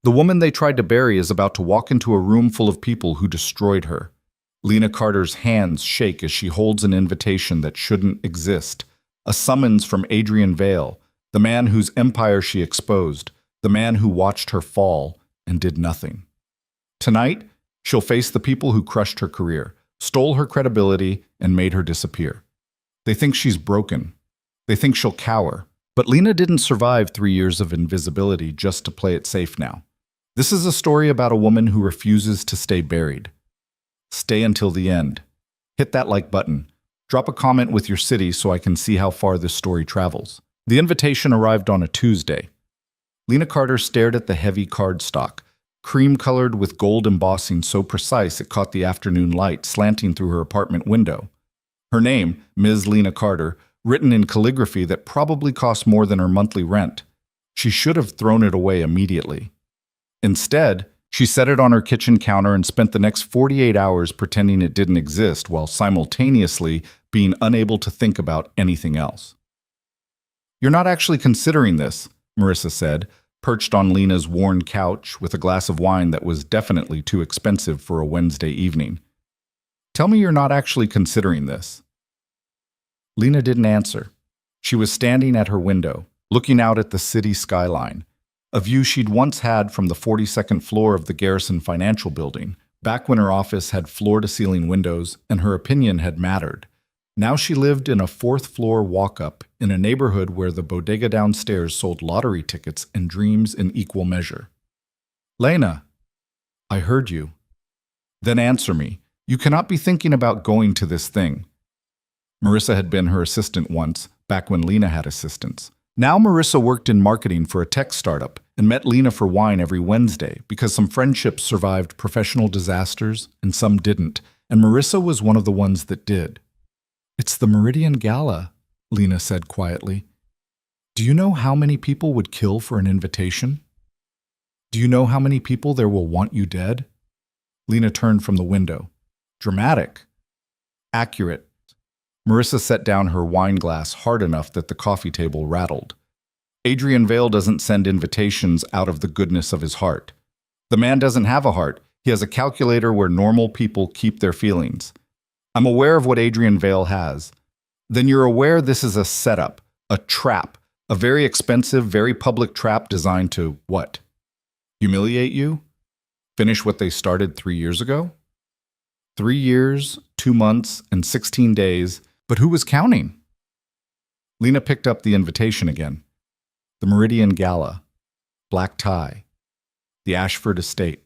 The woman they tried to bury is about to walk into a room full of people who destroyed her. Lena Carter's hands shake as she holds an invitation that shouldn't exist. A summons from Adrian Vale, the man whose empire she exposed, the man who watched her fall and did nothing. Tonight, she'll face the people who crushed her career, stole her credibility, and made her disappear. They think she's broken. They think she'll cower. But Lena didn't survive 3 years of invisibility just to play it safe now. This is a story about a woman who refuses to stay buried. Stay until the end. Hit that like button. Drop a comment with your city so I can see how far this story travels. The invitation arrived on a Tuesday. Lena Carter stared at the heavy cardstock, cream-colored with gold embossing so precise it caught the afternoon light slanting through her apartment window. Her name, Ms. Lena Carter, written in calligraphy that probably cost more than her monthly rent. She should have thrown it away immediately. Instead, she set it on her kitchen counter and spent the next 48 hours pretending it didn't exist while simultaneously being unable to think about anything else. "You're not actually considering this," Marissa said, perched on Lena's worn couch with a glass of wine that was definitely too expensive for a Wednesday evening. "Tell me you're not actually considering this." Lena didn't answer. She was standing at her window, looking out at the city skyline, a view she'd once had from the 42nd floor of the Garrison Financial Building, back when her office had floor-to-ceiling windows and her opinion had mattered. Now she lived in a fourth-floor walk-up in a neighborhood where the bodega downstairs sold lottery tickets and dreams in equal measure. "Lena, I heard you." "Then answer me. You cannot be thinking about going to this thing." Marissa had been her assistant once, back when Lena had assistants. Now Marissa worked in marketing for a tech startup and met Lena for wine every Wednesday because some friendships survived professional disasters and some didn't, and Marissa was one of the ones that did. "It's the Meridian Gala," Lena said quietly. "Do you know how many people would kill for an invitation? Do you know how many people there will want you dead?" Lena turned from the window. "Dramatic." "Accurate." Marissa set down her wine glass hard enough that the coffee table rattled. "Adrian Vale doesn't send invitations out of the goodness of his heart. The man doesn't have a heart. He has a calculator where normal people keep their feelings. I'm aware of what Adrian Vale has. Then you're aware this is a setup, a trap, a very expensive, very public trap designed to what? Humiliate you? Finish what they started 3 years ago? 3 years, 2 months, and 16 days. But who was counting?" Lena picked up the invitation again. The Meridian Gala. Black tie. The Ashford Estate.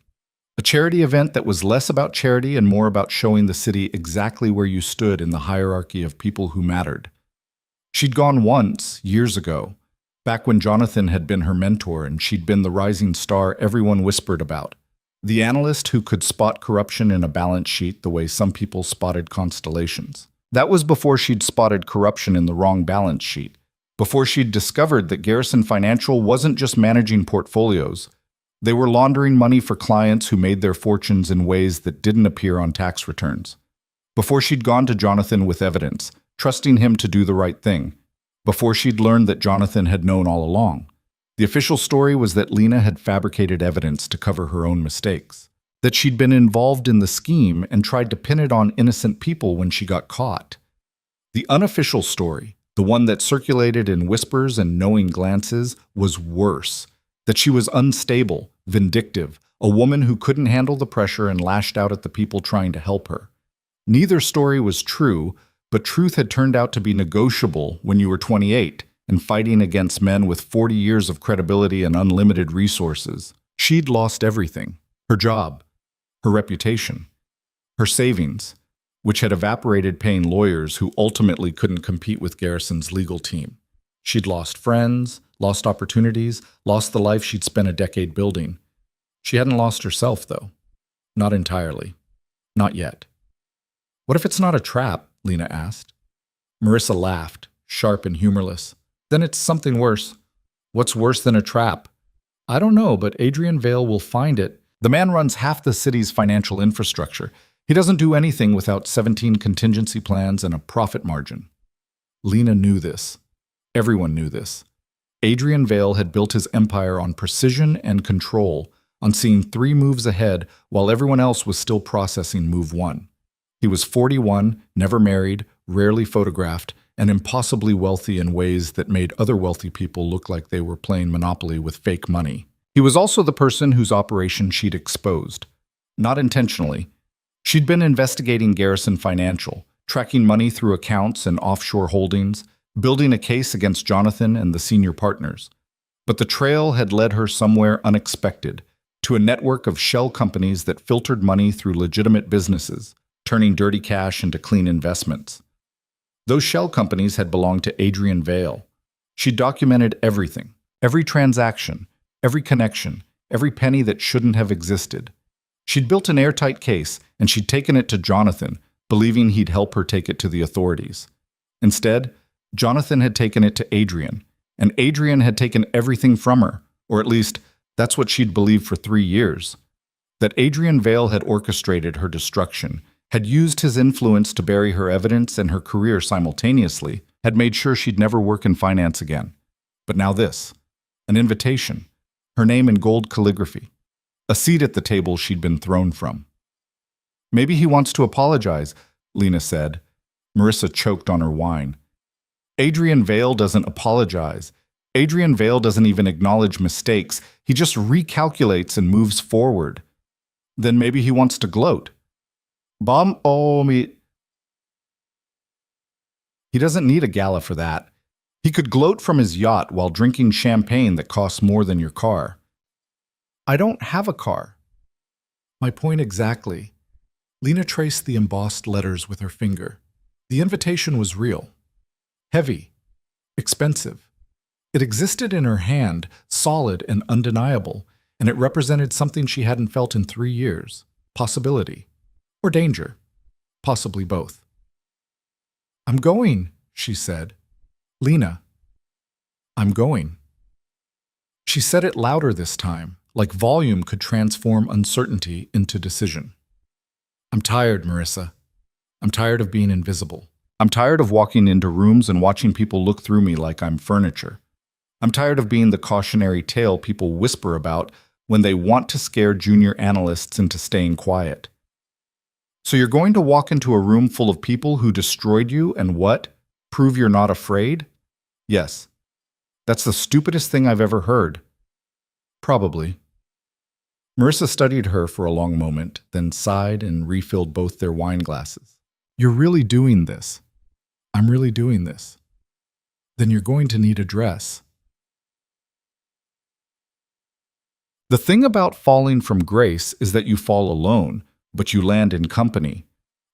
A charity event that was less about charity and more about showing the city exactly where you stood in the hierarchy of people who mattered. She'd gone once, years ago, back when Jonathan had been her mentor and she'd been the rising star everyone whispered about. The analyst who could spot corruption in a balance sheet the way some people spotted constellations. That was before she'd spotted corruption in the wrong balance sheet, before she'd discovered that Garrison Financial wasn't just managing portfolios. They were laundering money for clients who made their fortunes in ways that didn't appear on tax returns. Before she'd gone to Jonathan with evidence, trusting him to do the right thing. Before she'd learned that Jonathan had known all along. The official story was that Lena had fabricated evidence to cover her own mistakes. That she'd been involved in the scheme and tried to pin it on innocent people when she got caught. The unofficial story, the one that circulated in whispers and knowing glances, was worse. That she was unstable, vindictive, a woman who couldn't handle the pressure and lashed out at the people trying to help her. Neither story was true, but truth had turned out to be negotiable when you were 28 and fighting against men with 40 years of credibility and unlimited resources. She'd lost everything. Her job. Her reputation, her savings, which had evaporated paying lawyers who ultimately couldn't compete with Garrison's legal team. She'd lost friends, lost opportunities, lost the life she'd spent a decade building. She hadn't lost herself, though. Not entirely. Not yet. "What if it's not a trap?" Lena asked. Marissa laughed, sharp and humorless. "Then it's something worse." "What's worse than a trap?" "I don't know, but Adrian Vale will find it. The man runs half the city's financial infrastructure. He doesn't do anything without 17 contingency plans and a profit margin." Lena knew this. Everyone knew this. Adrian Vale had built his empire on precision and control, on seeing 3 moves ahead while everyone else was still processing move 1. He was 41, never married, rarely photographed, and impossibly wealthy in ways that made other wealthy people look like they were playing Monopoly with fake money. He was also the person whose operation she'd exposed. Not intentionally. She'd been investigating Garrison Financial, tracking money through accounts and offshore holdings, building a case against Jonathan and the senior partners. But the trail had led her somewhere unexpected, to a network of shell companies that filtered money through legitimate businesses, turning dirty cash into clean investments. Those shell companies had belonged to Adrian Vale. She documented everything, every transaction, every connection, every penny that shouldn't have existed. She'd built an airtight case, and she'd taken it to Jonathan, believing he'd help her take it to the authorities. Instead, Jonathan had taken it to Adrian, and Adrian had taken everything from her, or at least that's what she'd believed for 3 years. That Adrian Vale had orchestrated her destruction, had used his influence to bury her evidence and her career simultaneously, had made sure she'd never work in finance again. But now this, an invitation, her name in gold calligraphy, a seat at the table she'd been thrown from. Maybe he wants to apologize, Lena said. Marissa choked on her wine. Adrian Vale doesn't apologize. Adrian Vale doesn't even acknowledge mistakes. He just recalculates and moves forward. Then maybe he wants to gloat. He doesn't need a gala for that. He could gloat from his yacht while drinking champagne that costs more than your car. I don't have a car. My point exactly. Lena traced the embossed letters with her finger. The invitation was real. Heavy. Expensive. It existed in her hand, solid and undeniable, and it represented something she hadn't felt in 3 years. Possibility. Or danger. Possibly both. I'm going, she said. Lena. I'm going. She said it louder this time, like volume could transform uncertainty into decision. I'm tired, Marissa. I'm tired of being invisible. I'm tired of walking into rooms and watching people look through me like I'm furniture. I'm tired of being the cautionary tale people whisper about when they want to scare junior analysts into staying quiet. So you're going to walk into a room full of people who destroyed you and what? Prove you're not afraid? Yes. That's the stupidest thing I've ever heard. Probably. Marissa studied her for a long moment, then sighed and refilled both their wine glasses. You're really doing this. I'm really doing this. Then you're going to need a dress. The thing about falling from grace is that you fall alone, but you land in company.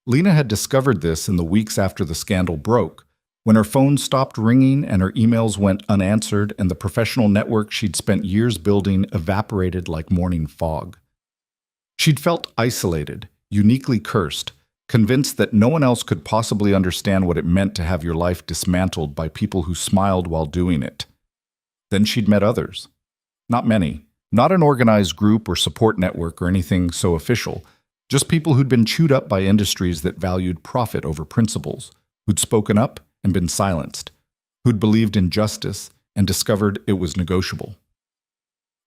Lena had discovered this in the weeks after the scandal broke, when her phone stopped ringing and her emails went unanswered and the professional network she'd spent years building evaporated like morning fog. She'd felt isolated, uniquely cursed, convinced that no one else could possibly understand what it meant to have your life dismantled by people who smiled while doing it. Then she'd met others. Not many. Not an organized group or support network or anything so official. Just people who'd been chewed up by industries that valued profit over principles, who'd spoken up and been silenced, who'd believed in justice and discovered it was negotiable.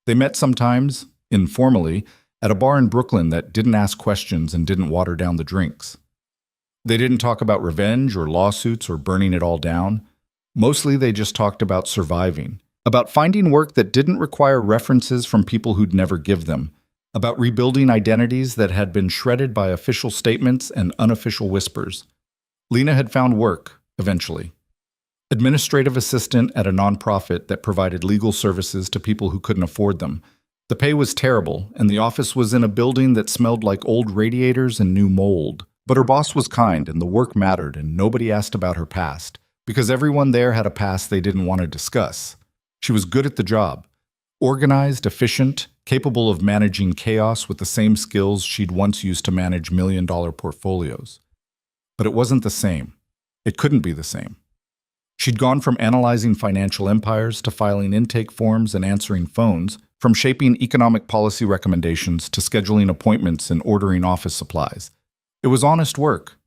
They met sometimes, informally, at a bar in Brooklyn that didn't ask questions and didn't water down the drinks. They didn't talk about revenge or lawsuits or burning it all down. Mostly they just talked about surviving, about finding work that didn't require references from people who'd never give them, about rebuilding identities that had been shredded by official statements and unofficial whispers. Lena had found work, eventually. Administrative assistant at a nonprofit that provided legal services to people who couldn't afford them. The pay was terrible, and the office was in a building that smelled like old radiators and new mold. But her boss was kind, and the work mattered, and nobody asked about her past, because everyone there had a past they didn't want to discuss. She was good at the job. Organized, efficient, capable of managing chaos with the same skills she'd once used to manage million-dollar portfolios. But it wasn't the same. It couldn't be the same. She'd gone from analyzing financial empires to filing intake forms and answering phones, from shaping economic policy recommendations to scheduling appointments and ordering office supplies. It was honest work,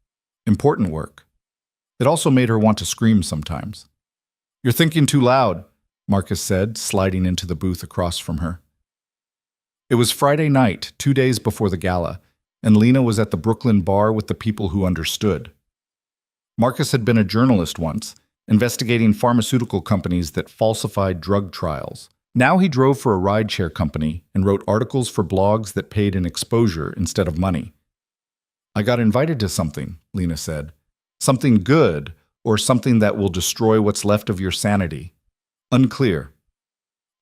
important work. It also made her want to scream sometimes. "You're thinking too loud," Marcus said, sliding into the booth across from her. It was Friday night, 2 days before the gala, and Lena was at the Brooklyn bar with the people who understood. Marcus had been a journalist once, investigating pharmaceutical companies that falsified drug trials. Now he drove for a rideshare company and wrote articles for blogs that paid in exposure instead of money. "I got invited to something," Lena said. "Something good, or something that will destroy what's left of your sanity. Unclear."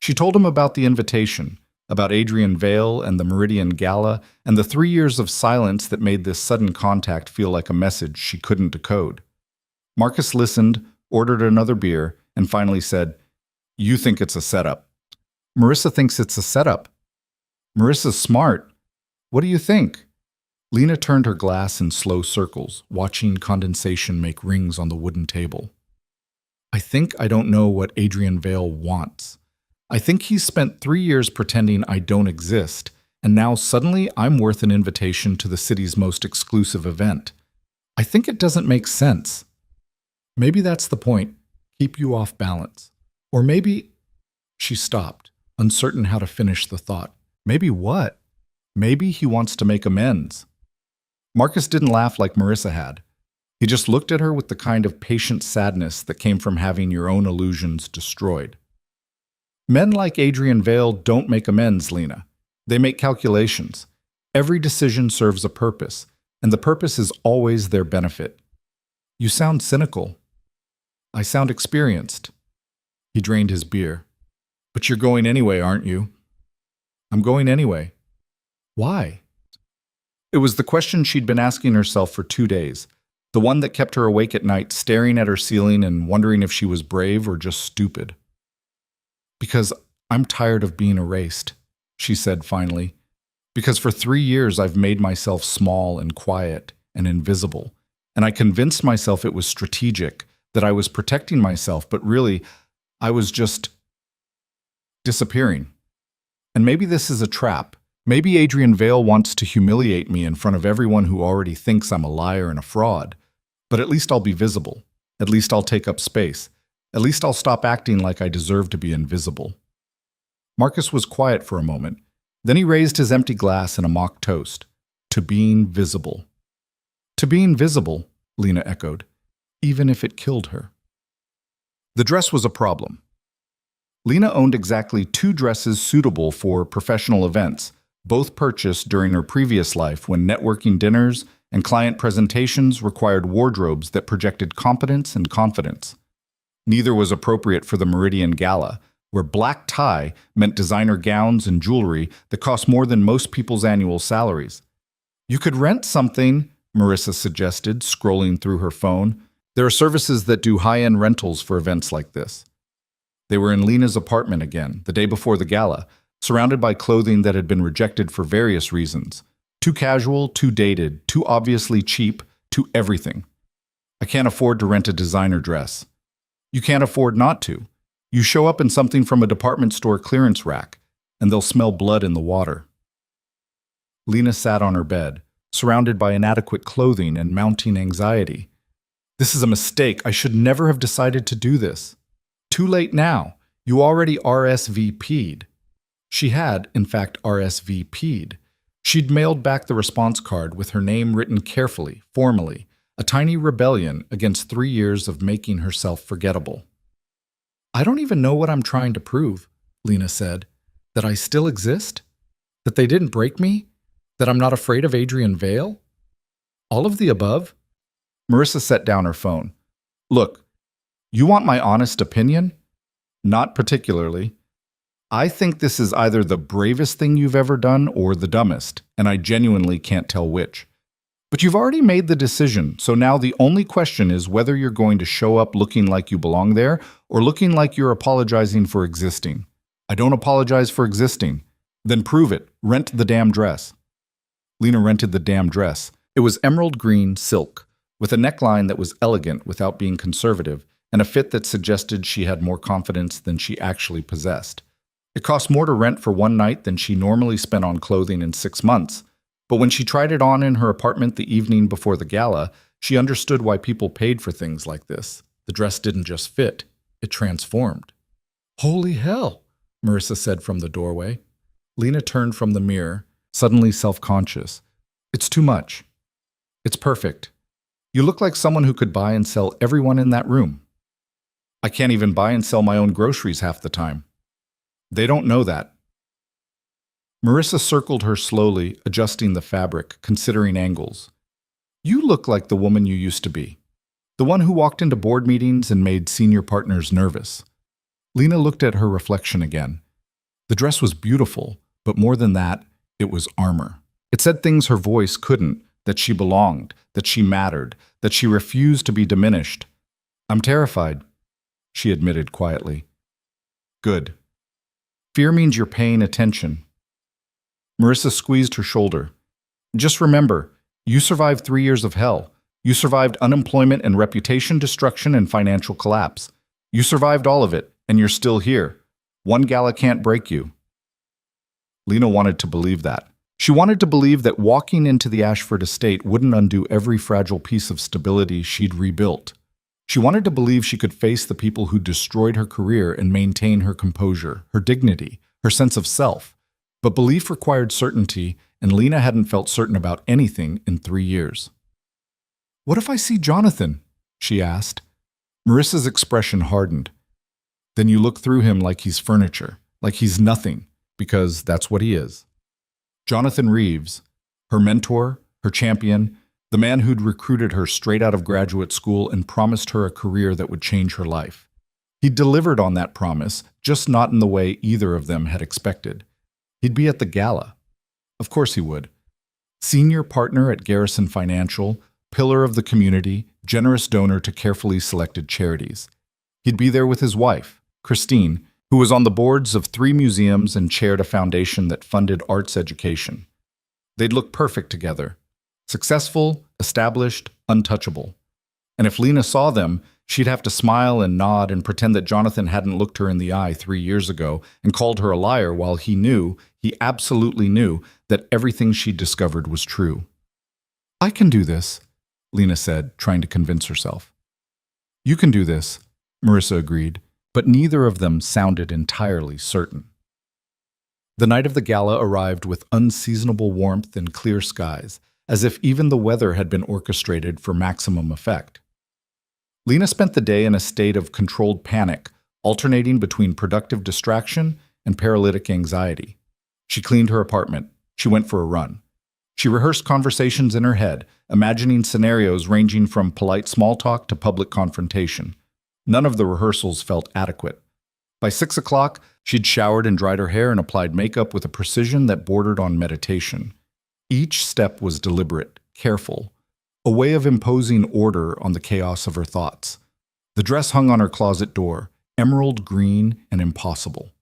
She told him about the invitation, about Adrian Vale and the Meridian Gala, and the 3 years of silence that made this sudden contact feel like a message she couldn't decode. Marcus listened, ordered another beer, and finally said, "You think it's a setup." "Marissa thinks it's a setup." "Marissa's smart. What do you think?" Lena turned her glass in slow circles, watching condensation make rings on the wooden table. "I think I don't know what Adrian Vale wants. I think he's spent 3 years pretending I don't exist, and now suddenly I'm worth an invitation to the city's most exclusive event. I think it doesn't make sense. Maybe that's the point, keep you off balance. Or maybe—" She stopped, uncertain how to finish the thought. Maybe what? Maybe he wants to make amends. Marcus didn't laugh like Marissa had. He just looked at her with the kind of patient sadness that came from having your own illusions destroyed. "Men like Adrian Vale don't make amends, Lena. They make calculations. Every decision serves a purpose, and the purpose is always their benefit." "You sound cynical." "I sound experienced." He drained his beer. "But you're going anyway, aren't you?" "I'm going anyway." "Why?" It was the question she'd been asking herself for 2 days, the one that kept her awake at night, staring at her ceiling and wondering if she was brave or just stupid. "Because I'm tired of being erased," she said finally. "Because for 3 years I've made myself small and quiet and invisible, and I convinced myself it was strategic, that I was protecting myself, but really, I was just disappearing. And maybe this is a trap. Maybe Adrian Vale wants to humiliate me in front of everyone who already thinks I'm a liar and a fraud. But at least I'll be visible. At least I'll take up space. At least I'll stop acting like I deserve to be invisible." Marcus was quiet for a moment. Then he raised his empty glass in a mock toast. "To being visible." "To being visible," Lena echoed, "even if it killed her." The dress was a problem. Lena owned exactly 2 dresses suitable for professional events, both purchased during her previous life when networking dinners and client presentations required wardrobes that projected competence and confidence. Neither was appropriate for the Meridian Gala, where black tie meant designer gowns and jewelry that cost more than most people's annual salaries. "You could rent something," Marissa suggested, scrolling through her phone. "There are services that do high-end rentals for events like this." They were in Lena's apartment again, the day before the gala, surrounded by clothing that had been rejected for various reasons. Too casual, too dated, too obviously cheap, too everything. "I can't afford to rent a designer dress." "You can't afford not to. You show up in something from a department store clearance rack, and they'll smell blood in the water." Lena sat on her bed, surrounded by inadequate clothing and mounting anxiety. "This is a mistake. I should never have decided to do this." "Too late now. You already RSVP'd." She had, in fact, RSVP'd. She'd mailed back the response card with her name written carefully, formally, a tiny rebellion against 3 years of making herself forgettable. "I don't even know what I'm trying to prove," Lena said. "That I still exist? That they didn't break me? That I'm not afraid of Adrian Vale? All of the above?" Marissa set down her phone. "Look, you want my honest opinion? Not particularly. I think this is either the bravest thing you've ever done or the dumbest, and I genuinely can't tell which. But you've already made the decision, so now the only question is whether you're going to show up looking like you belong there or looking like you're apologizing for existing. I don't apologize for existing. Then prove it. Rent the damn dress." Lena rented the damn dress. It was emerald green silk, with a neckline that was elegant without being conservative, and a fit that suggested she had more confidence than she actually possessed. It cost more to rent for one night than she normally spent on clothing in 6 months, but when she tried it on in her apartment the evening before the gala, she understood why people paid for things like this. The dress didn't just fit, it transformed. "Holy hell," Marissa said from the doorway. Lena turned from the mirror, suddenly self-conscious. It's too much. It's perfect. You look like someone who could buy and sell everyone in that room. I can't even buy and sell my own groceries half the time. They don't know that. Marissa circled her slowly, adjusting the fabric, considering angles. You look like the woman you used to be. The one who walked into board meetings and made senior partners nervous. Lena looked at her reflection again. The dress was beautiful, but more than that, it was armor. It said things her voice couldn't, that she belonged, that she mattered, that she refused to be diminished. I'm terrified, she admitted quietly. Good. Fear means you're paying attention. Marissa squeezed her shoulder. Just remember, you survived 3 years of hell. You survived unemployment and reputation destruction and financial collapse. You survived all of it, and you're still here. One gala can't break you. Lena wanted to believe that. She wanted to believe that walking into the Ashford estate wouldn't undo every fragile piece of stability she'd rebuilt. She wanted to believe she could face the people who destroyed her career and maintain her composure, her dignity, her sense of self. But belief required certainty, and Lena hadn't felt certain about anything in 3 years. What if I see Jonathan? She asked. Marissa's expression hardened. Then you look through him like he's furniture, like he's nothing, because that's what he is. Jonathan Reeves, her mentor, her champion, the man who'd recruited her straight out of graduate school and promised her a career that would change her life. He'd delivered on that promise, just not in the way either of them had expected. He'd be at the gala. Of course he would. Senior partner at Garrison Financial, pillar of the community, generous donor to carefully selected charities. He'd be there with his wife, Christine, who was on the boards of 3 museums and chaired a foundation that funded arts education. They'd look perfect together. Successful, established, untouchable. And if Lena saw them, she'd have to smile and nod and pretend that Jonathan hadn't looked her in the eye 3 years ago and called her a liar while he absolutely knew, that everything she'd discovered was true. I can do this, Lena said, trying to convince herself. You can do this, Marissa agreed, but neither of them sounded entirely certain. The night of the gala arrived with unseasonable warmth and clear skies, as if even the weather had been orchestrated for maximum effect. Lena spent the day in a state of controlled panic, alternating between productive distraction and paralytic anxiety. She cleaned her apartment. She went for a run. She rehearsed conversations in her head, imagining scenarios ranging from polite small talk to public confrontation. None of the rehearsals felt adequate. By 6 o'clock, she'd showered and dried her hair and applied makeup with a precision that bordered on meditation. Each step was deliberate, careful, a way of imposing order on the chaos of her thoughts. The dress hung on her closet door, emerald green and impossible.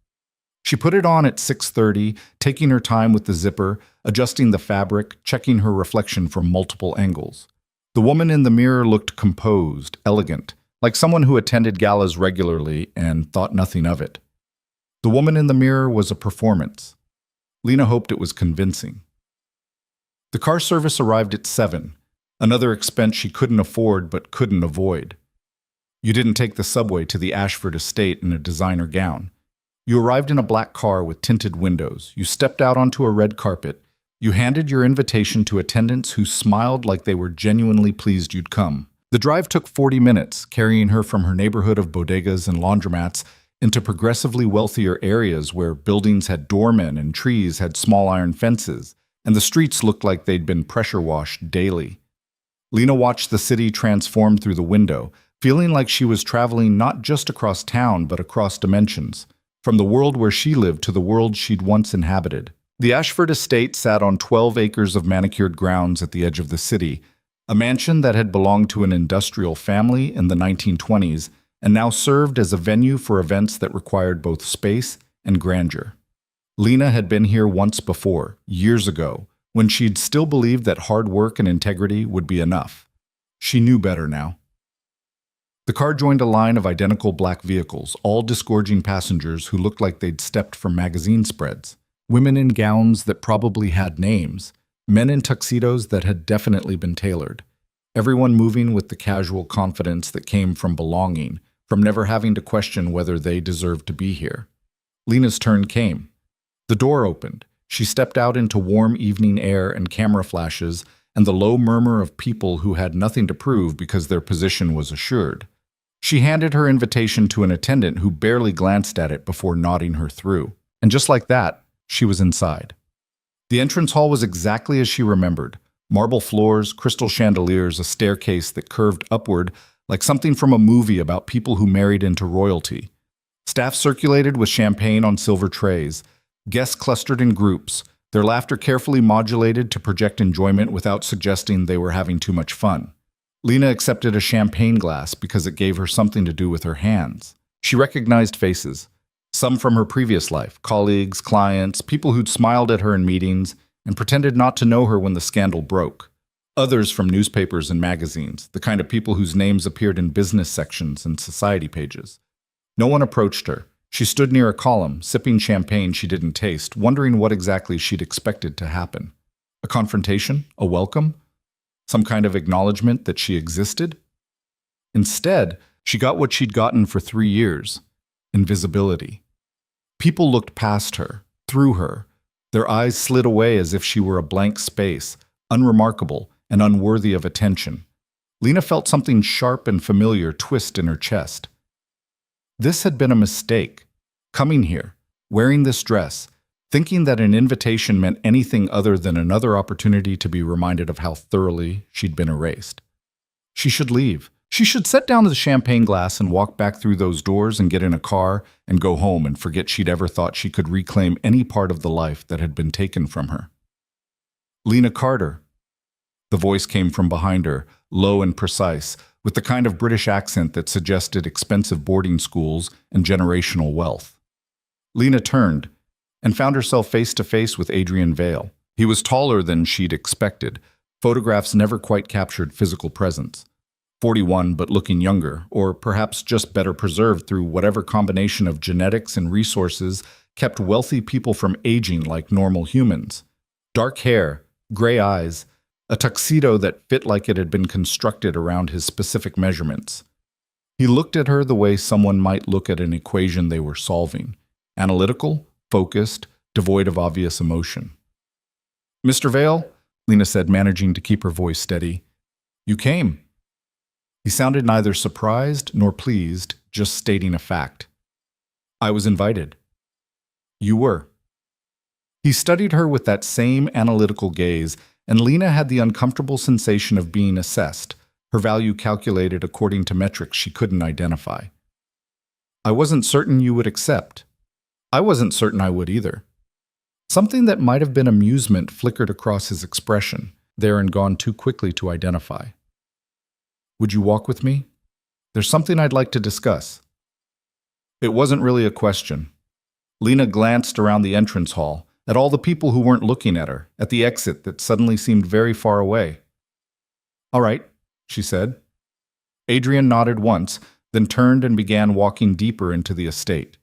She put it on at 6:30, taking her time with the zipper, adjusting the fabric, checking her reflection from multiple angles. The woman in the mirror looked composed, elegant, like someone who attended galas regularly and thought nothing of it. The woman in the mirror was a performance. Lena hoped it was convincing. The car service arrived at 7, another expense she couldn't afford but couldn't avoid. You didn't take the subway to the Ashford estate in a designer gown. You arrived in a black car with tinted windows. You stepped out onto a red carpet. You handed your invitation to attendants who smiled like they were genuinely pleased you'd come. The drive took 40 minutes, carrying her from her neighborhood of bodegas and laundromats into progressively wealthier areas where buildings had doormen and trees had small iron fences, and the streets looked like they'd been pressure washed daily. Lena watched the city transform through the window, feeling like she was traveling not just across town but across dimensions, from the world where she lived to the world she'd once inhabited. The Ashford estate sat on 12 acres of manicured grounds at the edge of the city, a mansion that had belonged to an industrial family in the 1920s and now served as a venue for events that required both space and grandeur. Lena had been here once before, years ago, when she'd still believed that hard work and integrity would be enough. She knew better now. The car joined a line of identical black vehicles, all disgorging passengers who looked like they'd stepped from magazine spreads. Women in gowns that probably had names, men in tuxedos that had definitely been tailored. Everyone moving with the casual confidence that came from belonging, from never having to question whether they deserved to be here. Lena's turn came. The door opened. She stepped out into warm evening air and camera flashes and the low murmur of people who had nothing to prove because their position was assured. She handed her invitation to an attendant who barely glanced at it before nodding her through. And just like that, she was inside. The entrance hall was exactly as she remembered. Marble floors, crystal chandeliers, a staircase that curved upward like something from a movie about people who married into royalty. Staff circulated with champagne on silver trays. Guests clustered in groups, their laughter carefully modulated to project enjoyment without suggesting they were having too much fun. Lena accepted a champagne glass because it gave her something to do with her hands. She recognized faces, some from her previous life, colleagues, clients, people who'd smiled at her in meetings and pretended not to know her when the scandal broke. Others from newspapers and magazines, the kind of people whose names appeared in business sections and society pages. No one approached her. She stood near a column, sipping champagne she didn't taste, wondering what exactly she'd expected to happen. A confrontation? A welcome? Some kind of acknowledgement that she existed? Instead, she got what she'd gotten for 3 years: invisibility. People looked past her, through her. Their eyes slid away as if she were a blank space, unremarkable and unworthy of attention. Lena felt something sharp and familiar twist in her chest. This had been a mistake. Coming here, wearing this dress, thinking that an invitation meant anything other than another opportunity to be reminded of how thoroughly she'd been erased. She should leave. She should set down the champagne glass and walk back through those doors and get in a car and go home and forget she'd ever thought she could reclaim any part of the life that had been taken from her. Lena Carter. The voice came from behind her, low and precise, with the kind of British accent that suggested expensive boarding schools and generational wealth. Lena turned and found herself face to face with Adrian Vale. He was taller than she'd expected. Photographs never quite captured physical presence. 41 but looking younger, or perhaps just better preserved through whatever combination of genetics and resources kept wealthy people from aging like normal humans. Dark hair, gray eyes, a tuxedo that fit like it had been constructed around his specific measurements. He looked at her the way someone might look at an equation they were solving: analytical, focused, devoid of obvious emotion. "Mr. Vale," Lena said, managing to keep her voice steady, "you came." He sounded neither surprised nor pleased, just stating a fact. "I was invited." "You were." He studied her with that same analytical gaze, and Lena had the uncomfortable sensation of being assessed, her value calculated according to metrics she couldn't identify. "I wasn't certain you would accept." "I wasn't certain I would either." Something that might have been amusement flickered across his expression, there and gone too quickly to identify. "Would you walk with me? There's something I'd like to discuss." It wasn't really a question. Lena glanced around the entrance hall, at all the people who weren't looking at her, at the exit that suddenly seemed very far away. "All right," she said. Adrian nodded once, then turned and began walking deeper into the estate.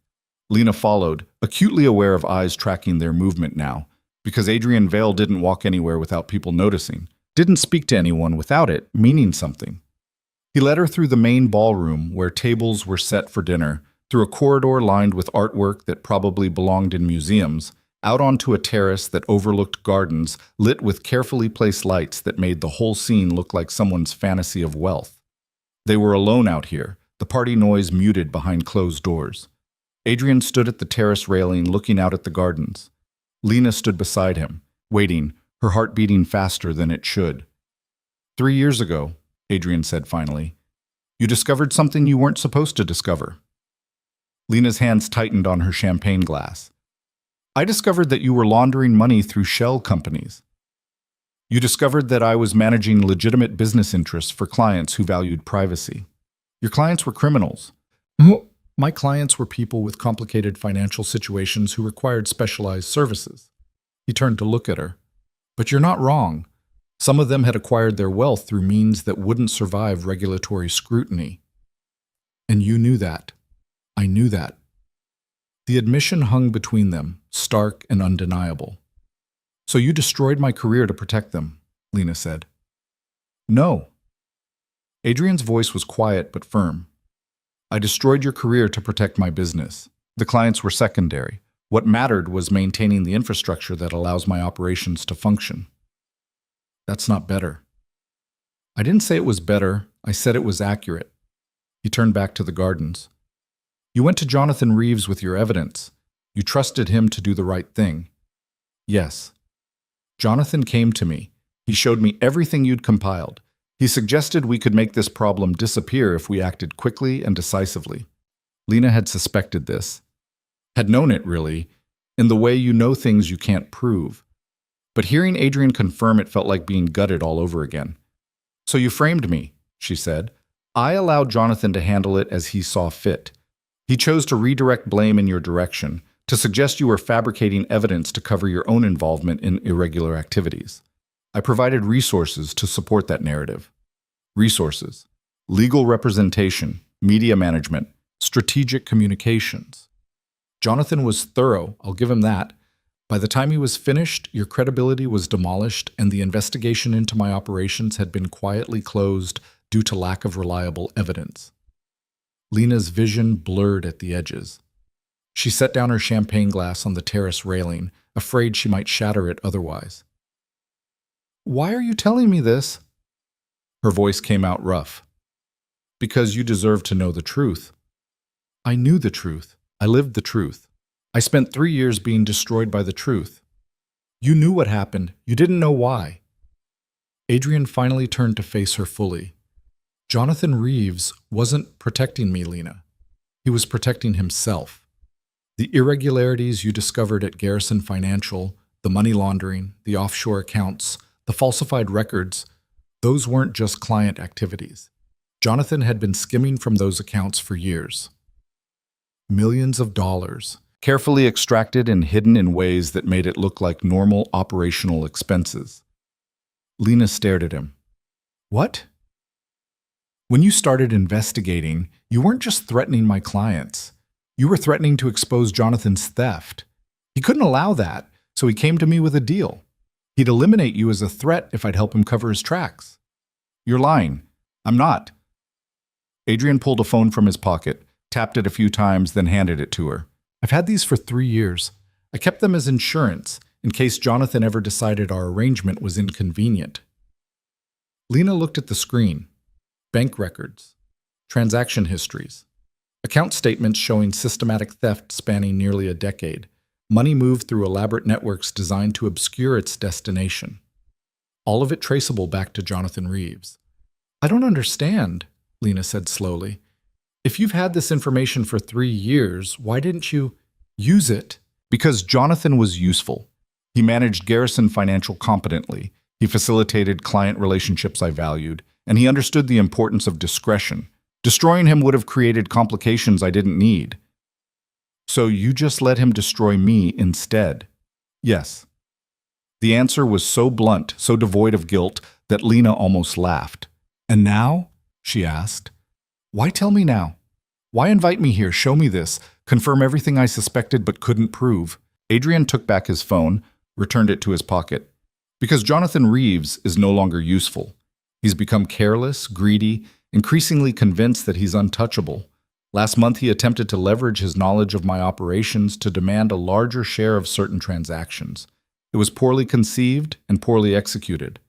Lena followed, acutely aware of eyes tracking their movement now, because Adrian Vale didn't walk anywhere without people noticing, didn't speak to anyone without it meaning something. He led her through the main ballroom where tables were set for dinner, through a corridor lined with artwork that probably belonged in museums, out onto a terrace that overlooked gardens lit with carefully placed lights that made the whole scene look like someone's fantasy of wealth. They were alone out here, the party noise muted behind closed doors. Adrian stood at the terrace railing looking out at the gardens. Lena stood beside him, waiting, her heart beating faster than it should. 3 years ago, Adrian said finally, "you discovered something you weren't supposed to discover." Lena's hands tightened on her champagne glass. "I discovered that you were laundering money through shell companies. You discovered that I was managing legitimate business interests for clients who valued privacy. Your clients were criminals." "My clients were people with complicated financial situations who required specialized services." He turned to look at her. "But you're not wrong. Some of them had acquired their wealth through means that wouldn't survive regulatory scrutiny. And you knew that. I knew that." The admission hung between them, stark and undeniable. "So you destroyed my career to protect them," Lena said. "No." Adrian's voice was quiet but firm. "I destroyed your career to protect my business. The clients were secondary. What mattered was maintaining the infrastructure that allows my operations to function. That's not better. I didn't say it was better, I said it was accurate. He turned back to the gardens. You went to Jonathan Reeves with your evidence. You trusted him to do the right thing. Yes. Jonathan came to me. He showed me everything you'd compiled. He suggested we could make this problem disappear if we acted quickly and decisively. Lena had suspected this. Had known it, really, in the way you know things you can't prove. But hearing Adrian confirm it felt like being gutted all over again. So you framed me, she said. I allowed Jonathan to handle it as he saw fit. He chose to redirect blame in your direction, to suggest you were fabricating evidence to cover your own involvement in irregular activities. I provided resources to support that narrative. Resources: legal representation, media management, strategic communications. Jonathan was thorough, I'll give him that. By the time he was finished, your credibility was demolished and the investigation into my operations had been quietly closed due to lack of reliable evidence. Lena's vision blurred at the edges. She set down her champagne glass on the terrace railing, afraid she might shatter it otherwise. Why are you telling me this? Her voice came out rough. Because you deserve to know the truth. I knew the truth. I lived the truth. I spent 3 years being destroyed by the truth. You knew what happened. You didn't know why. Adrian finally turned to face her fully. Jonathan Reeves wasn't protecting me, Lena. He was protecting himself. The irregularities you discovered at Garrison Financial, the money laundering, the offshore accounts, the falsified records, those weren't just client activities. Jonathan had been skimming from those accounts for years. Millions of dollars, carefully extracted and hidden in ways that made it look like normal operational expenses. Lena stared at him. What? When you started investigating, you weren't just threatening my clients. You were threatening to expose Jonathan's theft. He couldn't allow that, so he came to me with a deal. He'd eliminate you as a threat if I'd help him cover his tracks. You're lying. I'm not. Adrian pulled a phone from his pocket, tapped it a few times, then handed it to her. I've had these for 3 years. I kept them as insurance, in case Jonathan ever decided our arrangement was inconvenient. Lena looked at the screen. Bank records, transaction histories, account statements showing systematic theft spanning nearly a decade, money moved through elaborate networks designed to obscure its destination. All of it traceable back to Jonathan Reeves. I don't understand, Lena said slowly. If you've had this information for 3 years, why didn't you use it? Because Jonathan was useful. He managed Garrison Financial competently. He facilitated client relationships I valued, and he understood the importance of discretion. Destroying him would have created complications I didn't need. So you just let him destroy me instead? Yes. The answer was so blunt, so devoid of guilt, that Lena almost laughed. And now? She asked. Why tell me now? Why invite me here, show me this, confirm everything I suspected but couldn't prove? Adrian took back his phone, returned it to his pocket. Because Jonathan Reeves is no longer useful. He's become careless, greedy, increasingly convinced that he's untouchable. Last month he attempted to leverage his knowledge of my operations to demand a larger share of certain transactions. It was poorly conceived and poorly executed.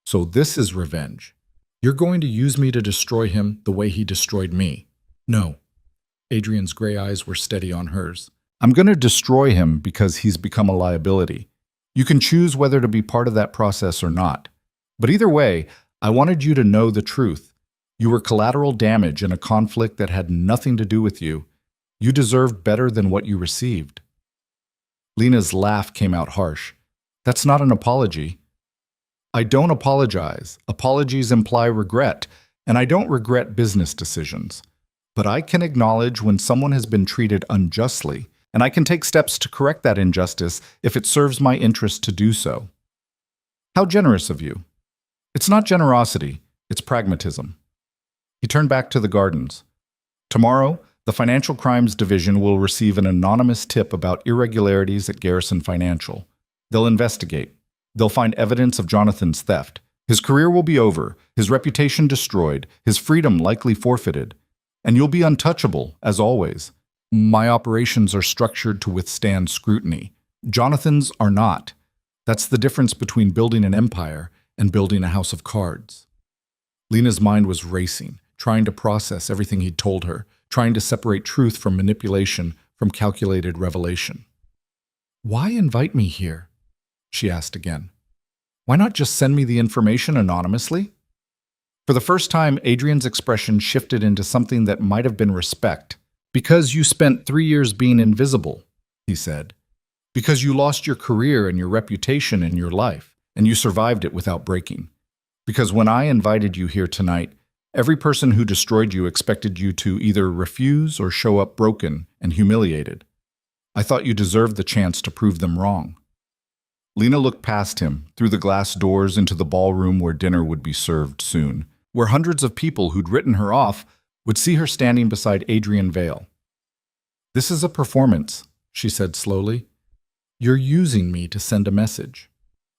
So this is revenge. You're going to use me to destroy him the way he destroyed me. No. Adrian's gray eyes were steady on hers. I'm going to destroy him because he's become a liability. You can choose whether to be part of that process or not. But either way, I wanted you to know the truth. You were collateral damage in a conflict that had nothing to do with you. You deserved better than what you received. Lena's laugh came out harsh. That's not an apology. I don't apologize. Apologies imply regret, and I don't regret business decisions. But I can acknowledge when someone has been treated unjustly, and I can take steps to correct that injustice if it serves my interest to do so. How generous of you. It's not generosity, it's pragmatism. He turned back to the gardens. Tomorrow, the Financial Crimes Division will receive an anonymous tip about irregularities at Garrison Financial. They'll investigate. They'll find evidence of Jonathan's theft. His career will be over, his reputation destroyed, his freedom likely forfeited. And you'll be untouchable, as always. My operations are structured to withstand scrutiny. Jonathan's are not. That's the difference between building an empire and building a house of cards. Lena's mind was racing, trying to process everything he'd told her, trying to separate truth from manipulation, from calculated revelation. "Why invite me here?" she asked again. "Why not just send me the information anonymously?" For the first time, Adrian's expression shifted into something that might have been respect. "Because you spent 3 years being invisible," he said. "Because you lost your career and your reputation and your life, and you survived it without breaking. Because when I invited you here tonight, every person who destroyed you expected you to either refuse or show up broken and humiliated. I thought you deserved the chance to prove them wrong." Lena looked past him, through the glass doors into the ballroom where dinner would be served soon, where hundreds of people who'd written her off would see her standing beside Adrian Vale. "This is a performance," she said slowly. "You're using me to send a message.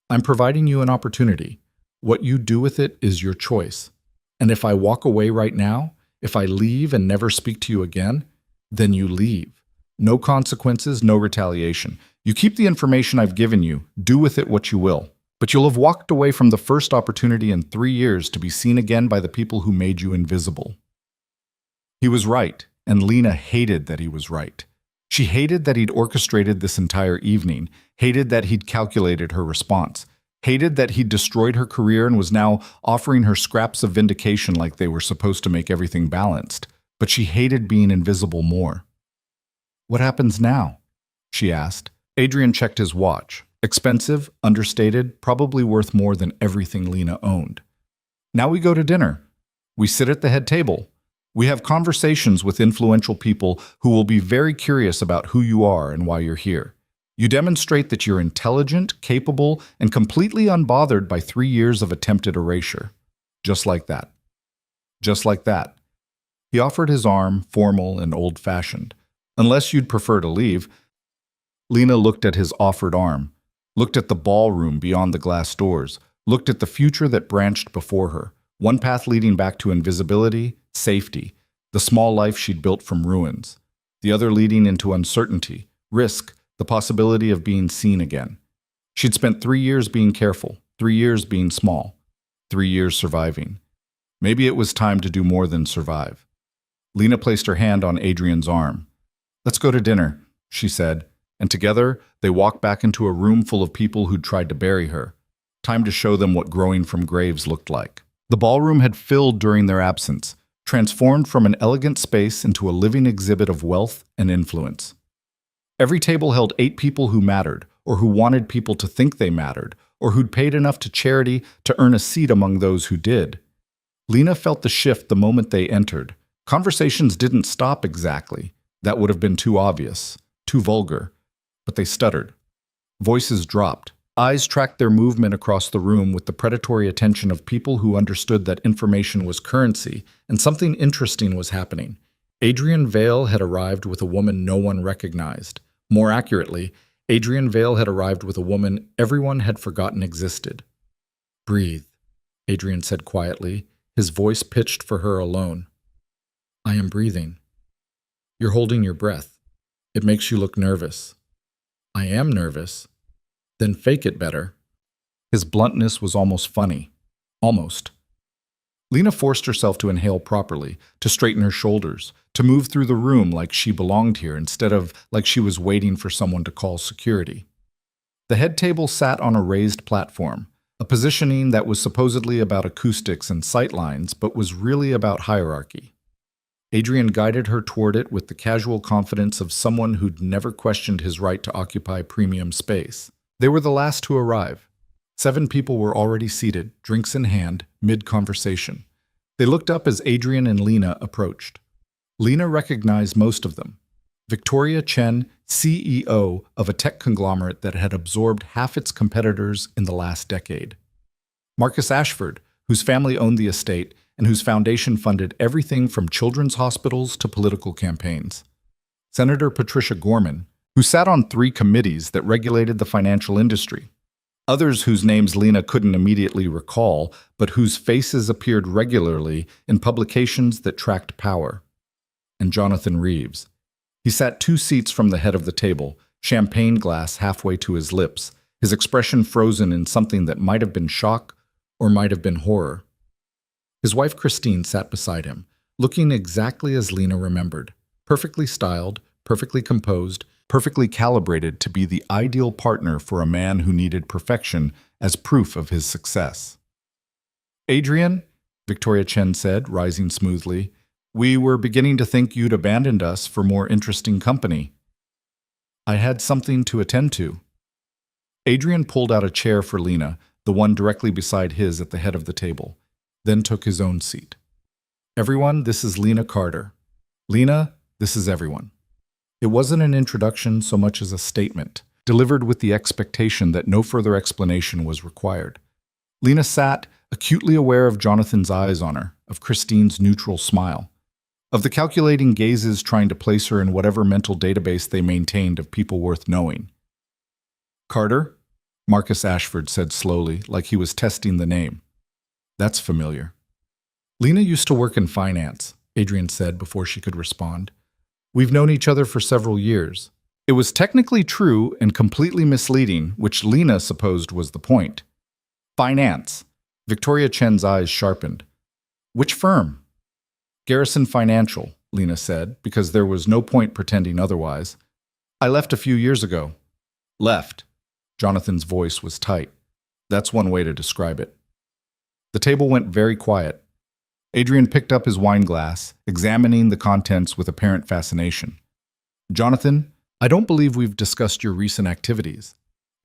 I'm providing you an opportunity. What you do with it is your choice. And if I walk away right now, if I leave and never speak to you again, then you leave. No consequences, no retaliation. You keep the information I've given you, do with it what you will. But you'll have walked away from the first opportunity in 3 years to be seen again by the people who made you invisible." He was right, and Lena hated that he was right. She hated that he'd orchestrated this entire evening, hated that he'd calculated her response, hated that he'd destroyed her career and was now offering her scraps of vindication like they were supposed to make everything balanced. But she hated being invisible more. "What happens now?" she asked. Adrian checked his watch. Expensive, understated, probably worth more than everything Lena owned. "Now we go to dinner. We sit at the head table. We have conversations with influential people who will be very curious about who you are and why you're here. You demonstrate that you're intelligent, capable, and completely unbothered by 3 years of attempted erasure. Just like that. Just like that." He offered his arm, formal and old-fashioned. "Unless you'd prefer to leave." Lena looked at his offered arm, looked at the ballroom beyond the glass doors, looked at the future that branched before her, one path leading back to invisibility, safety, the small life she'd built from ruins, the other leading into uncertainty, risk, the possibility of being seen again. She'd spent 3 years being careful, 3 years being small, 3 years surviving. Maybe it was time to do more than survive. Lena placed her hand on Adrian's arm. "Let's go to dinner," she said, and together they walked back into a room full of people who'd tried to bury her. Time to show them what growing from graves looked like. The ballroom had filled during their absence, transformed from an elegant space into a living exhibit of wealth and influence. Every table held 8 people who mattered, or who wanted people to think they mattered, or who'd paid enough to charity to earn a seat among those who did. Lena felt the shift the moment they entered. Conversations didn't stop exactly. That would have been too obvious, too vulgar. But they stuttered. Voices dropped. Eyes tracked their movement across the room with the predatory attention of people who understood that information was currency, and something interesting was happening. Adrian Vale had arrived with a woman no one recognized. More accurately, Adrian Vale had arrived with a woman everyone had forgotten existed. "Breathe," Adrian said quietly, his voice pitched for her alone. "I am breathing." "You're holding your breath. It makes you look nervous." "I am nervous." "Then fake it better." His bluntness was almost funny. Almost. Lena forced herself to inhale properly, to straighten her shoulders, to move through the room like she belonged here instead of like she was waiting for someone to call security. The head table sat on a raised platform, a positioning that was supposedly about acoustics and sightlines, but was really about hierarchy. Adrian guided her toward it with the casual confidence of someone who'd never questioned his right to occupy premium space. They were the last to arrive. 7 people were already seated, drinks in hand, mid-conversation. They looked up as Adrian and Lena approached. Lena recognized most of them. Victoria Chen, CEO of a tech conglomerate that had absorbed half its competitors in the last decade. Marcus Ashford, whose family owned the estate and whose foundation funded everything from children's hospitals to political campaigns. Senator Patricia Gorman, who sat on 3 committees that regulated the financial industry. Others whose names Lena couldn't immediately recall, but whose faces appeared regularly in publications that tracked power. And Jonathan Reeves. He sat 2 seats from the head of the table, champagne glass halfway to his lips, his expression frozen in something that might have been shock or might have been horror. His wife Christine sat beside him, looking exactly as Lena remembered, perfectly styled, perfectly composed, perfectly calibrated to be the ideal partner for a man who needed perfection as proof of his success. "Adrian," Victoria Chen said, rising smoothly, "we were beginning to think you'd abandoned us for more interesting company. I had something to attend to." Adrian pulled out a chair for Lena, the one directly beside his at the head of the table, then took his own seat. "Everyone, this is Lena Carter. Lena, this is everyone." It wasn't an introduction so much as a statement, delivered with the expectation that no further explanation was required. Lena sat, acutely aware of Jonathan's eyes on her, of Christine's neutral smile, of the calculating gazes trying to place her in whatever mental database they maintained of people worth knowing. "Carter?" Marcus Ashford said slowly, like he was testing the name. "That's familiar." "Lena used to work in finance," Adrian said before she could respond. "We've known each other for several years." It was technically true and completely misleading, which Lena supposed was the point. "Finance." Victoria Chen's eyes sharpened. "Which firm?" "Garrison Financial," Lena said, because there was no point pretending otherwise. "I left a few years ago." "Left." Jonathan's voice was tight. That's one way to describe it. The table went very quiet. Adrian picked up his wine glass, examining the contents with apparent fascination. "Jonathan, I don't believe we've discussed your recent activities.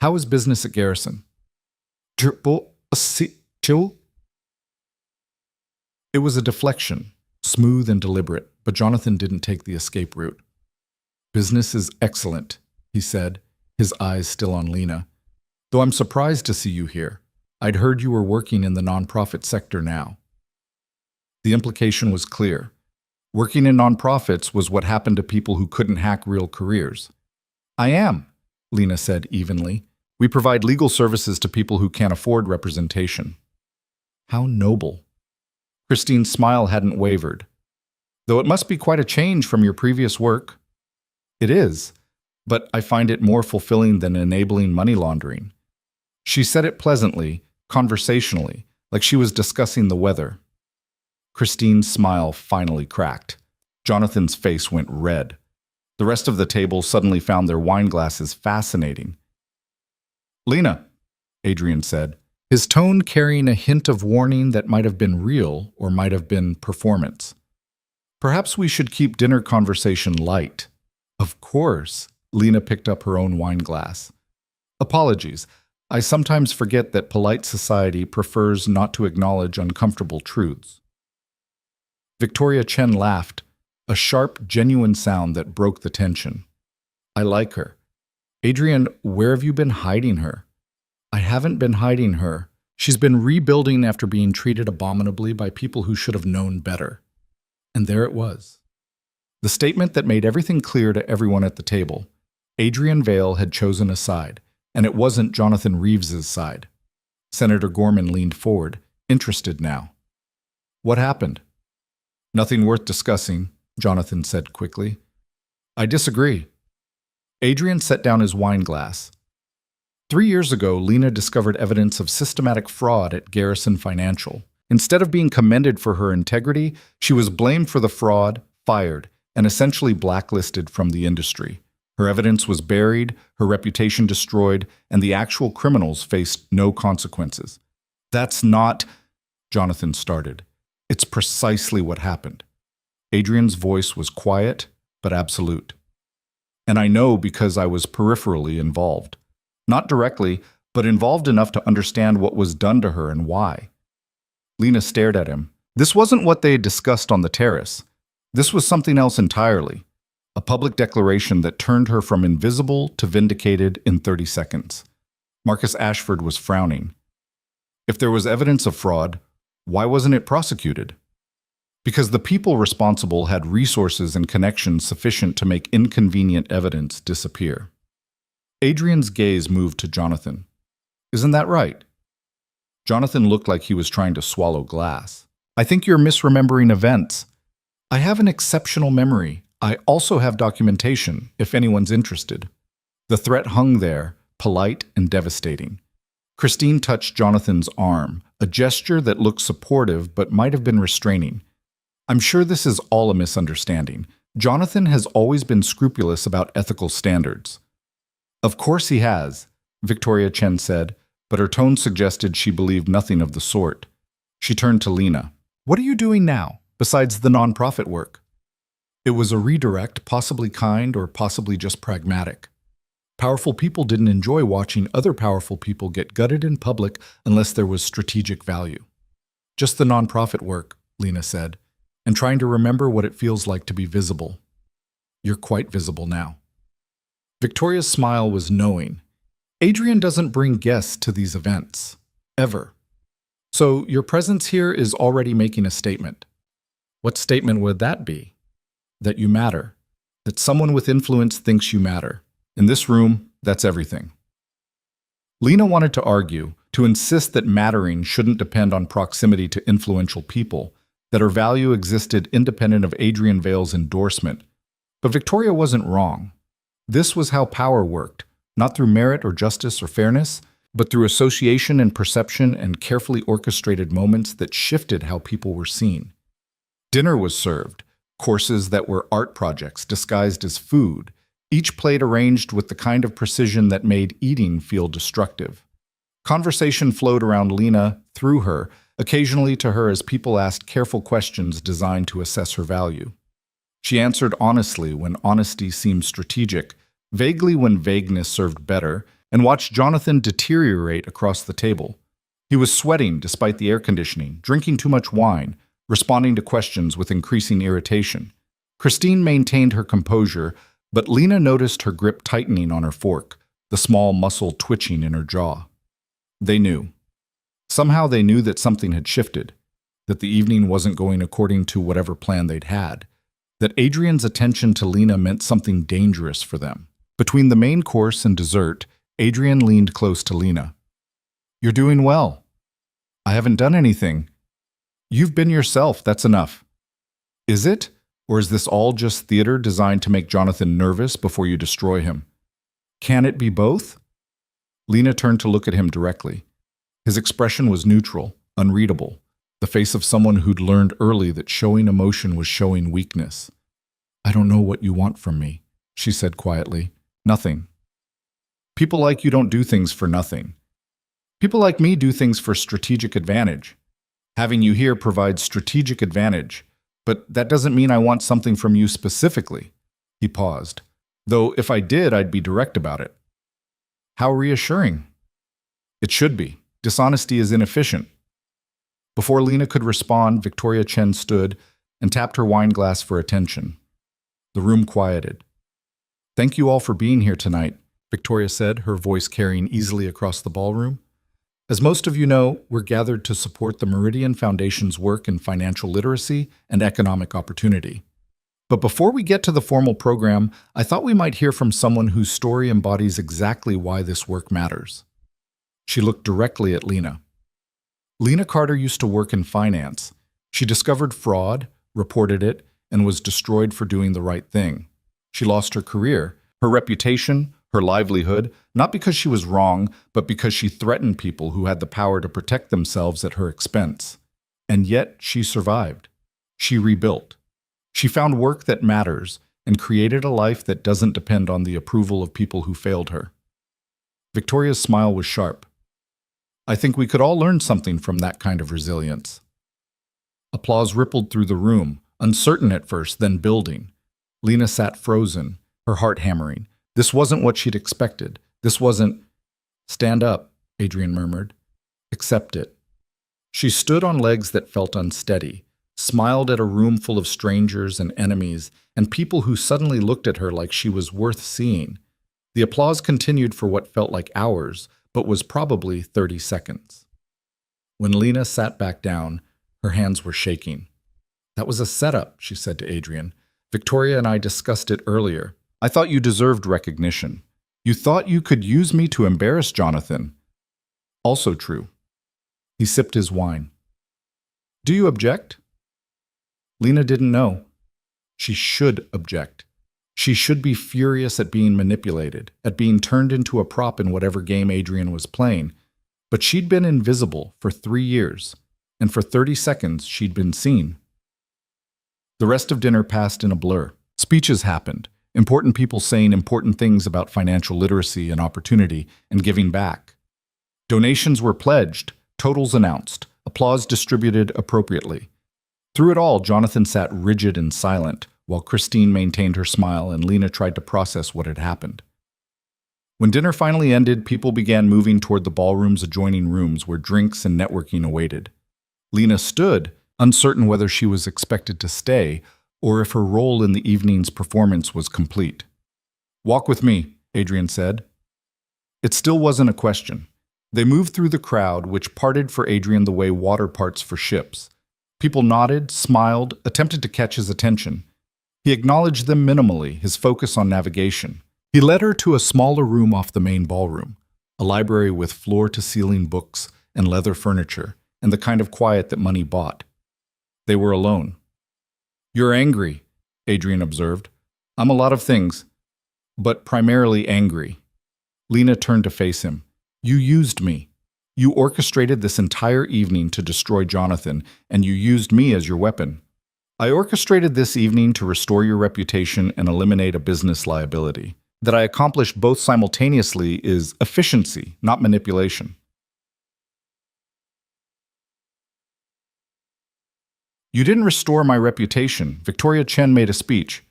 How is business at Garrison?" It was a deflection, smooth and deliberate, but Jonathan didn't take the escape route. "Business is excellent," he said, his eyes still on Lena. "Though I'm surprised to see you here. I'd heard you were working in the nonprofit sector now." The implication was clear. Working in nonprofits was what happened to people who couldn't hack real careers. "I am," Lena said evenly. "We provide legal services to people who can't afford representation." How noble. Christine's smile hadn't wavered. "Though it must be quite a change from your previous work." "It is, but I find it more fulfilling than enabling money laundering." She said it pleasantly, conversationally, like she was discussing the weather. Christine's smile finally cracked. Jonathan's face went red. The rest of the table suddenly found their wine glasses fascinating. "Lena," Adrian said, his tone carrying a hint of warning that might have been real or might have been performance. "Perhaps we should keep dinner conversation light." "Of course." Lena picked up her own wine glass. "Apologies. I sometimes forget that polite society prefers not to acknowledge uncomfortable truths." Victoria Chen laughed, a sharp, genuine sound that broke the tension. "I like her." "Adrian, where have you been hiding her?" "I haven't been hiding her. She's been rebuilding after being treated abominably by people who should have known better." And there it was. The statement that made everything clear to everyone at the table. Adrian Vale had chosen a side, and it wasn't Jonathan Reeves's side. Senator Gorman leaned forward, interested now. "What happened?" "Nothing worth discussing," Jonathan said quickly. "I disagree." Adrian set down his wine glass. 3 years ago, Lena discovered evidence of systematic fraud at Garrison Financial. Instead of being commended for her integrity, she was blamed for the fraud, fired, and essentially blacklisted from the industry. Her evidence was buried, her reputation destroyed, and the actual criminals faced no consequences. "That's not," Jonathan started. "It's precisely what happened." Adrian's voice was quiet, but absolute. "And I know because I was peripherally involved. Not directly, but involved enough to understand what was done to her and why." Lena stared at him. This wasn't what they had discussed on the terrace. This was something else entirely. A public declaration that turned her from invisible to vindicated in 30 seconds. Marcus Ashford was frowning. If there was evidence of fraud, why wasn't it prosecuted? Because the people responsible had resources and connections sufficient to make inconvenient evidence disappear. Adrian's gaze moved to Jonathan. "Isn't that right?" Jonathan looked like he was trying to swallow glass. "I think you're misremembering events." "I have an exceptional memory. I also have documentation, if anyone's interested. The threat hung there, polite and devastating. Christine touched Jonathan's arm, a gesture that looked supportive but might have been restraining. I'm sure this is all a misunderstanding. Jonathan has always been scrupulous about ethical standards. Of course he has, Victoria Chen said, but her tone suggested she believed nothing of the sort. She turned to Lena. What are you doing now, besides the nonprofit work? It was a redirect, possibly kind or possibly just pragmatic. Powerful people didn't enjoy watching other powerful people get gutted in public unless there was strategic value. Just the nonprofit work, Lena said, and trying to remember what it feels like to be visible. You're quite visible now. Victoria's smile was knowing. Adrian doesn't bring guests to these events. Ever. So your presence here is already making a statement. What statement would that be? That you matter. That someone with influence thinks you matter. In this room, that's everything. Lena wanted to argue, to insist that mattering shouldn't depend on proximity to influential people, that her value existed independent of Adrian Vale's endorsement. But Victoria wasn't wrong. This was how power worked, not through merit or justice or fairness, but through association and perception and carefully orchestrated moments that shifted how people were seen. Dinner was served, courses that were art projects disguised as food, each plate arranged with the kind of precision that made eating feel destructive. Conversation flowed around Lena, through her, occasionally to her as people asked careful questions designed to assess her value. She answered honestly when honesty seemed strategic, vaguely when vagueness served better, and watched Jonathan deteriorate across the table. He was sweating despite the air conditioning, drinking too much wine, responding to questions with increasing irritation. Christine maintained her composure, but Lena noticed her grip tightening on her fork, the small muscle twitching in her jaw. They knew. Somehow they knew that something had shifted, that the evening wasn't going according to whatever plan they'd had, that Adrian's attention to Lena meant something dangerous for them. Between the main course and dessert, Adrian leaned close to Lena. You're doing well. I haven't done anything. You've been yourself, that's enough. Is it? Or is this all just theater designed to make Jonathan nervous before you destroy him? Can it be both? Lena turned to look at him directly. His expression was neutral, unreadable, the face of someone who'd learned early that showing emotion was showing weakness. I don't know what you want from me, she said quietly. Nothing. People like you don't do things for nothing. People like me do things for strategic advantage. Having you here provides strategic advantage, but that doesn't mean I want something from you specifically. He paused. Though if I did, I'd be direct about it. How reassuring. It should be. Dishonesty is inefficient. Before Lena could respond, Victoria Chen stood and tapped her wine glass for attention. The room quieted. Thank you all for being here tonight, Victoria said, her voice carrying easily across the ballroom. As most of you know, we're gathered to support the Meridian Foundation's work in financial literacy and economic opportunity. But before we get to the formal program, I thought we might hear from someone whose story embodies exactly why this work matters. She looked directly at Lena. Lena Carter used to work in finance. She discovered fraud, reported it, and was destroyed for doing the right thing. She lost her career, her reputation, her livelihood, not because she was wrong, but because she threatened people who had the power to protect themselves at her expense. And yet she survived. She rebuilt. She found work that matters and created a life that doesn't depend on the approval of people who failed her. Victoria's smile was sharp. I think we could all learn something from that kind of resilience. Applause rippled through the room, uncertain at first, then building. Lena sat frozen, her heart hammering. This wasn't what she'd expected. This wasn't... Stand up, Adrian murmured. Accept it. She stood on legs that felt unsteady, smiled at a room full of strangers and enemies, and people who suddenly looked at her like she was worth seeing. The applause continued for what felt like hours, but was probably 30 seconds. When Lena sat back down, her hands were shaking. That was a setup, she said to Adrian. Victoria and I discussed it earlier. I thought you deserved recognition. You thought you could use me to embarrass Jonathan. Also true. He sipped his wine. Do you object? Lena didn't know. She should object. She should be furious at being manipulated, at being turned into a prop in whatever game Adrian was playing. But she'd been invisible for 3 years, and for 30 seconds she'd been seen. The rest of dinner passed in a blur. Speeches happened, important people saying important things about financial literacy and opportunity and giving back. Donations were pledged, totals announced, applause distributed appropriately. Through it all, Jonathan sat rigid and silent, while Christine maintained her smile and Lena tried to process what had happened. When dinner finally ended, people began moving toward the ballroom's adjoining rooms where drinks and networking awaited. Lena stood, uncertain whether she was expected to stay or if her role in the evening's performance was complete. "Walk with me," Adrian said. It still wasn't a question. They moved through the crowd, which parted for Adrian the way water parts for ships. People nodded, smiled, attempted to catch his attention. He acknowledged them minimally, his focus on navigation. He led her to a smaller room off the main ballroom, a library with floor-to-ceiling books and leather furniture, and the kind of quiet that money bought. They were alone. "You're angry," Adrian observed. "I'm a lot of things, but primarily angry." Lena turned to face him. "You used me. You orchestrated this entire evening to destroy Jonathan, and you used me as your weapon. I orchestrated this evening to restore your reputation and eliminate a business liability. That I accomplished both simultaneously is efficiency, not manipulation." "You didn't restore my reputation. Victoria Chen made a speech."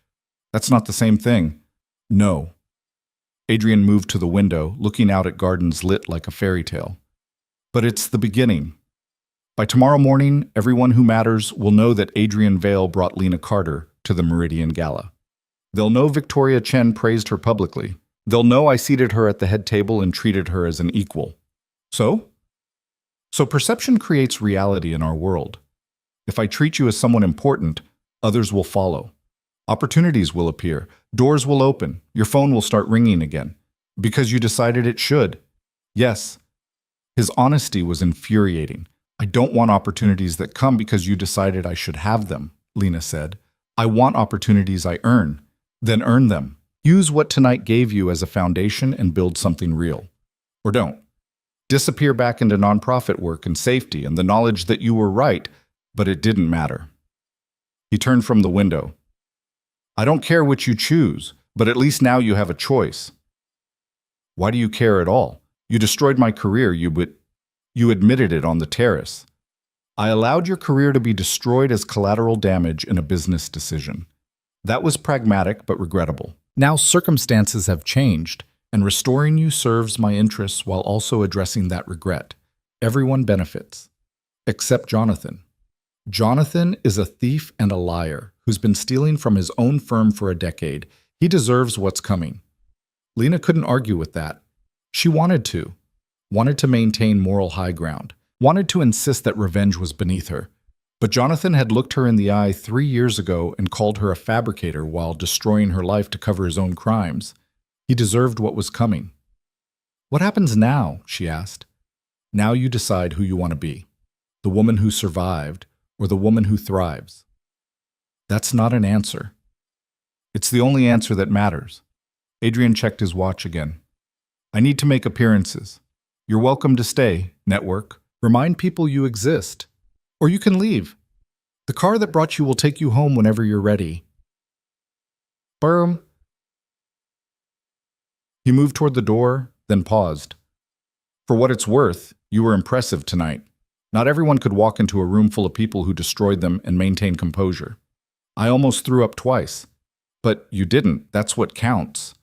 "That's not the same thing." "No." Adrian moved to the window, looking out at gardens lit like a fairy tale. "But it's the beginning. By tomorrow morning, everyone who matters will know that Adrian Vale brought Lena Carter to the Meridian Gala. They'll know Victoria Chen praised her publicly. They'll know I seated her at the head table and treated her as an equal. So perception creates reality in our world. If I treat you as someone important, others will follow. Opportunities will appear. Doors will open. Your phone will start ringing again. Because you decided it should. Yes." His honesty was infuriating. "I don't want opportunities that come because you decided I should have them," Lena said. "I want opportunities I earn. Then earn them. Use what tonight gave you as a foundation and build something real. Or don't. Disappear back into nonprofit work and safety and the knowledge that you were right, but it didn't matter." He turned from the window. "I don't care which you choose, but at least now you have a choice." "Why do you care at all? You destroyed my career, you admitted it on the terrace." "I allowed your career to be destroyed as collateral damage in a business decision. That was pragmatic but regrettable. Now circumstances have changed, and restoring you serves my interests while also addressing that regret. Everyone benefits. Except Jonathan. Jonathan is a thief and a liar who's been stealing from his own firm for a decade. He deserves what's coming." Lena couldn't argue with that. She wanted to maintain moral high ground, wanted to insist that revenge was beneath her. But Jonathan had looked her in the eye 3 years ago and called her a fabricator while destroying her life to cover his own crimes. He deserved what was coming. "What happens now?" she asked. "Now you decide who you want to be. The woman who survived or the woman who thrives." That's not an answer. It's the only answer that matters. Adrian checked his watch again. "I need to make appearances. You're welcome to stay, network. Remind people you exist. Or you can leave. The car that brought you will take you home whenever you're ready." Boom. He moved toward the door, then paused. "For what it's worth, you were impressive tonight. Not everyone could walk into a room full of people who destroyed them and maintain composure. I almost threw up twice. But you didn't. That's what counts."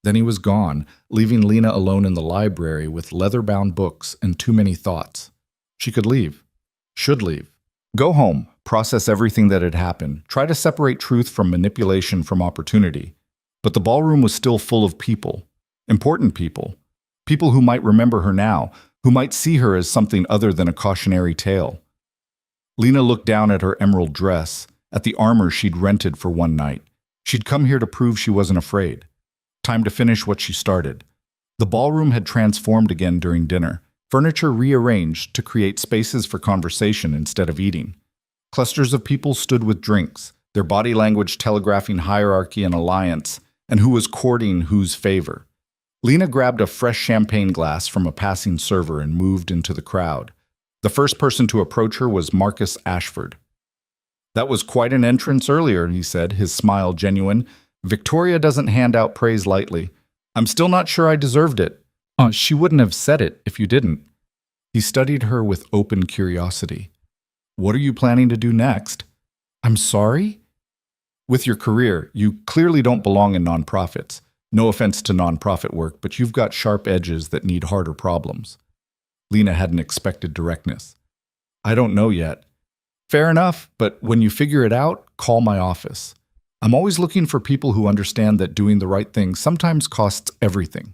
Then he was gone, leaving Lena alone in the library with leather-bound books and too many thoughts. She could leave. Should leave. Go home, process everything that had happened, try to separate truth from manipulation from opportunity. But the ballroom was still full of people. Important people. People who might remember her now, who might see her as something other than a cautionary tale. Lena looked down at her emerald dress, at the armor she'd rented for one night. She'd come here to prove she wasn't afraid. Time to finish what she started. The ballroom had transformed again during dinner. Furniture rearranged to create spaces for conversation instead of eating. Clusters of people stood with drinks, their body language telegraphing hierarchy and alliance, and who was courting whose favor. Lena grabbed a fresh champagne glass from a passing server and moved into the crowd. The first person to approach her was Marcus Ashford. "That was quite an entrance earlier," he said, his smile genuine. "Victoria doesn't hand out praise lightly. I'm still not sure I deserved it." She wouldn't have said it if you didn't." He studied her with open curiosity. "What are you planning to do next?" "I'm sorry?" "With your career, you clearly don't belong in nonprofits. No offense to nonprofit work, but you've got sharp edges that need harder problems." Lena hadn't expected directness. "I don't know yet." "Fair enough, but when you figure it out, call my office. I'm always looking for people who understand that doing the right thing sometimes costs everything."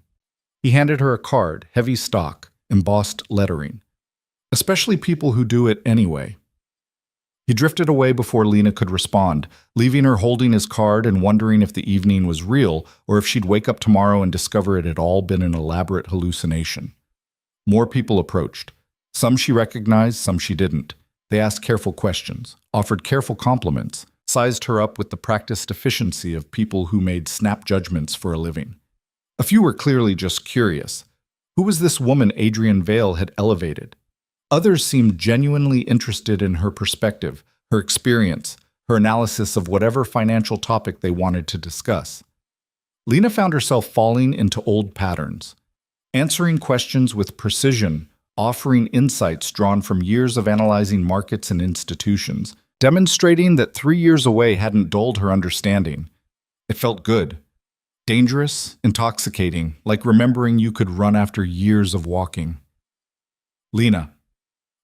He handed her a card, heavy stock, embossed lettering. "Especially people who do it anyway." He drifted away before Lena could respond, leaving her holding his card and wondering if the evening was real or if she'd wake up tomorrow and discover it had all been an elaborate hallucination. More people approached. Some she recognized, some she didn't. They asked careful questions, offered careful compliments, sized her up with the practiced efficiency of people who made snap judgments for a living. A few were clearly just curious. Who was this woman Adrian Vale had elevated? Others seemed genuinely interested in her perspective, her experience, her analysis of whatever financial topic they wanted to discuss. Lena found herself falling into old patterns, answering questions with precision, offering insights drawn from years of analyzing markets and institutions, demonstrating that 3 years away hadn't dulled her understanding. It felt good. Dangerous, intoxicating, like remembering you could run after years of walking. "Lena."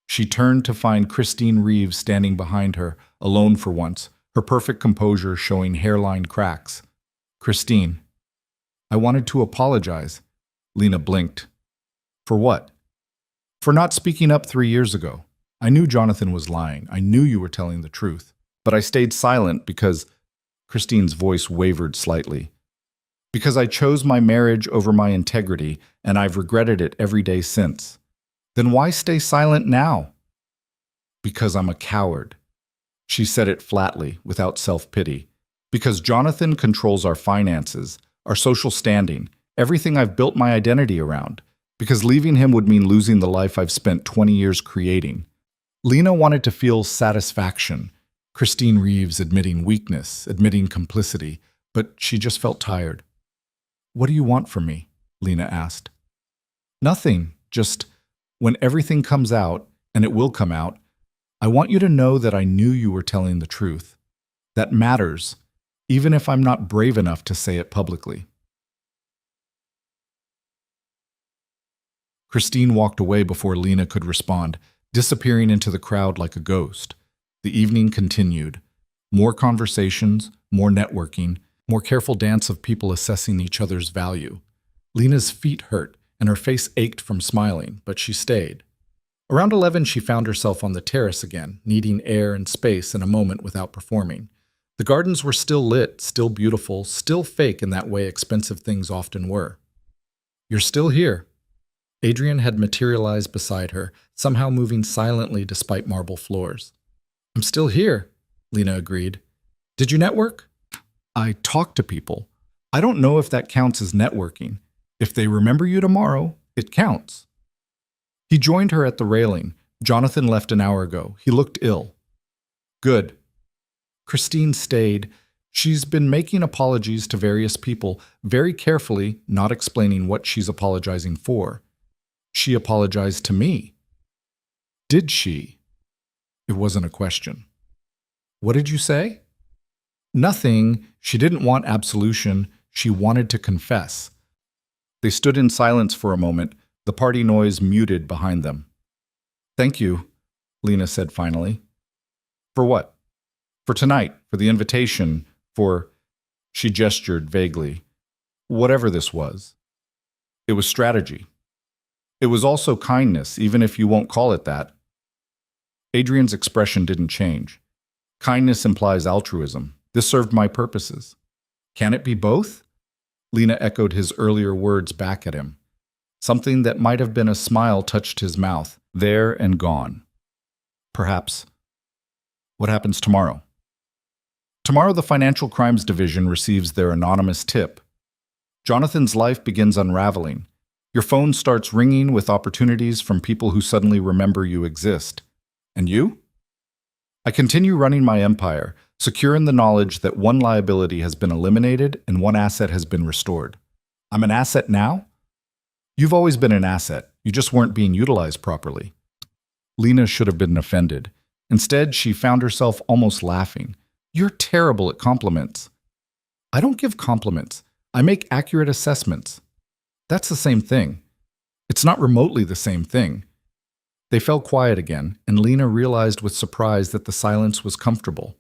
She turned to find Christine Reeves standing behind her, alone for once, her perfect composure showing hairline cracks. "Christine." "I wanted to apologize." Lena blinked. "For what?" "For not speaking up 3 years ago. I knew Jonathan was lying. I knew you were telling the truth. But I stayed silent because—" Christine's voice wavered slightly. "Because I chose my marriage over my integrity, and I've regretted it every day since." "Then why stay silent now?" "Because I'm a coward." She said it flatly, without self-pity. "Because Jonathan controls our finances, our social standing, everything I've built my identity around. Because leaving him would mean losing the life I've spent 20 years creating." Lena wanted to feel satisfaction, Christine Reeves admitting weakness, admitting complicity, but she just felt tired. "What do you want from me?" Lena asked. "Nothing, just when everything comes out, and it will come out, I want you to know that I knew you were telling the truth. That matters, even if I'm not brave enough to say it publicly." Christine walked away before Lena could respond, disappearing into the crowd like a ghost. The evening continued. More conversations, more networking, more careful dance of people assessing each other's value. Lena's feet hurt, and her face ached from smiling, but she stayed. Around 11, she found herself on the terrace again, needing air and space in a moment without performing. The gardens were still lit, still beautiful, still fake in that way expensive things often were. "You're still here." Adrian had materialized beside her, somehow moving silently despite marble floors. "I'm still here," Lena agreed. "Did you network?" "I talk to people. I don't know if that counts as networking. If they remember you tomorrow, it counts." He joined her at the railing. Jonathan left an hour ago. He looked ill. "Good." Christine stayed. She's been making apologies to various people, very carefully, not explaining what she's apologizing for. She apologized to me. Did she? It wasn't a question. "What did you say?" "Nothing. She didn't want absolution. She wanted to confess." They stood in silence for a moment, the party noise muted behind them. "Thank you," Lena said finally. "For what?" "For tonight, for the invitation, for—" She gestured vaguely. "Whatever this was. It was strategy. It was also kindness, even if you won't call it that." Adrian's expression didn't change. "Kindness implies altruism. This served my purposes." "Can it be both?" Lena echoed his earlier words back at him. Something that might have been a smile touched his mouth, there and gone. "Perhaps." "What happens tomorrow?" Tomorrow, the Financial Crimes Division receives their anonymous tip. Jonathan's life begins unraveling. Your phone starts ringing with opportunities from people who suddenly remember you exist. And you? I continue running my empire, secure in the knowledge that one liability has been eliminated and one asset has been restored. I'm an asset now? You've always been an asset. You just weren't being utilized properly. Lena should have been offended. Instead, she found herself almost laughing. You're terrible at compliments. I don't give compliments. I make accurate assessments. That's the same thing. It's not remotely the same thing. They fell quiet again, and Lena realized with surprise that the silence was comfortable.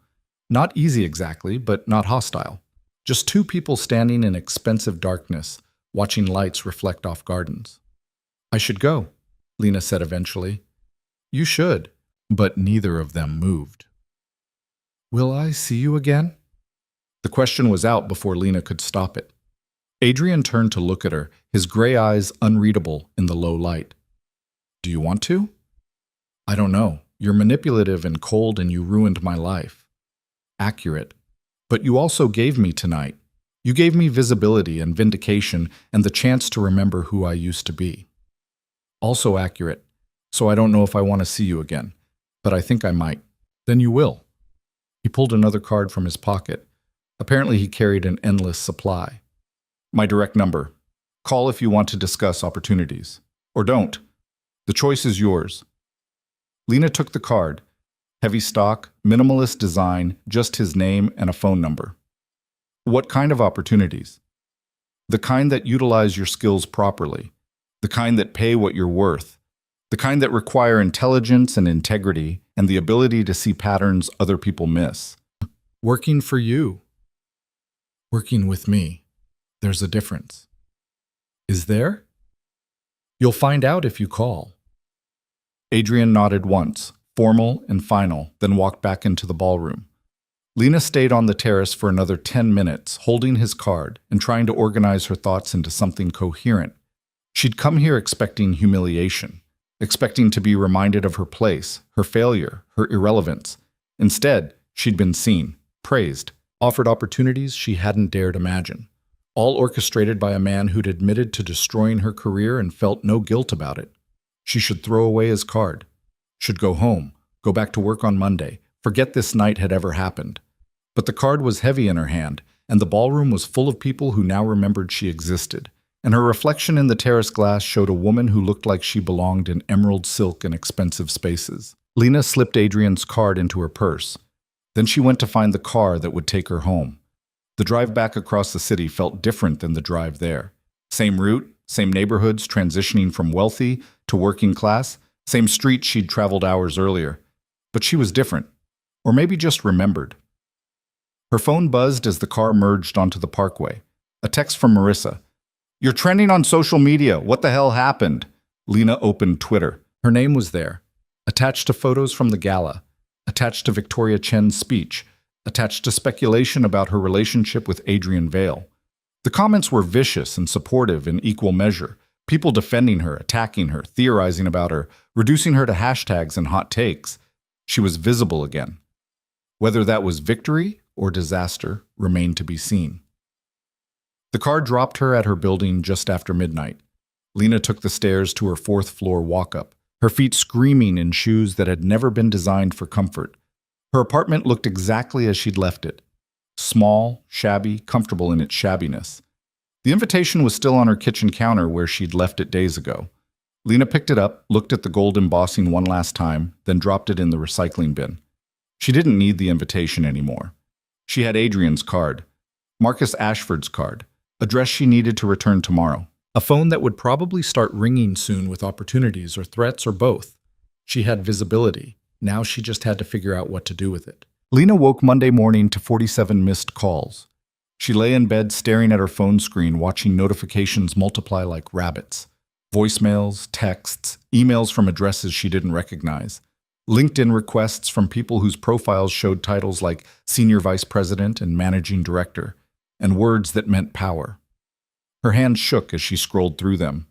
Not easy exactly, but not hostile. Just two people standing in expensive darkness, watching lights reflect off gardens. I should go, Lena said eventually. You should, but neither of them moved. Will I see you again? The question was out before Lena could stop it. Adrian turned to look at her, his gray eyes unreadable in the low light. Do you want to? I don't know. You're manipulative and cold and you ruined my life. Accurate. But you also gave me tonight. You gave me visibility and vindication and the chance to remember who I used to be. Also accurate. So I don't know if I want to see you again, but I think I might. Then you will. He pulled another card from his pocket. Apparently he carried an endless supply. My direct number. Call if you want to discuss opportunities. Or don't. The choice is yours. Lena took the card. Heavy stock, minimalist design, just his name and a phone number. What kind of opportunities? The kind that utilize your skills properly. The kind that pay what you're worth. The kind that require intelligence and integrity and the ability to see patterns other people miss. Working for you. Working with me. There's a difference. Is there? You'll find out if you call. Adrian nodded once, formal and final, then walked back into the ballroom. Lena stayed on the terrace for another 10 minutes, holding his card and trying to organize her thoughts into something coherent. She'd come here expecting humiliation, expecting to be reminded of her place, her failure, her irrelevance. Instead, she'd been seen, praised, offered opportunities she hadn't dared imagine, all orchestrated by a man who'd admitted to destroying her career and felt no guilt about it. She should throw away his card, should go home, go back to work on Monday, forget this night had ever happened. But the card was heavy in her hand, and the ballroom was full of people who now remembered she existed, and her reflection in the terrace glass showed a woman who looked like she belonged in emerald silk and expensive spaces. Lena slipped Adrian's card into her purse. Then she went to find the car that would take her home. The drive back across the city felt different than the drive there. Same route, same neighborhoods transitioning from wealthy to working class, same streets she'd traveled hours earlier. But she was different, or maybe just remembered. Her phone buzzed as the car merged onto the parkway. A text from Marissa. You're trending on social media. What the hell happened? Lena opened Twitter. Her name was there, attached to photos from the gala, attached to Victoria Chen's speech, attached to speculation about her relationship with Adrian Vale. The comments were vicious and supportive in equal measure, people defending her, attacking her, theorizing about her, reducing her to hashtags and hot takes. She was visible again. Whether that was victory or disaster remained to be seen. The car dropped her at her building just after midnight. Lena took the stairs to her fourth-floor walk-up, her feet screaming in shoes that had never been designed for comfort. Her apartment looked exactly as she'd left it. Small, shabby, comfortable in its shabbiness. The invitation was still on her kitchen counter where she'd left it days ago. Lena picked it up, looked at the gold embossing one last time, then dropped it in the recycling bin. She didn't need the invitation anymore. She had Adrian's card, Marcus Ashford's card, address she needed to return tomorrow. A phone that would probably start ringing soon with opportunities or threats or both. She had visibility. Now she just had to figure out what to do with it. Lena woke Monday morning to 47 missed calls. She lay in bed staring at her phone screen, watching notifications multiply like rabbits. Voicemails, texts, emails from addresses she didn't recognize. LinkedIn requests from people whose profiles showed titles like Senior Vice President and Managing Director, and words that meant power. Her hands shook as she scrolled through them.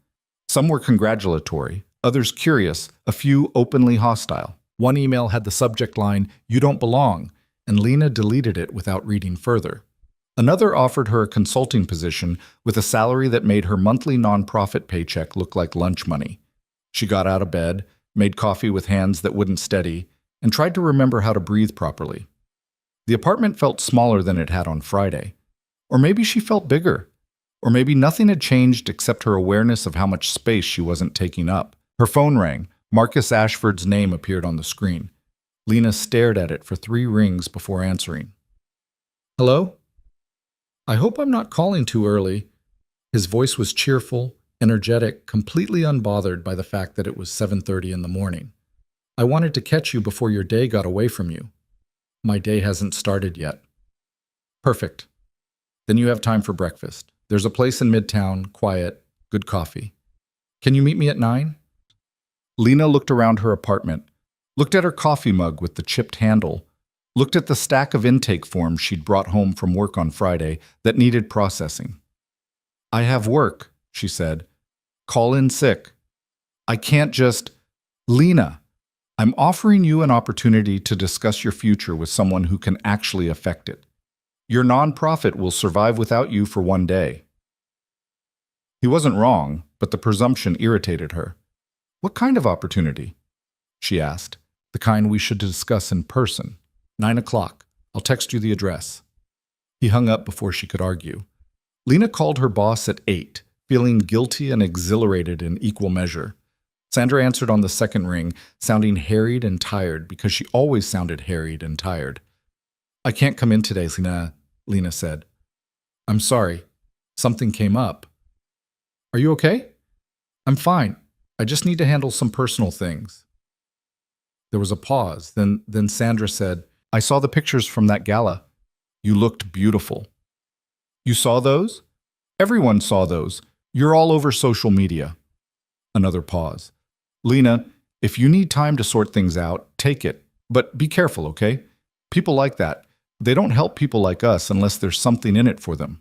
Some were congratulatory, others curious, a few openly hostile. One email had the subject line, "You don't belong," and Lena deleted it without reading further. Another offered her a consulting position with a salary that made her monthly nonprofit paycheck look like lunch money. She got out of bed, made coffee with hands that wouldn't steady, and tried to remember how to breathe properly. The apartment felt smaller than it had on Friday. Or maybe she felt bigger. Or maybe nothing had changed except her awareness of how much space she wasn't taking up. Her phone rang. Marcus Ashford's name appeared on the screen. Lena stared at it for 3 rings before answering. "Hello? I hope I'm not calling too early." His voice was cheerful, energetic, completely unbothered by the fact that it was 7:30 in the morning. "I wanted to catch you before your day got away from you." "My day hasn't started yet." "Perfect. Then you have time for breakfast. There's a place in Midtown, quiet, good coffee. Can you meet me at 9? Lena looked around her apartment, looked at her coffee mug with the chipped handle, looked at the stack of intake forms she'd brought home from work on Friday that needed processing. "I have work," she said. "Call in sick. I can't just—" "Lena, I'm offering you an opportunity to discuss your future with someone who can actually affect it. Your nonprofit will survive without you for 1 day." He wasn't wrong, but the presumption irritated her. "What kind of opportunity?" she asked. "The kind we should discuss in person. 9 o'clock. I'll text you the address." He hung up before she could argue. Lena called her boss at 8, feeling guilty and exhilarated in equal measure. Sandra answered on the second ring, sounding harried and tired because she always sounded harried and tired. "I can't come in today, Lena said. "I'm sorry. Something came up." "Are you okay?" "I'm fine. I just need to handle some personal things." There was a pause. Then Sandra said, "I saw the pictures from that gala. You looked beautiful." "You saw those?" "Everyone saw those. You're all over social media." Another pause. "Lena, if you need time to sort things out, take it. But be careful, okay? People like that. They don't help people like us unless there's something in it for them."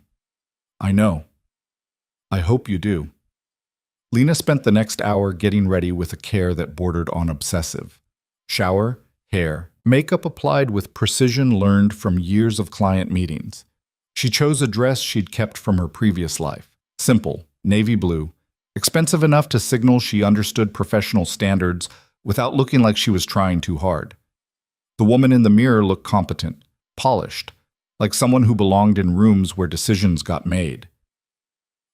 "I know. I hope you do." Lena spent the next hour getting ready with a care that bordered on obsessive. Shower, hair, makeup applied with precision learned from years of client meetings. She chose a dress she'd kept from her previous life. Simple, navy blue, expensive enough to signal she understood professional standards without looking like she was trying too hard. The woman in the mirror looked competent, polished, like someone who belonged in rooms where decisions got made.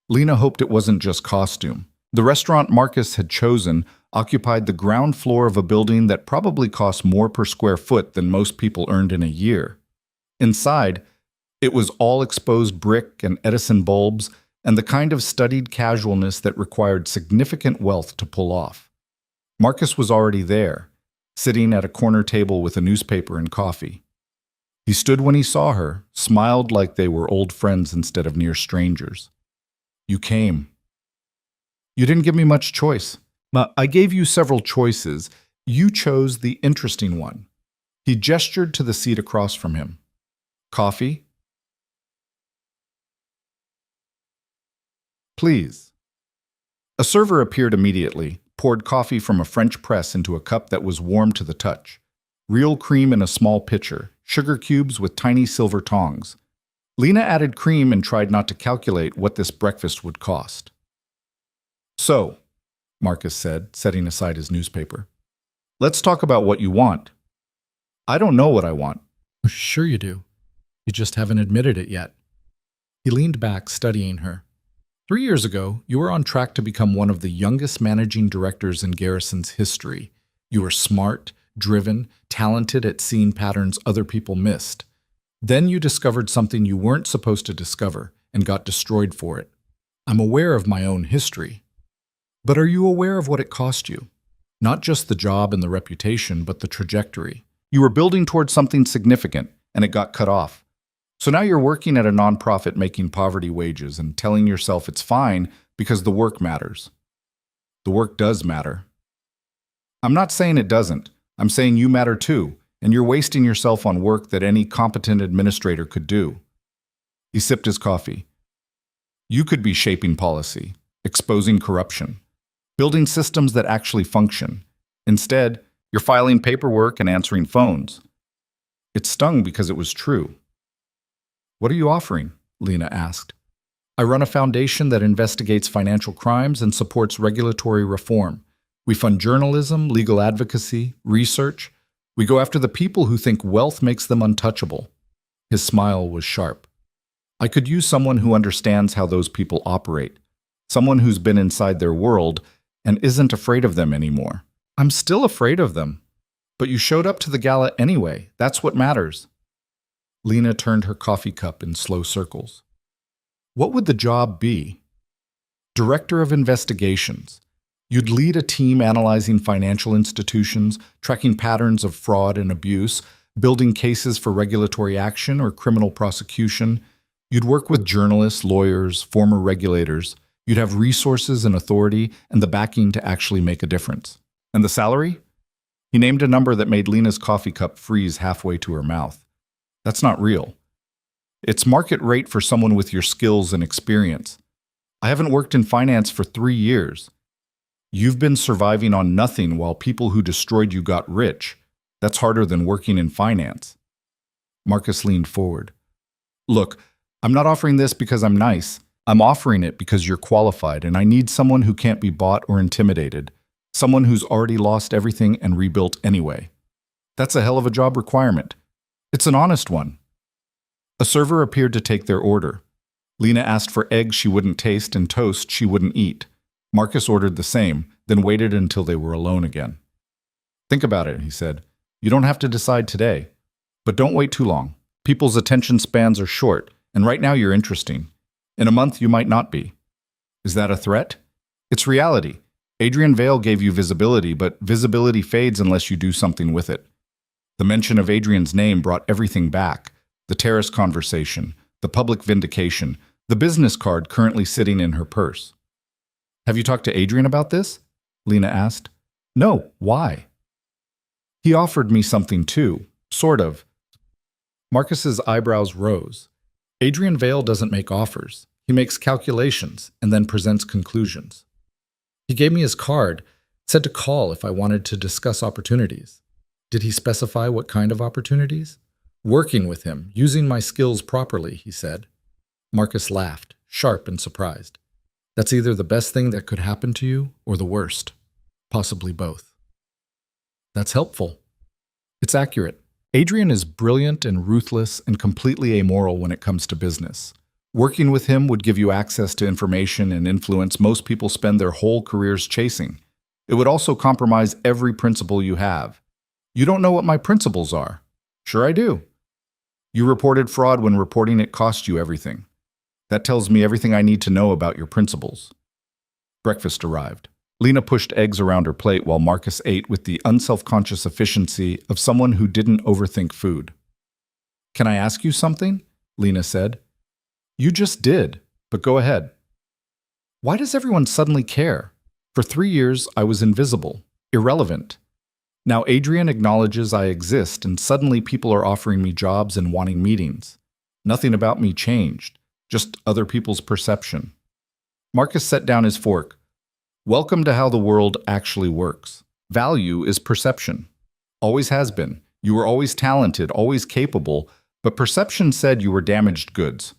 Lena hoped it wasn't just costume. The restaurant Marcus had chosen occupied the ground floor of a building that probably cost more per square foot than most people earned in a year. Inside, it was all exposed brick and Edison bulbs and the kind of studied casualness that required significant wealth to pull off. Marcus was already there, sitting at a corner table with a newspaper and coffee. He stood when he saw her, smiled like they were old friends instead of near strangers. "You came. You didn't give me much choice. I gave you several choices. You chose the interesting one." He gestured to the seat across from him. "Coffee?" "Please." A server appeared immediately, poured coffee from a French press into a cup that was warm to the touch. Real cream in a small pitcher, sugar cubes with tiny silver tongs. Lena added cream and tried not to calculate what this breakfast would cost. "So," Marcus said, setting aside his newspaper, "let's talk about what you want." "I don't know what I want." "Sure you do. You just haven't admitted it yet." He leaned back, studying her. 3 years ago, you were on track to become one of the youngest managing directors in Garrison's history. You were smart, driven, talented at seeing patterns other people missed. Then you discovered something you weren't supposed to discover and got destroyed for it. I'm aware of my own history. But are you aware of what it cost you? Not just the job and the reputation, but the trajectory. You were building towards something significant, and it got cut off. So now you're working at a nonprofit making poverty wages and telling yourself it's fine because the work matters. The work does matter. I'm not saying it doesn't. I'm saying you matter too, and you're wasting yourself on work that any competent administrator could do. He sipped his coffee. You could be shaping policy, exposing corruption, building systems that actually function. Instead, you're filing paperwork and answering phones. It stung because it was true. What are you offering? Lena asked. I run a foundation that investigates financial crimes and supports regulatory reform. We fund journalism, legal advocacy, research. We go after the people who think wealth makes them untouchable. His smile was sharp. I could use someone who understands how those people operate, someone who's been inside their world and isn't afraid of them anymore. I'm still afraid of them. But you showed up to the gala anyway. That's what matters. Lena turned her coffee cup in slow circles. What would the job be? Director of Investigations. You'd lead a team analyzing financial institutions, tracking patterns of fraud and abuse, building cases for regulatory action or criminal prosecution. You'd work with journalists, lawyers, former regulators. You'd have resources and authority and the backing to actually make a difference. And the salary? He named a number that made Lena's coffee cup freeze halfway to her mouth. That's not real. It's market rate for someone with your skills and experience. I haven't worked in finance for 3 years. You've been surviving on nothing while people who destroyed you got rich. That's harder than working in finance. Marcus leaned forward. Look, I'm not offering this because I'm nice. I'm offering it because you're qualified, and I need someone who can't be bought or intimidated. Someone who's already lost everything and rebuilt anyway. That's a hell of a job requirement. It's an honest one. A server appeared to take their order. Lena asked for eggs she wouldn't taste and toast she wouldn't eat. Marcus ordered the same, then waited until they were alone again. Think about it, he said. You don't have to decide today. But don't wait too long. People's attention spans are short, and right now you're interesting. In a month you might not be. Is that a threat? It's reality. Adrian Vale gave you visibility, but visibility fades unless you do something with it. The mention of Adrian's name brought everything back. The terrace conversation, the public vindication, the business card currently sitting in her purse. Have you talked to Adrian about this? Lena asked. No, why? He offered me something too, sort of. Marcus's eyebrows rose. Adrian Vale doesn't make offers. He makes calculations and then presents conclusions. He gave me his card, said to call if I wanted to discuss opportunities. Did he specify what kind of opportunities? Working with him, using my skills properly, he said. Marcus laughed, sharp and surprised. That's either the best thing that could happen to you or the worst. Possibly both. That's helpful. It's accurate. Adrian is brilliant and ruthless and completely amoral when it comes to business. Working with him would give you access to information and influence most people spend their whole careers chasing. It would also compromise every principle you have. You don't know what my principles are. Sure I do. You reported fraud when reporting it cost you everything. That tells me everything I need to know about your principles. Breakfast arrived. Lena pushed eggs around her plate while Marcus ate with the unselfconscious efficiency of someone who didn't overthink food. Can I ask you something? Lena said. You just did, but go ahead. Why does everyone suddenly care? For 3 years, I was invisible, irrelevant. Now Adrian acknowledges I exist, and suddenly people are offering me jobs and wanting meetings. Nothing about me changed, just other people's perception. Marcus set down his fork. Welcome to how the world actually works. Value is perception. Always has been. You were always talented, always capable, but perception said you were damaged goods.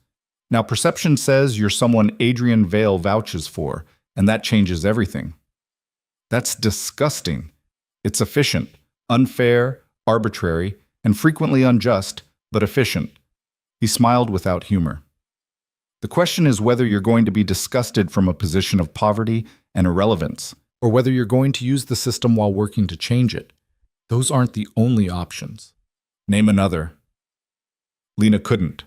Now perception says you're someone Adrian Vale vouches for, and that changes everything. That's disgusting. It's efficient, unfair, arbitrary, and frequently unjust, but efficient. He smiled without humor. The question is whether you're going to be disgusted from a position of poverty and irrelevance, or whether you're going to use the system while working to change it. Those aren't the only options. Name another. Lena couldn't.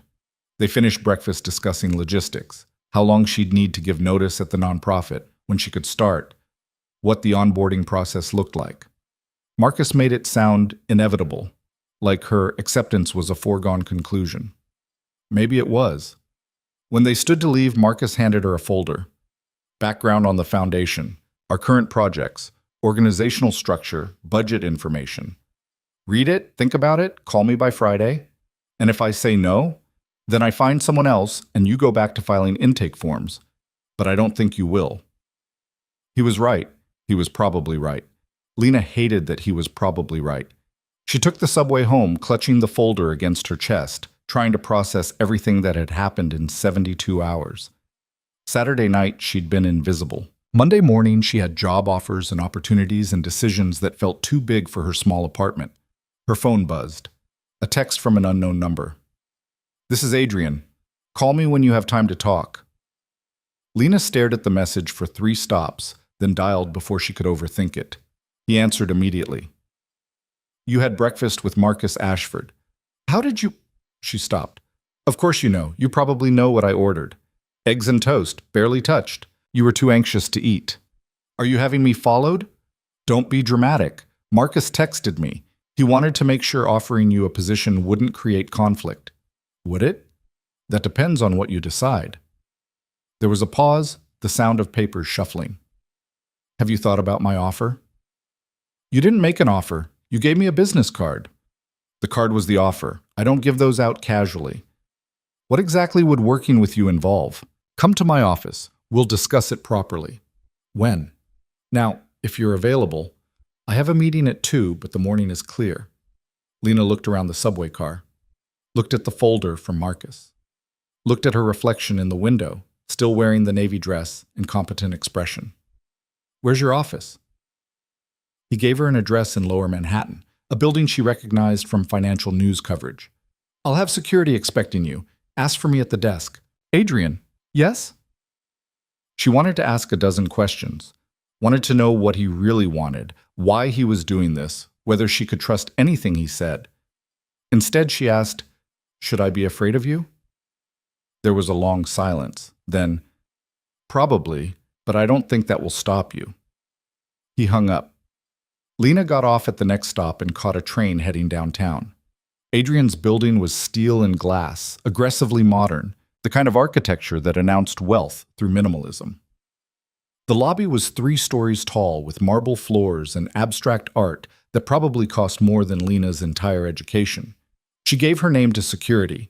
They finished breakfast discussing logistics, how long she'd need to give notice at the nonprofit, when she could start, what the onboarding process looked like. Marcus made it sound inevitable, like her acceptance was a foregone conclusion. Maybe it was. When they stood to leave, Marcus handed her a folder. Background on the foundation, our current projects, organizational structure, budget information. Read it, think about it, call me by Friday. And if I say no, then I find someone else and you go back to filing intake forms. But I don't think you will. He was right. He was probably right. Lena hated that he was probably right. She took the subway home, clutching the folder against her chest, trying to process everything that had happened in 72 hours. Saturday night, she'd been invisible. Monday morning, she had job offers and opportunities and decisions that felt too big for her small apartment. Her phone buzzed. A text from an unknown number. "This is Adrian. Call me when you have time to talk." Lena stared at the message for 3 stops, then dialed before she could overthink it. He answered immediately. "You had breakfast with Marcus Ashford." "How did you—" She stopped. "Of course you know. You probably know what I ordered. Eggs and toast, barely touched. You were too anxious to eat." "Are you having me followed?" "Don't be dramatic. Marcus texted me. He wanted to make sure offering you a position wouldn't create conflict." "Would it?" "That depends on what you decide." There was a pause, the sound of papers shuffling. "Have you thought about my offer?" "You didn't make an offer. You gave me a business card." "The card was the offer. I don't give those out casually." "What exactly would working with you involve?" "Come to my office. We'll discuss it properly." "When?" "Now, if you're available. I have a meeting at 2, but the morning is clear." Lena looked around the subway car, looked at the folder from Marcus, looked at her reflection in the window, still wearing the navy dress and competent expression. "Where's your office?" He gave her an address in Lower Manhattan, a building she recognized from financial news coverage. "I'll have security expecting you. Ask for me at the desk." "Adrian." "Yes?" She wanted to ask a dozen questions, wanted to know what he really wanted, why he was doing this, whether she could trust anything he said. Instead, she asked, "Should I be afraid of you?" There was a long silence. Then, "Probably, but I don't think that will stop you." He hung up. Lena got off at the next stop and caught a train heading downtown. Adrian's building was steel and glass, aggressively modern, the kind of architecture that announced wealth through minimalism. The lobby was 3 stories tall with marble floors and abstract art that probably cost more than Lena's entire education. She gave her name to security.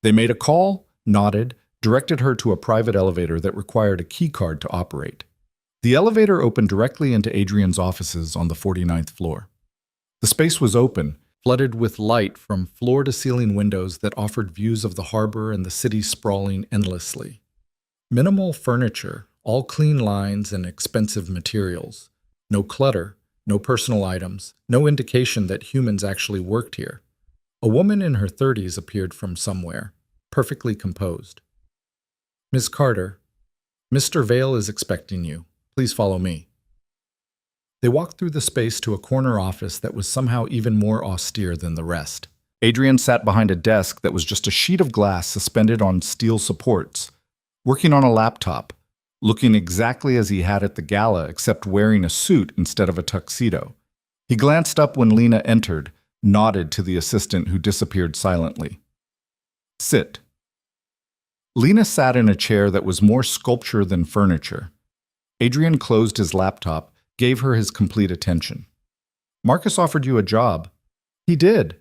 They made a call, nodded, directed her to a private elevator that required a key card to operate. The elevator opened directly into Adrian's offices on the 49th floor. The space was open, flooded with light from floor-to-ceiling windows that offered views of the harbor and the city sprawling endlessly. Minimal furniture, all clean lines and expensive materials. No clutter, no personal items, no indication that humans actually worked here. A woman in her 30s appeared from somewhere, perfectly composed. "Miss Carter, Mr. Vale is expecting you. Please follow me." They walked through the space to a corner office that was somehow even more austere than the rest. Adrian sat behind a desk that was just a sheet of glass suspended on steel supports, working on a laptop, looking exactly as he had at the gala except wearing a suit instead of a tuxedo. He glanced up when Lena entered, nodded to the assistant who disappeared silently. "Sit." Lena sat in a chair that was more sculpture than furniture. Adrian closed his laptop, gave her his complete attention. "Marcus offered you a job." "He did."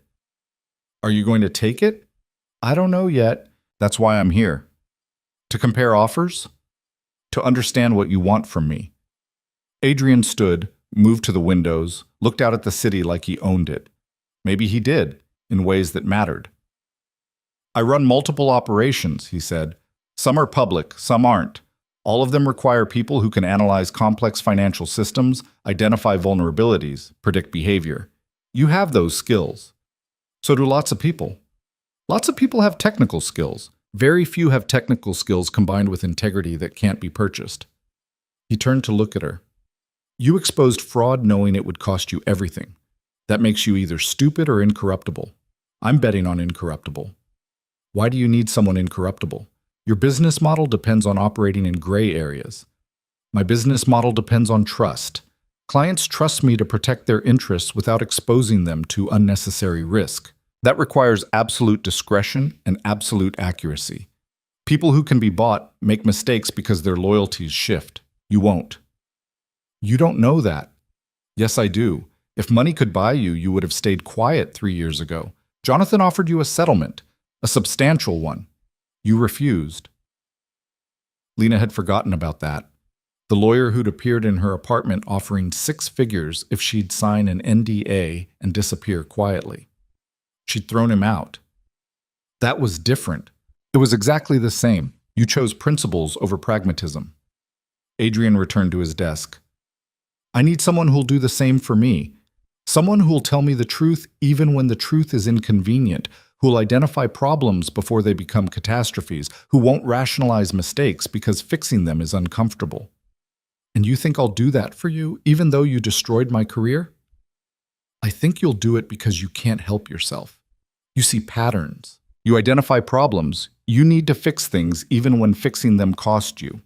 "Are you going to take it?" "I don't know yet. That's why I'm here." "To compare offers?" "To understand what you want from me." Adrian stood, moved to the windows, looked out at the city like he owned it. Maybe he did, in ways that mattered. "I run multiple operations," he said. "Some are public, some aren't. All of them require people who can analyze complex financial systems, identify vulnerabilities, predict behavior. You have those skills. So do lots of people. Lots of people have technical skills. Very few have technical skills combined with integrity that can't be purchased." He turned to look at her. "You exposed fraud knowing it would cost you everything. That makes you either stupid or incorruptible. I'm betting on incorruptible." "Why do you need someone incorruptible?" "Your business model depends on operating in gray areas. My business model depends on trust. Clients trust me to protect their interests without exposing them to unnecessary risk. That requires absolute discretion and absolute accuracy. People who can be bought make mistakes because their loyalties shift. You won't." "You don't know that." "Yes, I do. If money could buy you, you would have stayed quiet 3 years ago. Jonathan offered you a settlement, a substantial one. You refused." Lena had forgotten about that. The lawyer who'd appeared in her apartment offering 6 figures if she'd sign an NDA and disappear quietly. She'd thrown him out. That was different. It was exactly the same. You chose principles over pragmatism. Adrian returned to his desk. I need someone who'll do the same for me. Someone who'll tell me the truth even when the truth is inconvenient, who'll identify problems before they become catastrophes, who won't rationalize mistakes because fixing them is uncomfortable. And you think I'll do that for you, even though you destroyed my career? I think you'll do it because you can't help yourself. You see patterns. You identify problems. You need to fix things even when fixing them cost you.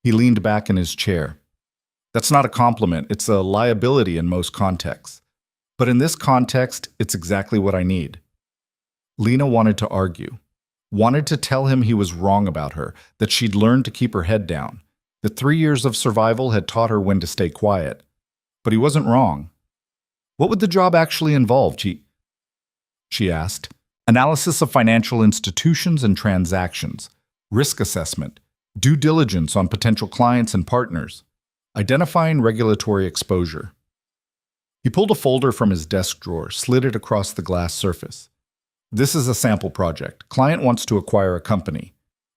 He leaned back in his chair. That's not a compliment. It's a liability in most contexts. But in this context, it's exactly what I need. Lena wanted to argue, wanted to tell him he was wrong about her, that she'd learned to keep her head down. The 3 years of survival had taught her when to stay quiet. But he wasn't wrong. What would the job actually involve, she asked. Analysis of financial institutions and transactions, risk assessment, due diligence on potential clients and partners, identifying regulatory exposure. He pulled a folder from his desk drawer, slid it across the glass surface. This is a sample project. Client wants to acquire a company.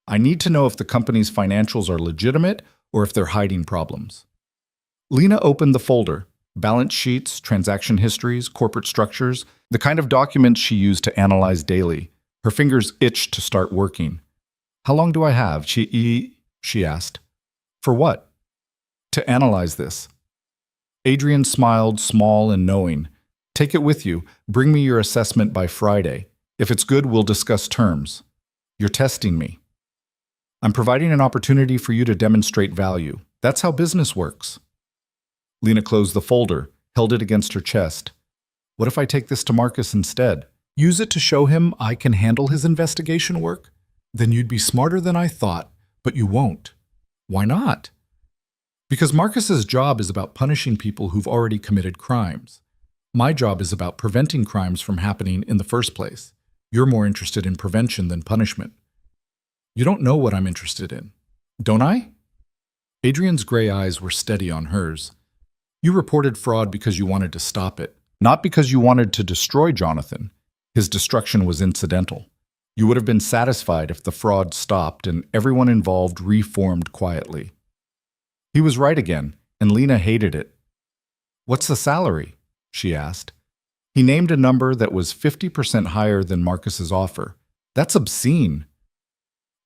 I need to know if the company's financials are legitimate or if they're hiding problems. Lena opened the folder. Balance sheets, transaction histories, corporate structures, the kind of documents she used to analyze daily. Her fingers itched to start working. How long do I have? She asked. For what? To analyze this. Adrian smiled, small and knowing. Take it with you. Bring me your assessment by Friday. If it's good, we'll discuss terms. You're testing me. I'm providing an opportunity for you to demonstrate value. That's how business works. Lena closed the folder, held it against her chest. What if I take this to Marcus instead? Use it to show him I can handle his investigation work? Then you'd be smarter than I thought, but you won't. Why not? Because Marcus's job is about punishing people who've already committed crimes. My job is about preventing crimes from happening in the first place. You're more interested in prevention than punishment. You don't know what I'm interested in, don't I? Adrian's gray eyes were steady on hers. You reported fraud because you wanted to stop it, not because you wanted to destroy Jonathan. His destruction was incidental. You would have been satisfied if the fraud stopped and everyone involved reformed quietly. He was right again, and Lena hated it. What's the salary? She asked. He named a number that was 50% higher than Marcus's offer. That's obscene.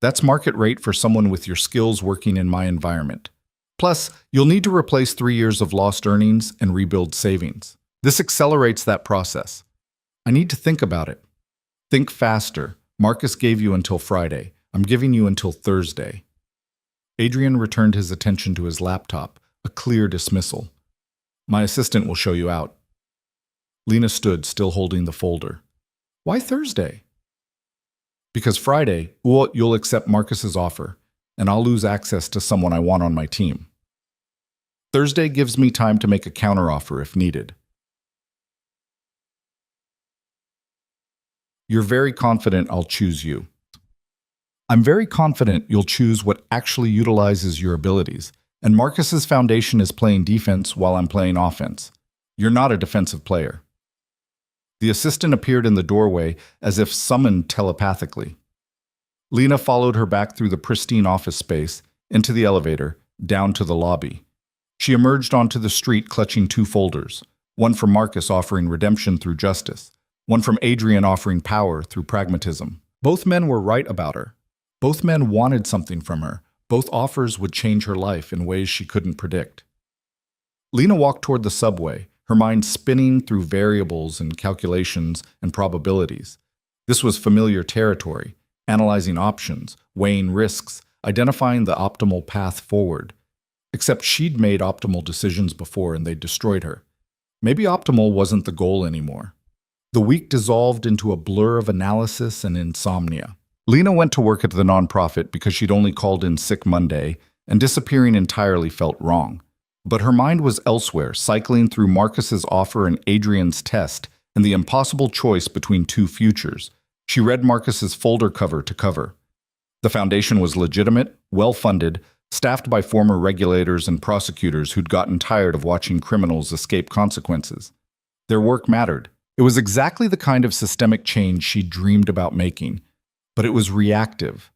That's market rate for someone with your skills working in my environment. Plus, you'll need to replace 3 years of lost earnings and rebuild savings. This accelerates that process. I need to think about it. Think faster. Marcus gave you until Friday. I'm giving you until Thursday. Adrian returned his attention to his laptop, a clear dismissal. My assistant will show you out. Lena stood, still holding the folder. Why Thursday? Because Friday, you'll accept Marcus's offer, and I'll lose access to someone I want on my team. Thursday gives me time to make a counteroffer if needed. You're very confident I'll choose you. I'm very confident you'll choose what actually utilizes your abilities, and Marcus's foundation is playing defense while I'm playing offense. You're not a defensive player. The assistant appeared in the doorway as if summoned telepathically. Lena followed her back through the pristine office space, into the elevator, down to the lobby. She emerged onto the street clutching 2 folders, one from Marcus offering redemption through justice, one from Adrian offering power through pragmatism. Both men were right about her. Both men wanted something from her. Both offers would change her life in ways she couldn't predict. Lena walked toward the subway, her mind spinning through variables and calculations and probabilities. This was familiar territory, analyzing options, weighing risks, identifying the optimal path forward. Except she'd made optimal decisions before and they destroyed her. Maybe optimal wasn't the goal anymore. The week dissolved into a blur of analysis and insomnia. Lena went to work at the nonprofit because she'd only called in sick Monday, and disappearing entirely felt wrong. But her mind was elsewhere, cycling through Marcus's offer and Adrian's test, and the impossible choice between 2 futures. She read Marcus's folder cover to cover. The foundation was legitimate, well-funded, staffed by former regulators and prosecutors who'd gotten tired of watching criminals escape consequences. Their work mattered. It was exactly the kind of systemic change she dreamed about making, but it was reactive.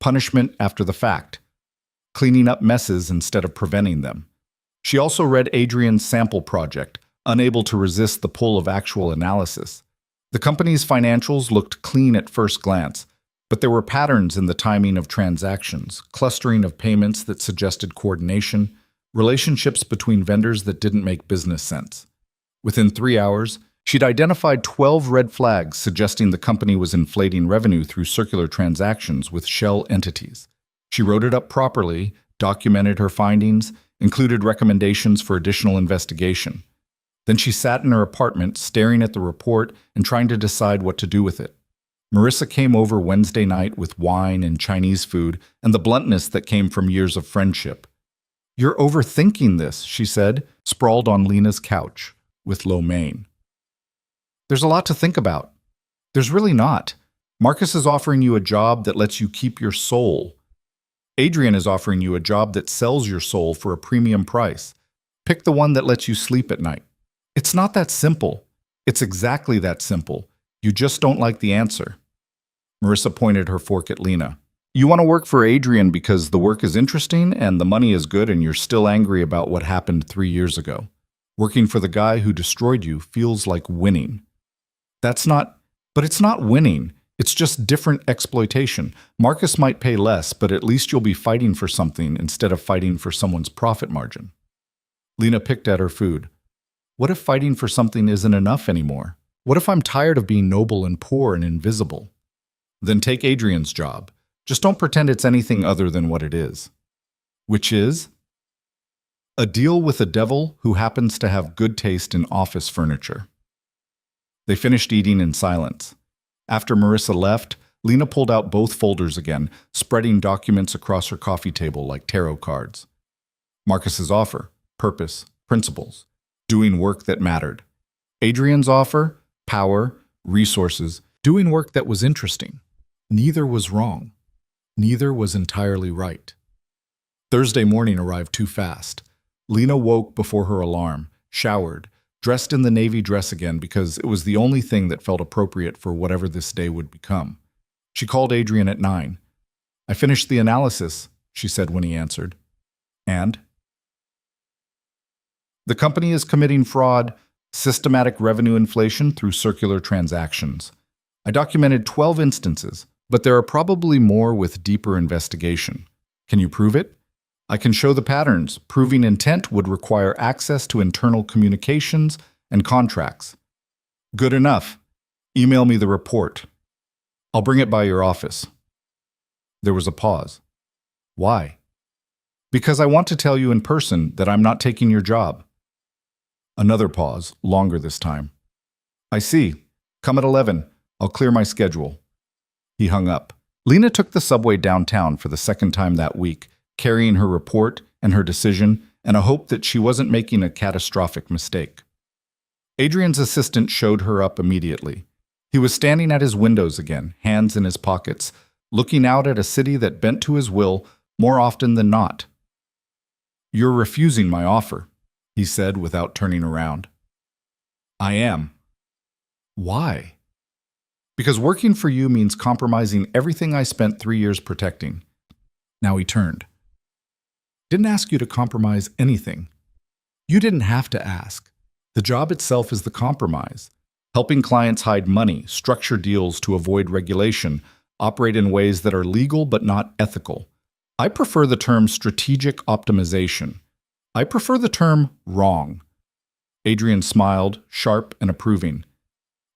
Punishment after the fact, cleaning up messes instead of preventing them. She also read Adrian's sample project, unable to resist the pull of actual analysis. The company's financials looked clean at first glance, but there were patterns in the timing of transactions, clustering of payments that suggested coordination, relationships between vendors that didn't make business sense. Within 3 hours, she'd identified 12 red flags suggesting the company was inflating revenue through circular transactions with shell entities. She wrote it up properly, documented her findings, included recommendations for additional investigation. Then she sat in her apartment, staring at the report and trying to decide what to do with it. Marissa came over Wednesday night with wine and Chinese food and the bluntness that came from years of friendship. "You're overthinking this," she said, sprawled on Lena's couch, with low mane. "There's a lot to think about." "There's really not. Marcus is offering you a job that lets you keep your soul. Adrian is offering you a job that sells your soul for a premium price. Pick the one that lets you sleep at night." "It's not that simple." "It's exactly that simple. You just don't like the answer." Marissa pointed her fork at Lena. "You want to work for Adrian because the work is interesting and the money is good and you're still angry about what happened 3 years ago. Working for the guy who destroyed you feels like winning." But it's not winning. It's just different exploitation. Marcus might pay less, but at least you'll be fighting for something instead of fighting for someone's profit margin. Lena picked at her food. "What if fighting for something isn't enough anymore? What if I'm tired of being noble and poor and invisible?" "Then take Adrian's job. Just don't pretend it's anything other than what it is." "Which is?" "A deal with a devil who happens to have good taste in office furniture." They finished eating in silence. After Marissa left, Lena pulled out both folders again, spreading documents across her coffee table like tarot cards. Marcus's offer, purpose, principles, doing work that mattered. Adrian's offer, power, resources, doing work that was interesting. Neither was wrong. Neither was entirely right. Thursday morning arrived too fast. Lena woke before her alarm, showered, dressed in the navy dress again because it was the only thing that felt appropriate for whatever this day would become. She called Adrian at 9. "I finished the analysis," she said when he answered. "And?" "The company is committing fraud, systematic revenue inflation through circular transactions. I documented 12 instances, but there are probably more with deeper investigation. Can you prove it?" "I can show the patterns. Proving intent would require access to internal communications and contracts." "Good enough. Email me the report. I'll bring it by your office." There was a pause. "Why?" "Because I want to tell you in person that I'm not taking your job." Another pause, longer this time. "I see. Come at 11. I'll clear my schedule." He hung up. Lena took the subway downtown for the second time that week, carrying her report and her decision and a hope that she wasn't making a catastrophic mistake. Adrian's assistant showed her up immediately. He was standing at his windows again, hands in his pockets, looking out at a city that bent to his will more often than not. "You're refusing my offer," he said without turning around. "I am." "Why?" "Because working for you means compromising everything I spent 3 years protecting." Now he turned. "Didn't ask you to compromise anything. You didn't have to ask. The job itself is the compromise. Helping clients hide money, structure deals to avoid regulation, operate in ways that are legal but not ethical. I prefer the term strategic optimization. I prefer the term wrong." Adrian smiled, sharp and approving.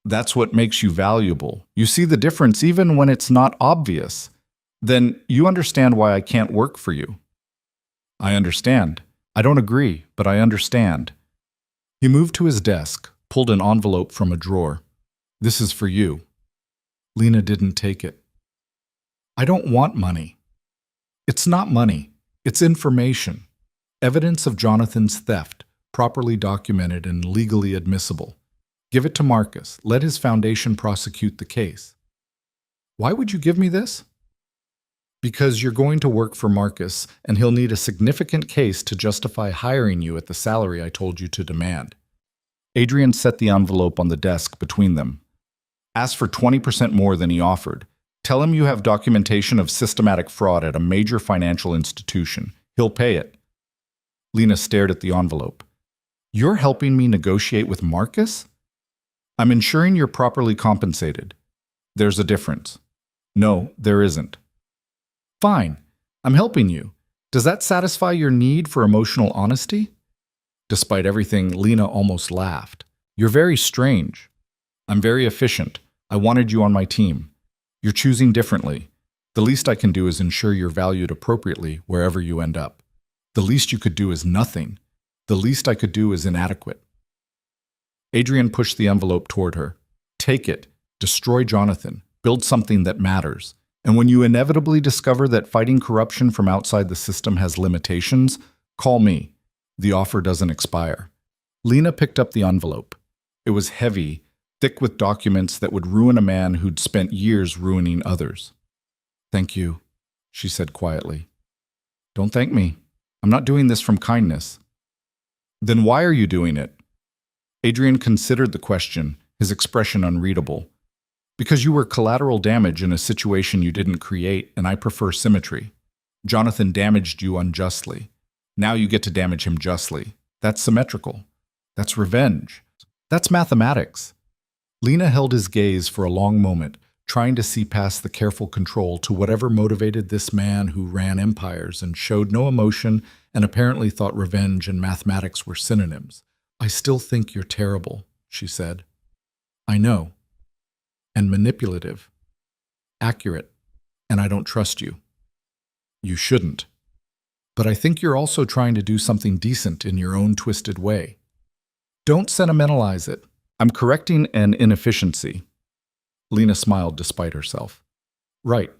"That's what makes you valuable. You see the difference even when it's not obvious. Then you understand why I can't work for you." "I understand. I don't agree, but I understand." He moved to his desk, pulled an envelope from a drawer. "This is for you." Lena didn't take it. "I don't want money." "It's not money. It's information. Evidence of Jonathan's theft, properly documented and legally admissible. Give it to Marcus. Let his foundation prosecute the case." "Why would you give me this?" Because you're going to work for Marcus, and he'll need a significant case to justify hiring you at the salary I told you to demand. Adrian set the envelope on the desk between them. Ask for 20% more than he offered. Tell him you have documentation of systematic fraud at a major financial institution. He'll pay it. Lena stared at the envelope. You're helping me negotiate with Marcus? I'm ensuring you're properly compensated. There's a difference. No, there isn't. Fine. I'm helping you. Does that satisfy your need for emotional honesty? Despite everything, Lena almost laughed. You're very strange. I'm very efficient. I wanted you on my team. You're choosing differently. The least I can do is ensure you're valued appropriately wherever you end up. The least you could do is nothing. The least I could do is inadequate. Adrian pushed the envelope toward her. Take it. Destroy Jonathan. Build something that matters. And when you inevitably discover that fighting corruption from outside the system has limitations, call me. The offer doesn't expire. Lena picked up the envelope. It was heavy, thick with documents that would ruin a man who'd spent years ruining others. Thank you, she said quietly. Don't thank me. I'm not doing this from kindness. Then why are you doing it? Adrian considered the question, his expression unreadable. Because you were collateral damage in a situation you didn't create, and I prefer symmetry. Jonathan damaged you unjustly. Now you get to damage him justly. That's symmetrical. That's revenge. That's mathematics. Lena held his gaze for a long moment, trying to see past the careful control to whatever motivated this man who ran empires and showed no emotion and apparently thought revenge and mathematics were synonyms. I still think you're terrible, she said. I know. And manipulative. Accurate. And I don't trust you. You shouldn't. But I think you're also trying to do something decent in your own twisted way. Don't sentimentalize it. I'm correcting an inefficiency. Lena smiled despite herself. Right,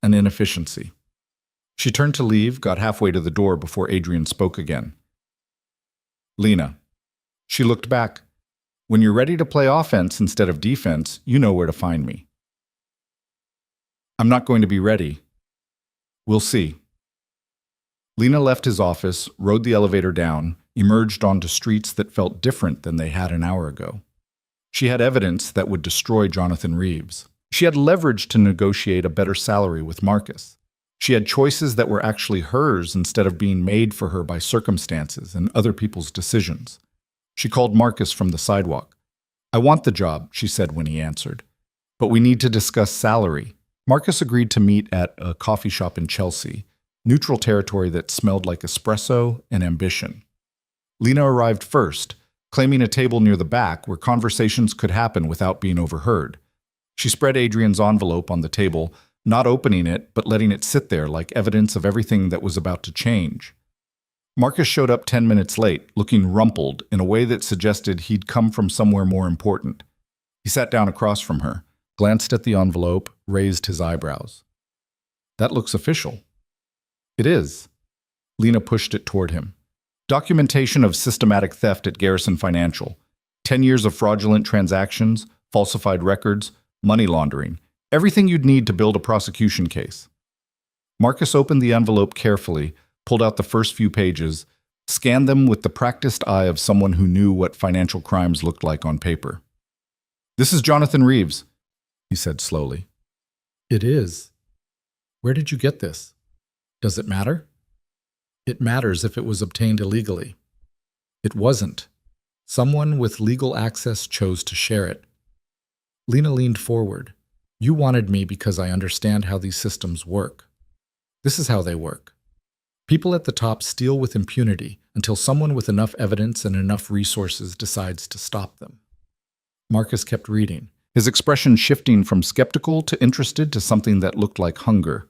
an inefficiency. She turned to leave, got halfway to the door before Adrian spoke again. Lena. She looked back. When you're ready to play offense instead of defense, you know where to find me. I'm not going to be ready. We'll see. Lena left his office, rode the elevator down, emerged onto streets that felt different than they had an hour ago. She had evidence that would destroy Jonathan Reeves. She had leverage to negotiate a better salary with Marcus. She had choices that were actually hers instead of being made for her by circumstances and other people's decisions. She called Marcus from the sidewalk. I want the job, she said when he answered. But we need to discuss salary. Marcus agreed to meet at a coffee shop in Chelsea, neutral territory that smelled like espresso and ambition. Lena arrived first, claiming a table near the back where conversations could happen without being overheard. She spread Adrian's envelope on the table, not opening it, but letting it sit there like evidence of everything that was about to change. Marcus showed up 10 minutes late, looking rumpled in a way that suggested he'd come from somewhere more important. He sat down across from her, glanced at the envelope, raised his eyebrows. That looks official. It is. Lena pushed it toward him. Documentation of systematic theft at Garrison Financial. 10 years of fraudulent transactions, falsified records, money laundering. Everything you'd need to build a prosecution case. Marcus opened the envelope carefully, pulled out the first few pages, scanned them with the practiced eye of someone who knew what financial crimes looked like on paper. This is Jonathan Reeves, he said slowly. It is. Where did you get this? Does it matter? It matters if it was obtained illegally. It wasn't. Someone with legal access chose to share it. Lena leaned forward. You wanted me because I understand how these systems work. This is how they work. People at the top steal with impunity until someone with enough evidence and enough resources decides to stop them. Marcus kept reading, his expression shifting from skeptical to interested to something that looked like hunger.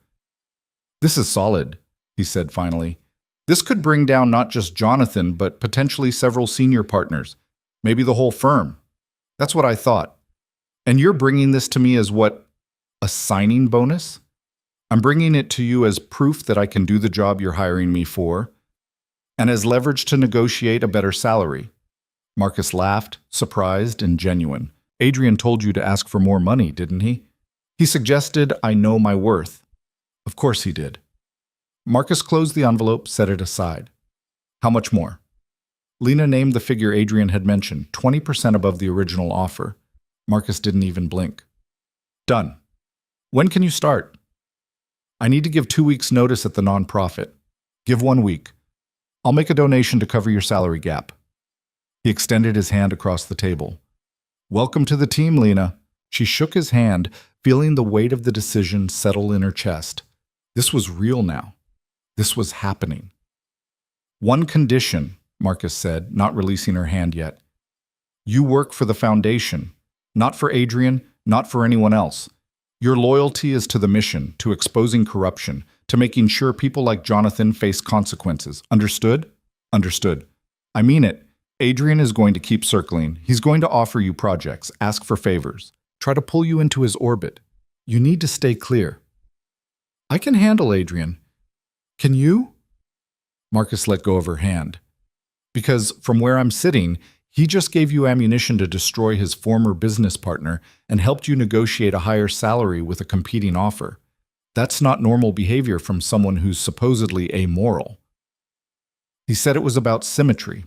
This is solid, he said finally. This could bring down not just Jonathan, but potentially several senior partners, maybe the whole firm. That's what I thought. And you're bringing this to me as what? A signing bonus? I'm bringing it to you as proof that I can do the job you're hiring me for, and as leverage to negotiate a better salary. Marcus laughed, surprised and genuine. Adrian told you to ask for more money, didn't he? He suggested I know my worth. Of course he did. Marcus closed the envelope, set it aside. How much more? Lena named the figure Adrian had mentioned, 20% above the original offer. Marcus didn't even blink. Done. When can you start? I need to give 2 weeks' notice at the nonprofit. Give 1 week. I'll make a donation to cover your salary gap. He extended his hand across the table. Welcome to the team, Lena. She shook his hand, feeling the weight of the decision settle in her chest. This was real now. This was happening. One condition, Marcus said, not releasing her hand yet. You work for the foundation, not for Adrian, not for anyone else. Your loyalty is to the mission, to exposing corruption, to making sure people like Jonathan face consequences. Understood? Understood. I mean it. Adrian is going to keep circling. He's going to offer you projects, ask for favors, try to pull you into his orbit. You need to stay clear. I can handle Adrian. Can you? Marcus let go of her hand. Because from where I'm sitting, he just gave you ammunition to destroy his former business partner and helped you negotiate a higher salary with a competing offer. That's not normal behavior from someone who's supposedly amoral. He said it was about symmetry.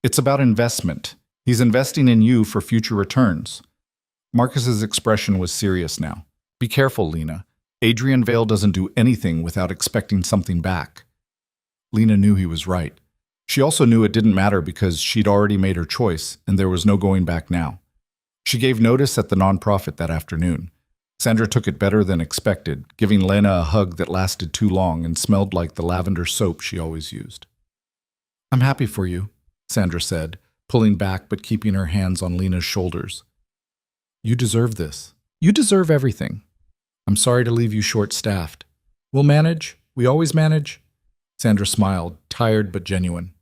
It's about investment. He's investing in you for future returns. Marcus's expression was serious now. Be careful, Lena. Adrian Vale doesn't do anything without expecting something back. Lena knew he was right. She also knew it didn't matter because she'd already made her choice and there was no going back now. She gave notice at the nonprofit that afternoon. Sandra took it better than expected, giving Lena a hug that lasted too long and smelled like the lavender soap she always used. I'm happy for you, Sandra said, pulling back but keeping her hands on Lena's shoulders. You deserve this. You deserve everything. I'm sorry to leave you short-staffed. We'll manage. We always manage. Sandra smiled, tired but genuine.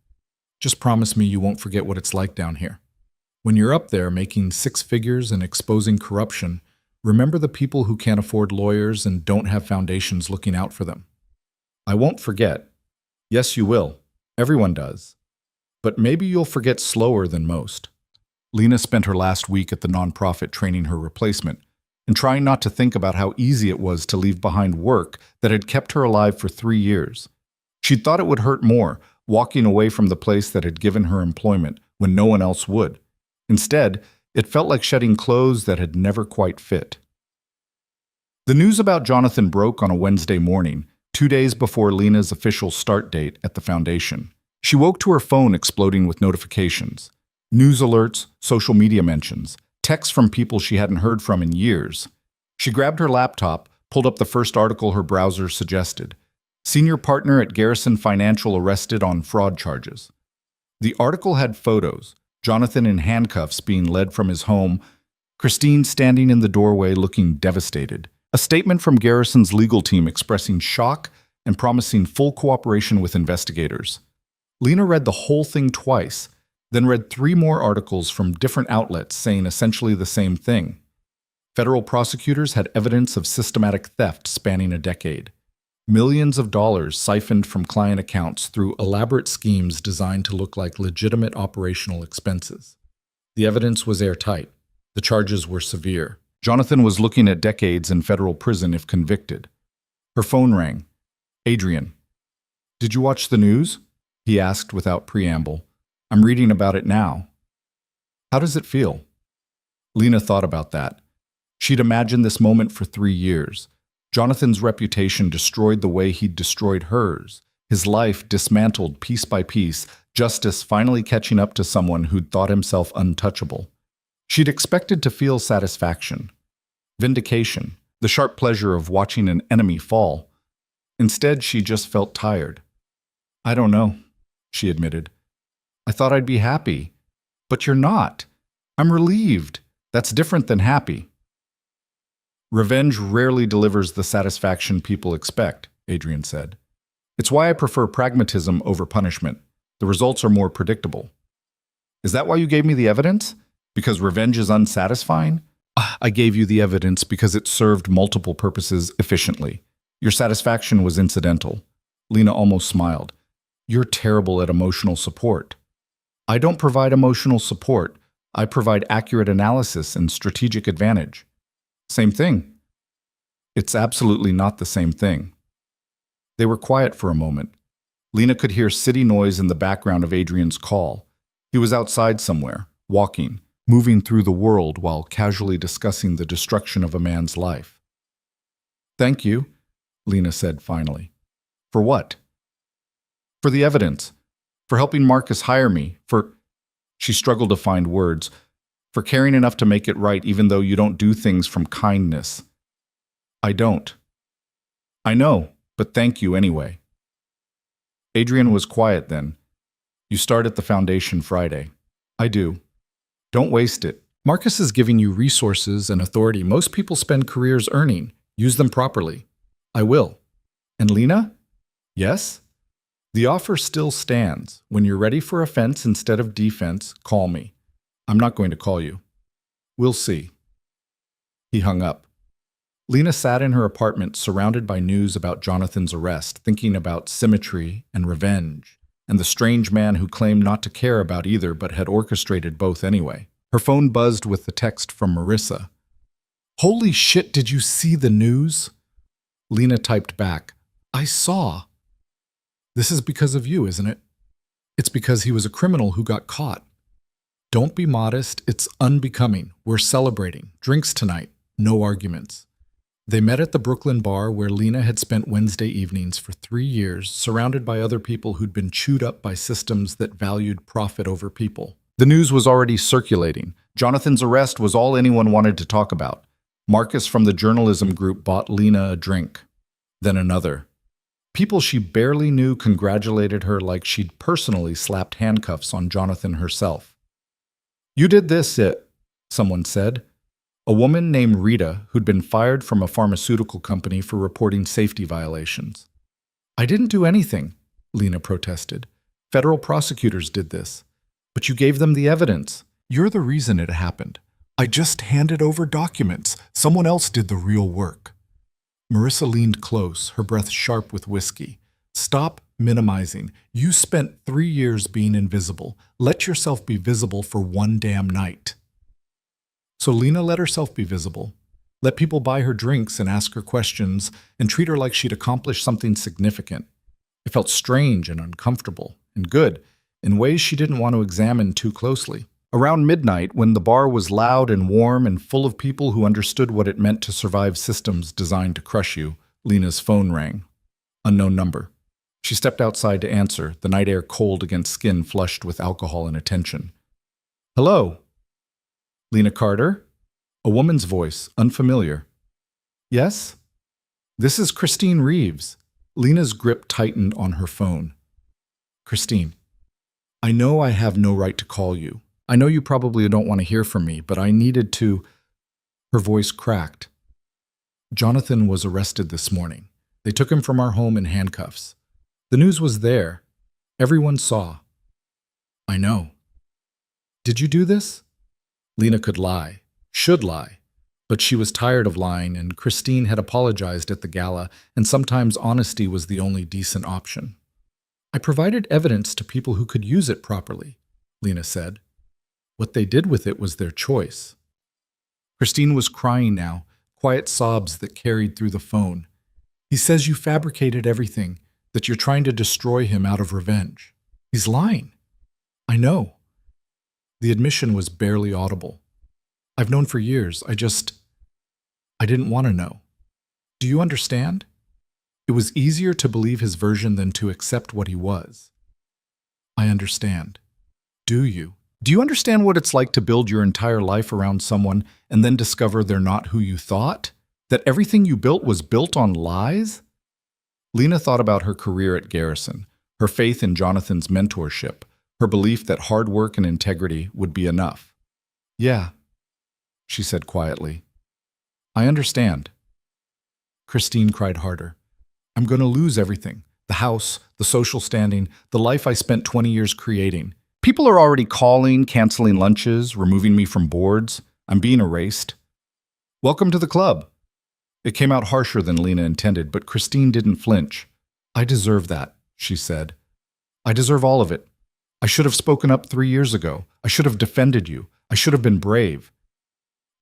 Just promise me you won't forget what it's like down here. When you're up there making 6 figures and exposing corruption, remember the people who can't afford lawyers and don't have foundations looking out for them. I won't forget. Yes, you will. Everyone does. But maybe you'll forget slower than most. Lena spent her last week at the nonprofit training her replacement and trying not to think about how easy it was to leave behind work that had kept her alive for 3 years. She'd thought it would hurt more, walking away from the place that had given her employment when no one else would. Instead, it felt like shedding clothes that had never quite fit. The news about Jonathan broke on a Wednesday morning, 2 days before Lena's official start date at the foundation. She woke to her phone exploding with notifications. News alerts, social media mentions, texts from people she hadn't heard from in years. She grabbed her laptop, pulled up the first article her browser suggested. Senior partner at Garrison Financial arrested on fraud charges. The article had photos, Jonathan in handcuffs being led from his home, Christine standing in the doorway looking devastated. A statement from Garrison's legal team expressing shock and promising full cooperation with investigators. Lena read the whole thing twice, then read 3 more articles from different outlets saying essentially the same thing. Federal prosecutors had evidence of systematic theft spanning a decade. Millions of dollars siphoned from client accounts through elaborate schemes designed to look like legitimate operational expenses. The evidence was airtight. The charges were severe. Jonathan was looking at decades in federal prison if convicted. Her phone rang. Adrian. Did you watch the news? He asked without preamble. I'm reading about it now. How does it feel? Lena thought about that. She'd imagined this moment for 3 years. Jonathan's reputation destroyed the way he'd destroyed hers. His life dismantled piece by piece, justice finally catching up to someone who'd thought himself untouchable. She'd expected to feel satisfaction, vindication, the sharp pleasure of watching an enemy fall. Instead, she just felt tired. I don't know, she admitted. I thought I'd be happy. But you're not. I'm relieved. That's different than happy. Revenge rarely delivers the satisfaction people expect, Adrian said. It's why I prefer pragmatism over punishment. The results are more predictable. Is that why you gave me the evidence? Because revenge is unsatisfying? I gave you the evidence because it served multiple purposes efficiently. Your satisfaction was incidental. Lena almost smiled. You're terrible at emotional support. I don't provide emotional support. I provide accurate analysis and strategic advantage. Same thing. It's absolutely not the same thing. They were quiet for a moment. Lena could hear city noise in the background of Adrian's call. He was outside somewhere, walking, moving through the world while casually discussing the destruction of a man's life. "Thank you," Lena said finally. "For what?" "For the evidence. For helping Marcus hire me. For—" She struggled to find words. "For caring enough to make it right even though you don't do things from kindness." "I don't." "I know, but thank you anyway." Adrian was quiet then. "You start at the foundation Friday." "I do." "Don't waste it. Marcus is giving you resources and authority most people spend careers earning. Use them properly." "I will." "And Lena?" "Yes?" "The offer still stands. When you're ready for offense instead of defense, call me. I'm not going to call you." "We'll see." He hung up. Lena sat in her apartment surrounded by news about Jonathan's arrest, thinking about symmetry and revenge, and the strange man who claimed not to care about either but had orchestrated both anyway. Her phone buzzed with the text from Marissa. "Holy shit, did you see the news?" Lena typed back, "I saw." "This is because of you, isn't it?" "It's because he was a criminal who got caught." "Don't be modest, it's unbecoming. We're celebrating. Drinks tonight. No arguments." They met at the Brooklyn bar where Lena had spent Wednesday evenings for 3 years, surrounded by other people who'd been chewed up by systems that valued profit over people. The news was already circulating. Jonathan's arrest was all anyone wanted to talk about. Marcus from the journalism group bought Lena a drink. Then another. People she barely knew congratulated her like she'd personally slapped handcuffs on Jonathan herself. "You did this, someone said. A woman named Rita, who'd been fired from a pharmaceutical company for reporting safety violations. "I didn't do anything," Lena protested. "Federal prosecutors did this. But you gave them the evidence. You're the reason it happened. I just handed over documents. Someone else did the real work." Marissa leaned close, her breath sharp with whiskey. "Stop minimizing. You spent 3 years being invisible. Let yourself be visible for one damn night." So Lena let herself be visible, let people buy her drinks and ask her questions, and treat her like she'd accomplished something significant. It felt strange and uncomfortable, and good, in ways she didn't want to examine too closely. Around midnight, when the bar was loud and warm and full of people who understood what it meant to survive systems designed to crush you, Lena's phone rang. Unknown number. She stepped outside to answer, the night air cold against skin flushed with alcohol and attention. "Hello?" "Lena Carter?" A woman's voice, unfamiliar. "Yes?" "This is Christine Reeves." Lena's grip tightened on her phone. "Christine, I know I have no right to call you. I know you probably don't want to hear from me, but I needed to—" Her voice cracked. "Jonathan was arrested this morning. They took him from our home in handcuffs. The news was there. Everyone saw." "I know." "Did you do this?" Lena could lie, should lie, but she was tired of lying, and Christine had apologized at the gala, and sometimes honesty was the only decent option. "I provided evidence to people who could use it properly," Lena said. "What they did with it was their choice." Christine was crying now, quiet sobs that carried through the phone. "He says you fabricated everything, that you're trying to destroy him out of revenge. He's lying." "I know." The admission was barely audible. "I've known for years. I didn't want to know. Do you understand? It was easier to believe his version than to accept what he was." "I understand." "Do you? Do you understand what it's like to build your entire life around someone and then discover they're not who you thought? That everything you built was built on lies?" Lena thought about her career at Garrison, her faith in Jonathan's mentorship, her belief that hard work and integrity would be enough. "Yeah," she said quietly. "I understand." Christine cried harder. "I'm going to lose everything. The house, the social standing, the life I spent 20 years creating. People are already calling, canceling lunches, removing me from boards. I'm being erased. Welcome to the club." It came out harsher than Lena intended, but Christine didn't flinch. "I deserve that," she said. "I deserve all of it. I should have spoken up 3 years ago. I should have defended you. I should have been brave.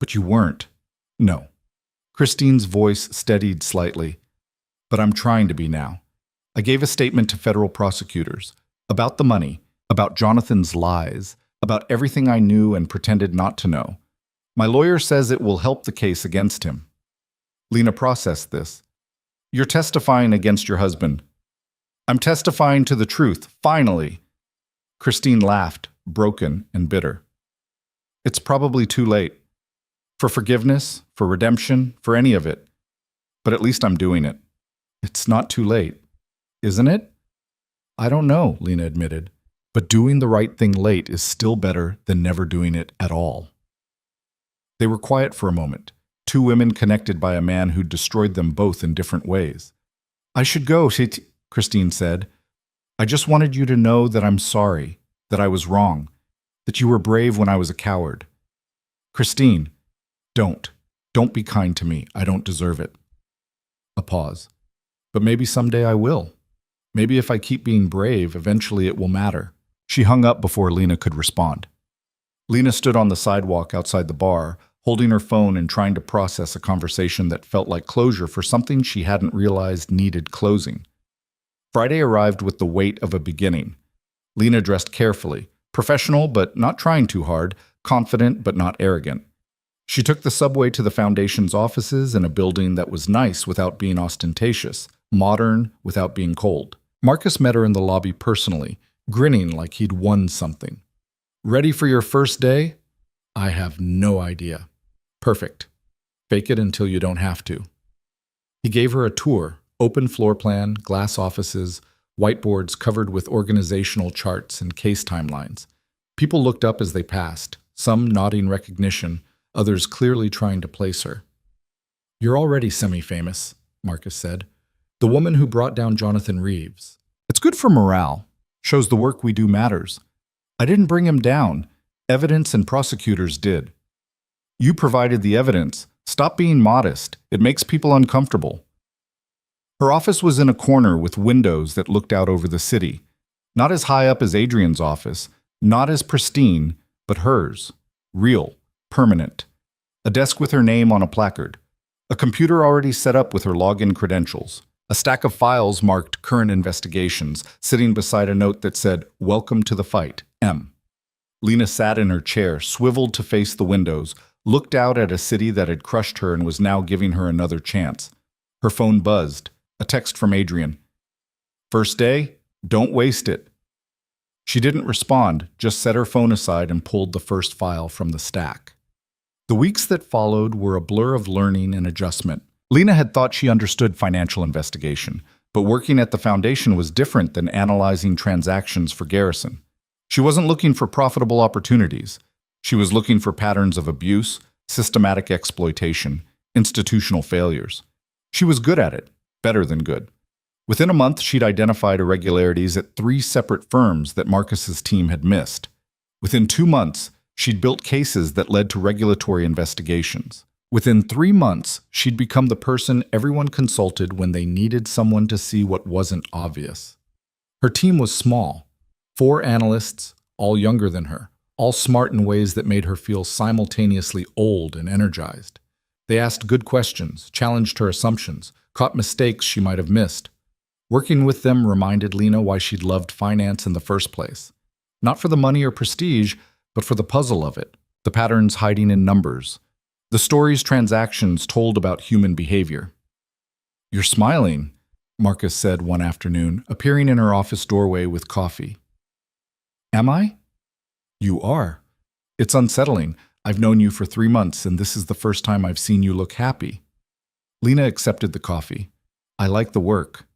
But you weren't." "No." Christine's voice steadied slightly. But I'm trying to be now. I gave a statement to federal prosecutors about the money, about Jonathan's lies, about everything I knew and pretended not to know. My lawyer says it will help the case against him. Lena processed this. You're testifying against your husband. I'm testifying to the truth, finally. Christine laughed, broken and bitter. It's probably too late. For forgiveness, for redemption, for any of it. But at least I'm doing it. It's not too late, isn't it? I don't know, Lena admitted. But doing the right thing late is still better than never doing it at all. They were quiet for a moment, two women connected by a man who'd destroyed them both in different ways. I should go, Christine said. I just wanted you to know that I'm sorry, that I was wrong, that you were brave when I was a coward. Christine, don't be kind to me. I don't deserve it. A pause. But maybe someday I will. Maybe if I keep being brave, eventually it will matter. She hung up before Lena could respond. Lena stood on the sidewalk outside the bar, holding her phone and trying to process a conversation that felt like closure for something she hadn't realized needed closing. Friday arrived with the weight of a beginning. Lena dressed carefully, professional but not trying too hard, confident but not arrogant. She took the subway to the Foundation's offices in a building that was nice without being ostentatious, modern without being cold. Marcus met her in the lobby personally, grinning like he'd won something. Ready for your first day? I have no idea. Perfect. Fake it until you don't have to. He gave her a tour, open floor plan, glass offices, whiteboards covered with organizational charts and case timelines. People looked up as they passed, some nodding recognition, others clearly trying to place her. You're already semi-famous, Marcus said. The woman who brought down Jonathan Reeves. It's good for morale. Shows the work we do matters. I didn't bring him down. Evidence and prosecutors did. You provided the evidence. Stop being modest. It makes people uncomfortable. Her office was in a corner with windows that looked out over the city. Not as high up as Adrian's office, not as pristine, but hers. Real, permanent. A desk with her name on a placard. A computer already set up with her login credentials. A stack of files marked current investigations, sitting beside a note that said, Welcome to the fight, M. Lena sat in her chair, swiveled to face the windows, looked out at a city that had crushed her and was now giving her another chance. Her phone buzzed. A text from Adrian. First day? Don't waste it. She didn't respond, just set her phone aside and pulled the first file from the stack. The weeks that followed were a blur of learning and adjustment. Lena had thought she understood financial investigation, but working at the Foundation was different than analyzing transactions for Garrison. She wasn't looking for profitable opportunities. She was looking for patterns of abuse, systematic exploitation, institutional failures. She was good at it, better than good. Within a month, she'd identified irregularities at 3 separate firms that Marcus's team had missed. Within 2 months, she'd built cases that led to regulatory investigations. Within 3 months, she'd become the person everyone consulted when they needed someone to see what wasn't obvious. Her team was small. 4 analysts, all younger than her, all smart in ways that made her feel simultaneously old and energized. They asked good questions, challenged her assumptions, caught mistakes she might have missed. Working with them reminded Lena why she'd loved finance in the first place. Not for the money or prestige, but for the puzzle of it, the patterns hiding in numbers, the stories transactions told about human behavior. You're smiling, Marcus said one afternoon, appearing in her office doorway with coffee. Am I? You are. It's unsettling. I've known you for 3 months, and this is the first time I've seen you look happy. Lena accepted the coffee. I like the work.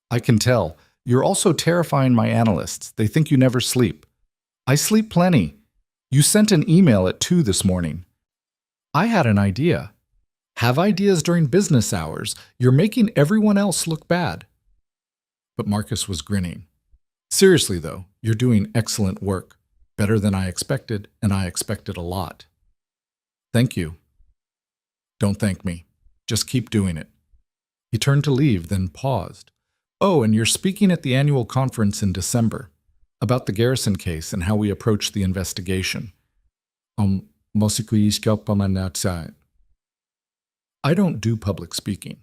I can tell. You're also terrifying my analysts. They think you never sleep. I sleep plenty. You sent an email at 2 this morning. I had an idea. Have ideas during business hours. You're making everyone else look bad. But Marcus was grinning. Seriously, though, you're doing excellent work. Better than I expected, and I expected a lot. Thank you. Don't thank me. Just keep doing it. He turned to leave, then paused. Oh, and you're speaking at the annual conference in December, about the Garrison case and how we approach the investigation. I I don't do public speaking.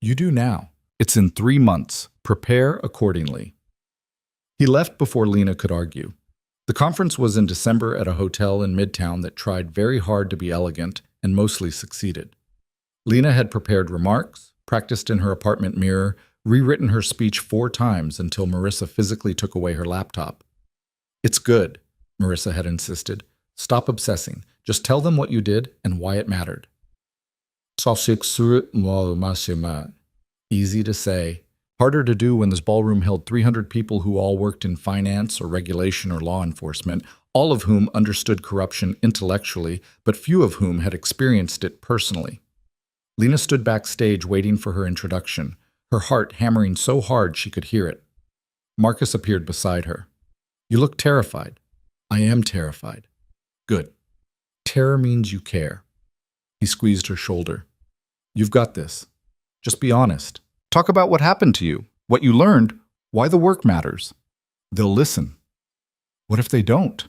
You do now. It's in 3 months. Prepare accordingly. He left before Lena could argue. The conference was in December at a hotel in Midtown that tried very hard to be elegant and mostly succeeded. Lena had prepared remarks, practiced in her apartment mirror, rewritten her speech 4 times until Marissa physically took away her laptop. It's good, Marissa had insisted. Stop obsessing. Just tell them what you did and why it mattered. Easy to say. Harder to do when this ballroom held 300 people who all worked in finance or regulation or law enforcement, all of whom understood corruption intellectually, but few of whom had experienced it personally. Lena stood backstage waiting for her introduction, her heart hammering so hard she could hear it. Marcus appeared beside her. You look terrified. I am terrified. Good. Terror means you care. He squeezed her shoulder. You've got this. Just be honest. Talk about what happened to you, what you learned, why the work matters. They'll listen. What if they don't?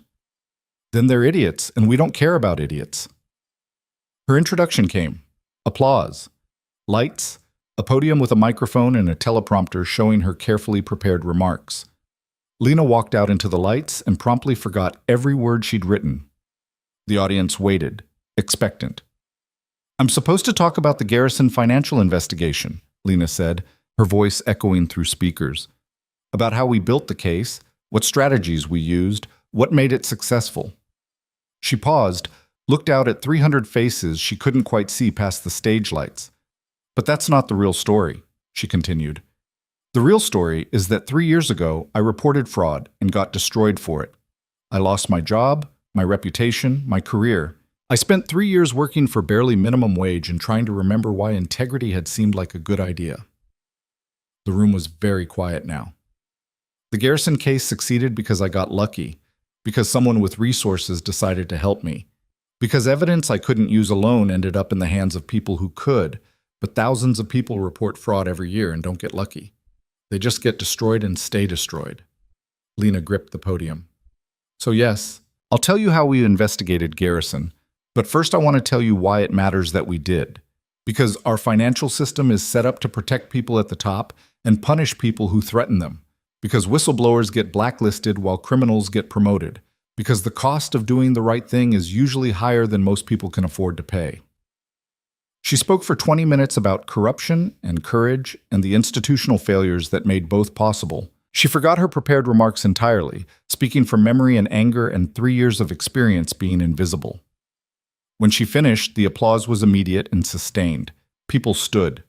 Then they're idiots, and we don't care about idiots. Her introduction came. Applause. Lights. A podium with a microphone and a teleprompter showing her carefully prepared remarks. Lena walked out into the lights and promptly forgot every word she'd written. The audience waited, expectant. I'm supposed to talk about the Garrison financial investigation, Lena said, her voice echoing through speakers. About how we built the case, what strategies we used, what made it successful. She paused, looked out at 300 faces she couldn't quite see past the stage lights. But that's not the real story, she continued. The real story is that 3 years ago, I reported fraud and got destroyed for it. I lost my job, my reputation, my career. I spent 3 years working for barely minimum wage and trying to remember why integrity had seemed like a good idea. The room was very quiet now. The Garrison case succeeded because I got lucky, because someone with resources decided to help me, because evidence I couldn't use alone ended up in the hands of people who could, but thousands of people report fraud every year and don't get lucky. They just get destroyed and stay destroyed. Lena gripped the podium. So yes, I'll tell you how we investigated Garrison, but first I want to tell you why it matters that we did. Because our financial system is set up to protect people at the top and punish people who threaten them. Because whistleblowers get blacklisted while criminals get promoted. Because the cost of doing the right thing is usually higher than most people can afford to pay. She spoke for 20 minutes about corruption and courage and the institutional failures that made both possible. She forgot her prepared remarks entirely, speaking from memory and anger and 3 years of experience being invisible. When she finished, the applause was immediate and sustained. People stood.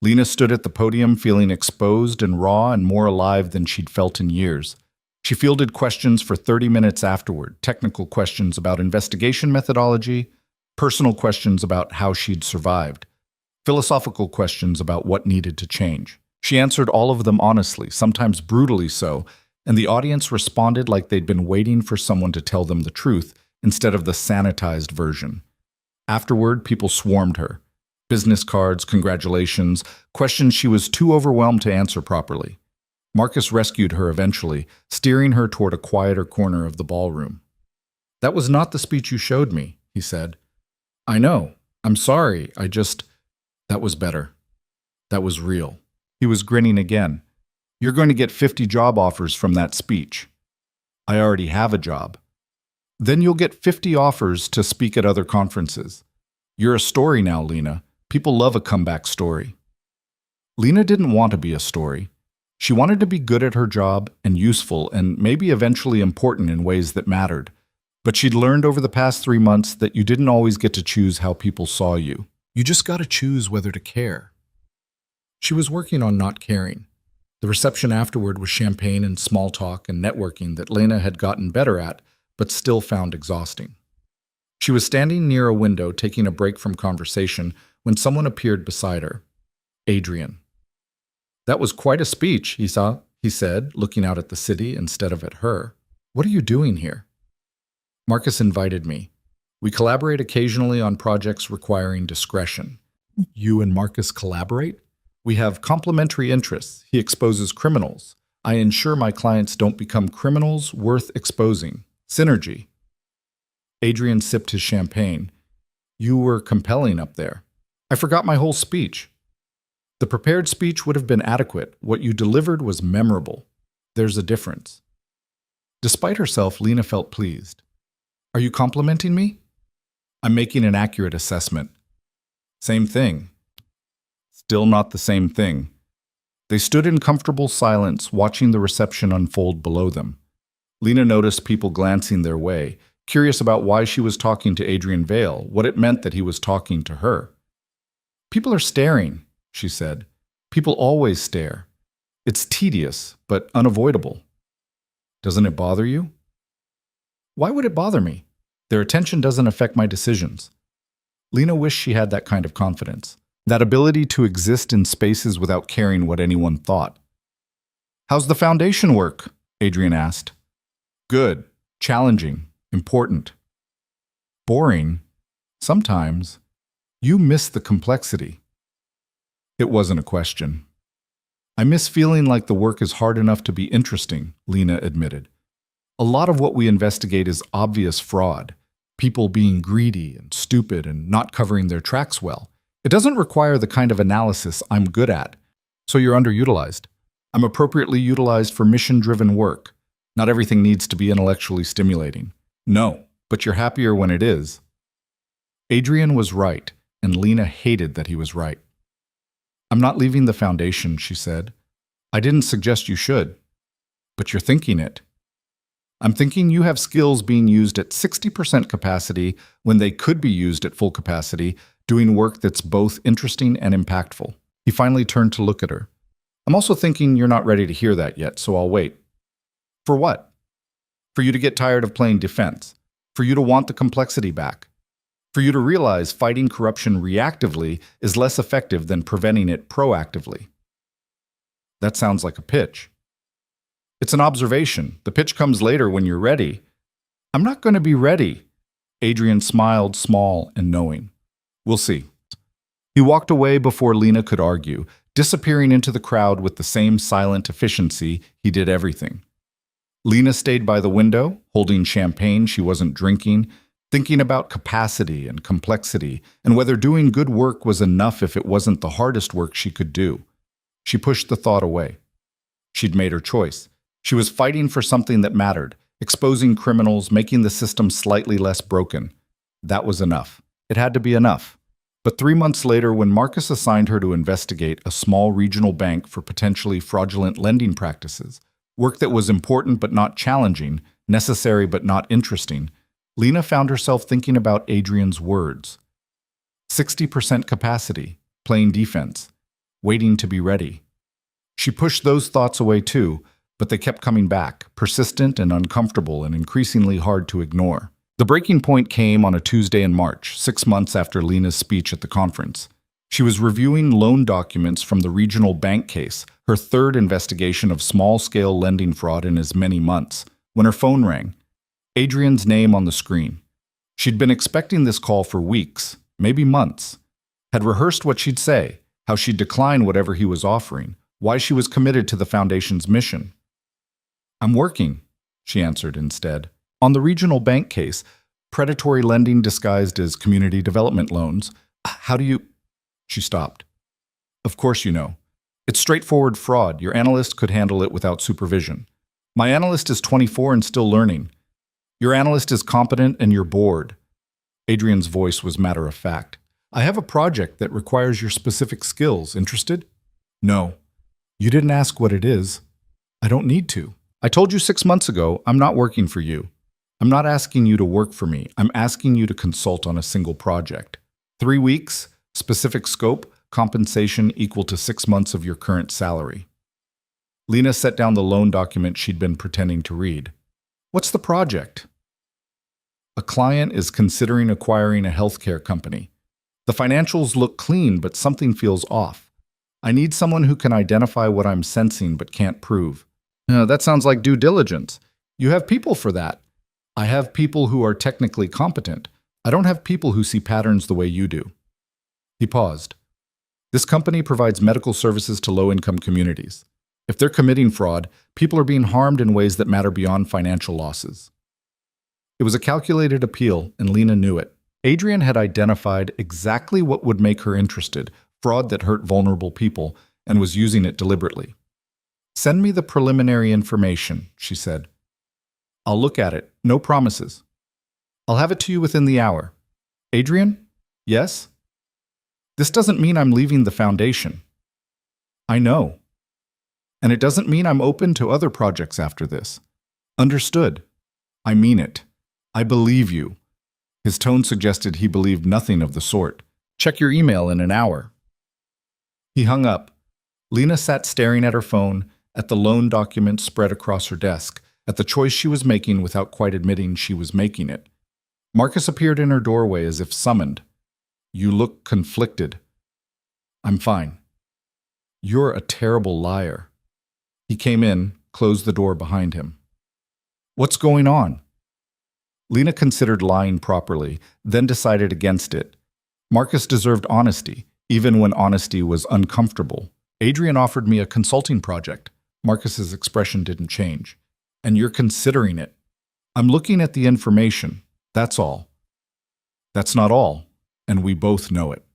Lena stood at the podium feeling exposed and raw and more alive than she'd felt in years. She fielded questions for 30 minutes afterward, technical questions about investigation methodology, personal questions about how she'd survived, philosophical questions about what needed to change. She answered all of them honestly, sometimes brutally so, and the audience responded like they'd been waiting for someone to tell them the truth instead of the sanitized version. Afterward, people swarmed her. Business cards, congratulations, questions she was too overwhelmed to answer properly. Marcus rescued her eventually, steering her toward a quieter corner of the ballroom. That was not the speech you showed me, he said. I know. I'm sorry. That was better. That was real. He was grinning again. You're going to get 50 job offers from that speech. I already have a job. Then you'll get 50 offers to speak at other conferences. You're a story now, Lena. People love a comeback story. Lena didn't want to be a story. She wanted to be good at her job and useful and maybe eventually important in ways that mattered. But she'd learned over the past 3 months that you didn't always get to choose how people saw you. You just got to choose whether to care. She was working on not caring. The reception afterward was champagne and small talk and networking that Lena had gotten better at, but still found exhausting. She was standing near a window taking a break from conversation when someone appeared beside her. Adrian. That was quite a speech, he said, looking out at the city instead of at her. What are you doing here? Marcus invited me. We collaborate occasionally on projects requiring discretion. You and Marcus collaborate? We have complementary interests. He exposes criminals. I ensure my clients don't become criminals worth exposing. Synergy. Adrian sipped his champagne. You were compelling up there. I forgot my whole speech. The prepared speech would have been adequate. What you delivered was memorable. There's a difference. Despite herself, Lena felt pleased. Are you complimenting me? I'm making an accurate assessment. Same thing. Still not the same thing. They stood in comfortable silence, watching the reception unfold below them. Lena noticed people glancing their way, curious about why she was talking to Adrian Vale, what it meant that he was talking to her. People are staring, she said. People always stare. It's tedious, but unavoidable. Doesn't it bother you? Why would it bother me? Their attention doesn't affect my decisions. Lena wished she had that kind of confidence, that ability to exist in spaces without caring what anyone thought. How's the foundation work? Adrian asked. Good, challenging, important. Boring? Sometimes. You miss the complexity. It wasn't a question. I miss feeling like the work is hard enough to be interesting, Lena admitted. A lot of what we investigate is obvious fraud, people being greedy and stupid and not covering their tracks well. It doesn't require the kind of analysis I'm good at, so you're underutilized. I'm appropriately utilized for mission-driven work. Not everything needs to be intellectually stimulating. No, but you're happier when it is. Adrian was right, and Lena hated that he was right. I'm not leaving the foundation, she said. I didn't suggest you should, but you're thinking it. I'm thinking you have skills being used at 60% capacity when they could be used at full capacity, doing work that's both interesting and impactful. He finally turned to look at her. I'm also thinking you're not ready to hear that yet, so I'll wait. For what? For you to get tired of playing defense. For you to want the complexity back. For you to realize fighting corruption reactively is less effective than preventing it proactively. That sounds like a pitch. It's an observation. The pitch comes later when you're ready. I'm not going to be ready. Adrian smiled, small and knowing. We'll see. He walked away before Lena could argue, disappearing into the crowd with the same silent efficiency he did everything. Lena stayed by the window, holding champagne she wasn't drinking, thinking about capacity and complexity, and whether doing good work was enough if it wasn't the hardest work she could do. She pushed the thought away. She'd made her choice. She was fighting for something that mattered, exposing criminals, making the system slightly less broken. That was enough. It had to be enough. But 3 months later, when Marcus assigned her to investigate a small regional bank for potentially fraudulent lending practices, work that was important but not challenging, necessary but not interesting, Lena found herself thinking about Adrian's words. 60% capacity, playing defense, waiting to be ready. She pushed those thoughts away too, but they kept coming back, persistent and uncomfortable and increasingly hard to ignore. The breaking point came on a Tuesday in March, 6 months after Lena's speech at the conference. She was reviewing loan documents from the regional bank case, her third investigation of small-scale lending fraud in as many months, when her phone rang. Adrian's name on the screen. She'd been expecting this call for weeks, maybe months. Had rehearsed what she'd say, how she'd decline whatever he was offering, why she was committed to the Foundation's mission. I'm working, she answered instead. On the regional bank case, predatory lending disguised as community development loans. How do you... She stopped. Of course you know. It's straightforward fraud. Your analyst could handle it without supervision. My analyst is 24 and still learning. Your analyst is competent and you're bored. Adrian's voice was matter of fact. I have a project that requires your specific skills. Interested? No. You didn't ask what it is. I don't need to. I told you 6 months ago, I'm not working for you. I'm not asking you to work for me. I'm asking you to consult on a single project. 3 weeks, specific scope, compensation equal to 6 months of your current salary. Lena set down the loan document she'd been pretending to read. What's the project? A client is considering acquiring a healthcare company. The financials look clean, but something feels off. I need someone who can identify what I'm sensing but can't prove. That sounds like due diligence. You have people for that. I have people who are technically competent. I don't have people who see patterns the way you do. He paused. This company provides medical services to low-income communities. If they're committing fraud, people are being harmed in ways that matter beyond financial losses. It was a calculated appeal, and Lena knew it. Adrian had identified exactly what would make her interested, fraud that hurt vulnerable people, and was using it deliberately. "Send me the preliminary information," she said. "I'll look at it. No promises. I'll have it to you within the hour." "Adrian?" "Yes?" "This doesn't mean I'm leaving the foundation." "I know. And it doesn't mean I'm open to other projects after this." "Understood. I mean it. I believe you." His tone suggested he believed nothing of the sort. "Check your email in an hour." He hung up. Lena sat staring at her phone, at the loan documents spread across her desk, at the choice she was making without quite admitting she was making it. Marcus appeared in her doorway as if summoned. "You look conflicted." "I'm fine." "You're a terrible liar." He came in, closed the door behind him. "What's going on?" Lena considered lying properly, then decided against it. Marcus deserved honesty, even when honesty was uncomfortable. "Adrian offered me a consulting project." Marcus's expression didn't change. "And you're considering it." "I'm looking at the information. That's all." "That's not all, and we both know it."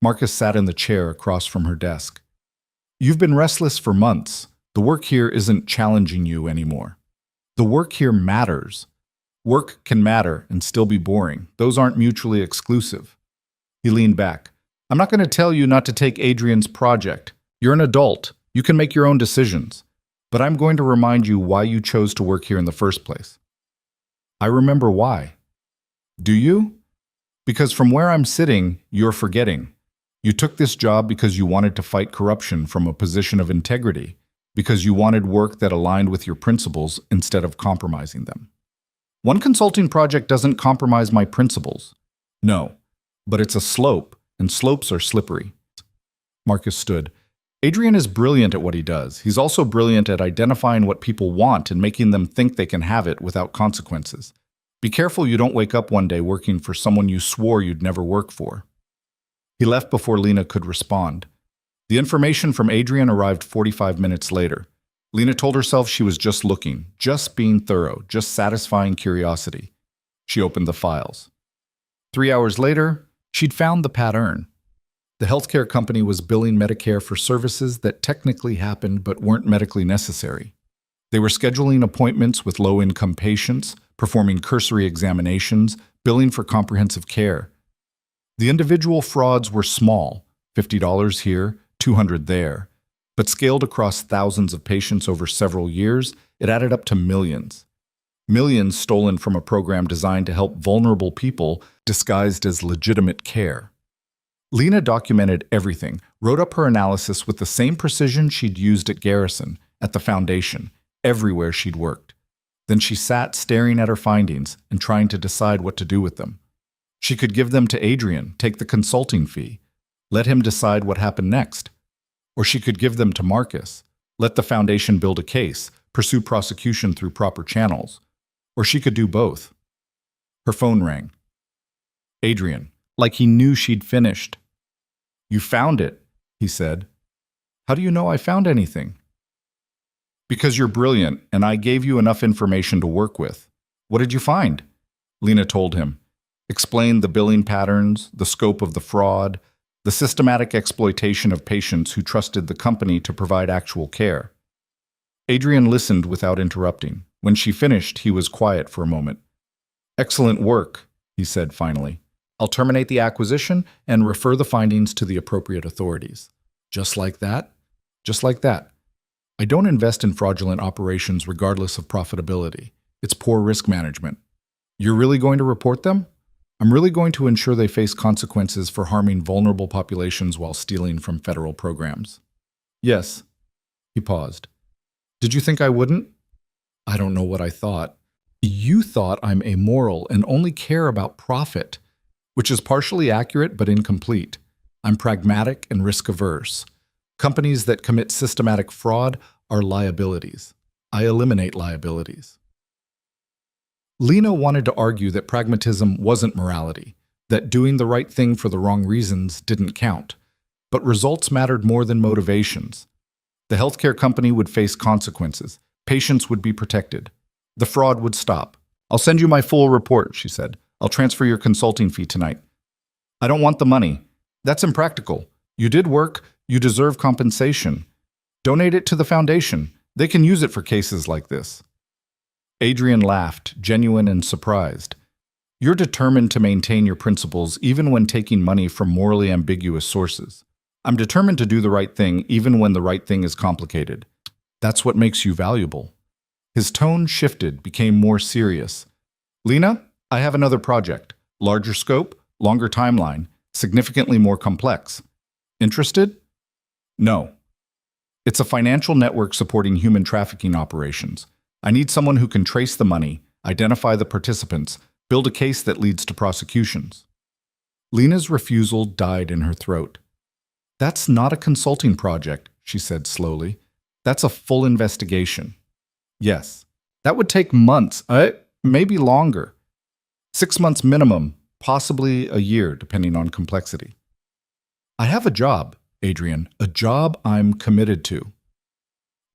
Marcus sat in the chair across from her desk. "You've been restless for months. The work here isn't challenging you anymore. The work here matters. Work can matter and still be boring. Those aren't mutually exclusive." He leaned back. "I'm not going to tell you not to take Adrian's project. You're an adult. You can make your own decisions. But I'm going to remind you why you chose to work here in the first place." "I remember why." "Do you?" "Because from where I'm sitting, you're forgetting. You took this job because you wanted to fight corruption from a position of integrity, because you wanted work that aligned with your principles instead of compromising them." "One consulting project doesn't compromise my principles." "No, but it's a slope, and slopes are slippery." Marcus stood. "Adrian is brilliant at what he does. He's also brilliant at identifying what people want and making them think they can have it without consequences. Be careful you don't wake up one day working for someone you swore you'd never work for." He left before Lena could respond. The information from Adrian arrived 45 minutes later. Lena told herself she was just looking, just being thorough, just satisfying curiosity. She opened the files. 3 hours later, she'd found the pattern. The healthcare company was billing Medicare for services that technically happened but weren't medically necessary. They were scheduling appointments with low-income patients, performing cursory examinations, billing for comprehensive care. The individual frauds were small, $50 here, $200 there. But scaled across thousands of patients over several years, it added up to millions. Millions stolen from a program designed to help vulnerable people disguised as legitimate care. Lena documented everything, wrote up her analysis with the same precision she'd used at Garrison, at the foundation, everywhere she'd worked. Then she sat staring at her findings and trying to decide what to do with them. She could give them to Adrian, take the consulting fee, let him decide what happened next. Or she could give them to Marcus, let the foundation build a case, pursue prosecution through proper channels. Or she could do both. Her phone rang. Adrian, like he knew she'd finished. "You found it," he said. "How do you know I found anything?" "Because you're brilliant, and I gave you enough information to work with." "What did you find?" Lena told him. Explained the billing patterns, the scope of the fraud, the systematic exploitation of patients who trusted the company to provide actual care. Adrian listened without interrupting. When she finished, he was quiet for a moment. "Excellent work," he said finally. "I'll terminate the acquisition and refer the findings to the appropriate authorities." "Just like that?" "Just like that. I don't invest in fraudulent operations regardless of profitability. It's poor risk management." "You're really going to report them?" "I'm really going to ensure they face consequences for harming vulnerable populations while stealing from federal programs." "Yes." He paused. "Did you think I wouldn't?" "I don't know what I thought." "You thought I'm amoral and only care about profit," which is partially accurate but incomplete. I'm pragmatic and risk-averse. Companies that commit systematic fraud are liabilities. I eliminate liabilities. Lena wanted to argue that pragmatism wasn't morality, that doing the right thing for the wrong reasons didn't count. But results mattered more than motivations. The healthcare company would face consequences. Patients would be protected. The fraud would stop. "I'll send you my full report," she said. I'll transfer your consulting fee tonight. I don't want the money. That's impractical. You did work. You deserve compensation. Donate it to the foundation. They can use it for cases like this. Adrian laughed, genuine and surprised. You're determined to maintain your principles even when taking money from morally ambiguous sources. I'm determined to do the right thing even when the right thing is complicated. That's what makes you valuable. His tone shifted, became more serious. Lena, I have another project. Larger scope, longer timeline, significantly more complex. Interested? No. It's a financial network supporting human trafficking operations. I need someone who can trace the money, identify the participants, build a case that leads to prosecutions. Lena's refusal died in her throat. That's not a consulting project, she said slowly. That's a full investigation. Yes, that would take months, maybe longer. 6 months minimum, possibly a year, depending on complexity. I have a job, Adrian, a job I'm committed to.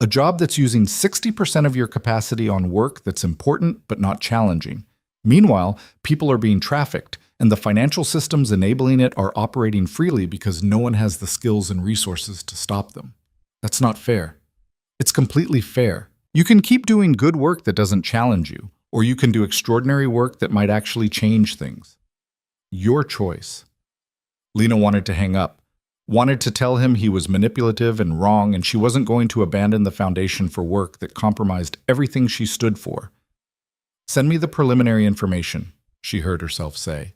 A job that's using 60% of your capacity on work that's important but not challenging. Meanwhile, people are being trafficked, and the financial systems enabling it are operating freely because no one has the skills and resources to stop them. That's not fair. It's completely fair. You can keep doing good work that doesn't challenge you, or you can do extraordinary work that might actually change things. Your choice. Lena wanted to hang up, wanted to tell him he was manipulative and wrong, and she wasn't going to abandon the foundation for work that compromised everything she stood for. Send me the preliminary information, she heard herself say.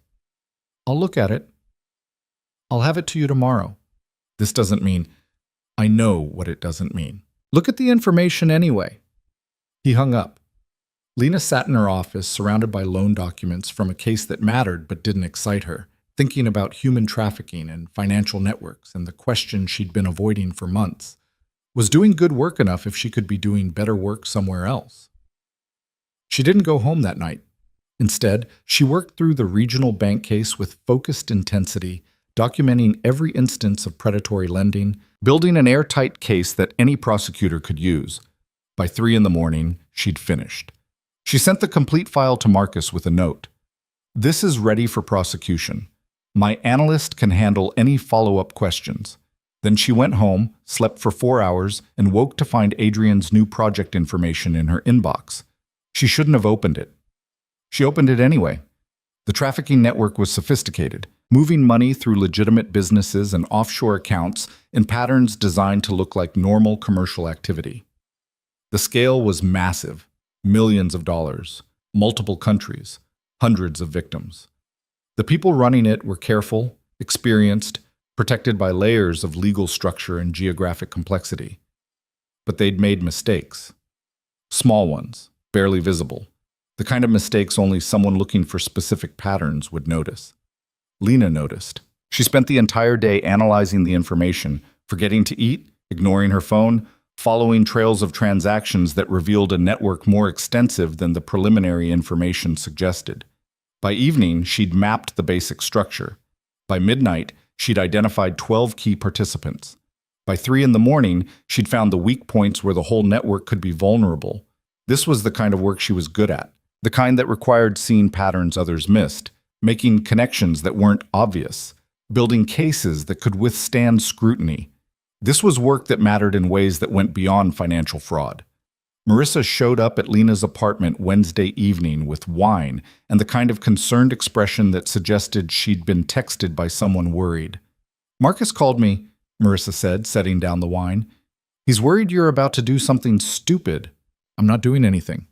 I'll look at it. I'll have it to you tomorrow. This doesn't mean, I know what it doesn't mean. Look at the information anyway. He hung up. Lena sat in her office, surrounded by loan documents from a case that mattered but didn't excite her, thinking about human trafficking and financial networks and the question she'd been avoiding for months. Was doing good work enough if she could be doing better work somewhere else? She didn't go home that night. Instead, she worked through the regional bank case with focused intensity, documenting every instance of predatory lending, building an airtight case that any prosecutor could use. By 3 a.m, she'd finished. She sent the complete file to Marcus with a note. This is ready for prosecution. My analyst can handle any follow-up questions. Then she went home, slept for 4 hours, and woke to find Adrian's new project information in her inbox. She shouldn't have opened it. She opened it anyway. The trafficking network was sophisticated, moving money through legitimate businesses and offshore accounts in patterns designed to look like normal commercial activity. The scale was massive, millions of dollars, multiple countries, hundreds of victims. The people running it were careful, experienced, protected by layers of legal structure and geographic complexity. But they'd made mistakes. Small ones, barely visible. The kind of mistakes only someone looking for specific patterns would notice. Lena noticed. She spent the entire day analyzing the information, forgetting to eat, ignoring her phone, following trails of transactions that revealed a network more extensive than the preliminary information suggested. By evening, she'd mapped the basic structure. By midnight, she'd identified 12 key participants. By 3 a.m, she'd found the weak points where the whole network could be vulnerable. This was the kind of work she was good at, the kind that required seeing patterns others missed, making connections that weren't obvious, building cases that could withstand scrutiny. This was work that mattered in ways that went beyond financial fraud. Marissa showed up at Lena's apartment Wednesday evening with wine and the kind of concerned expression that suggested she'd been texted by someone worried. Marcus called me, Marissa said, setting down the wine. He's worried you're about to do something stupid. I'm not doing anything.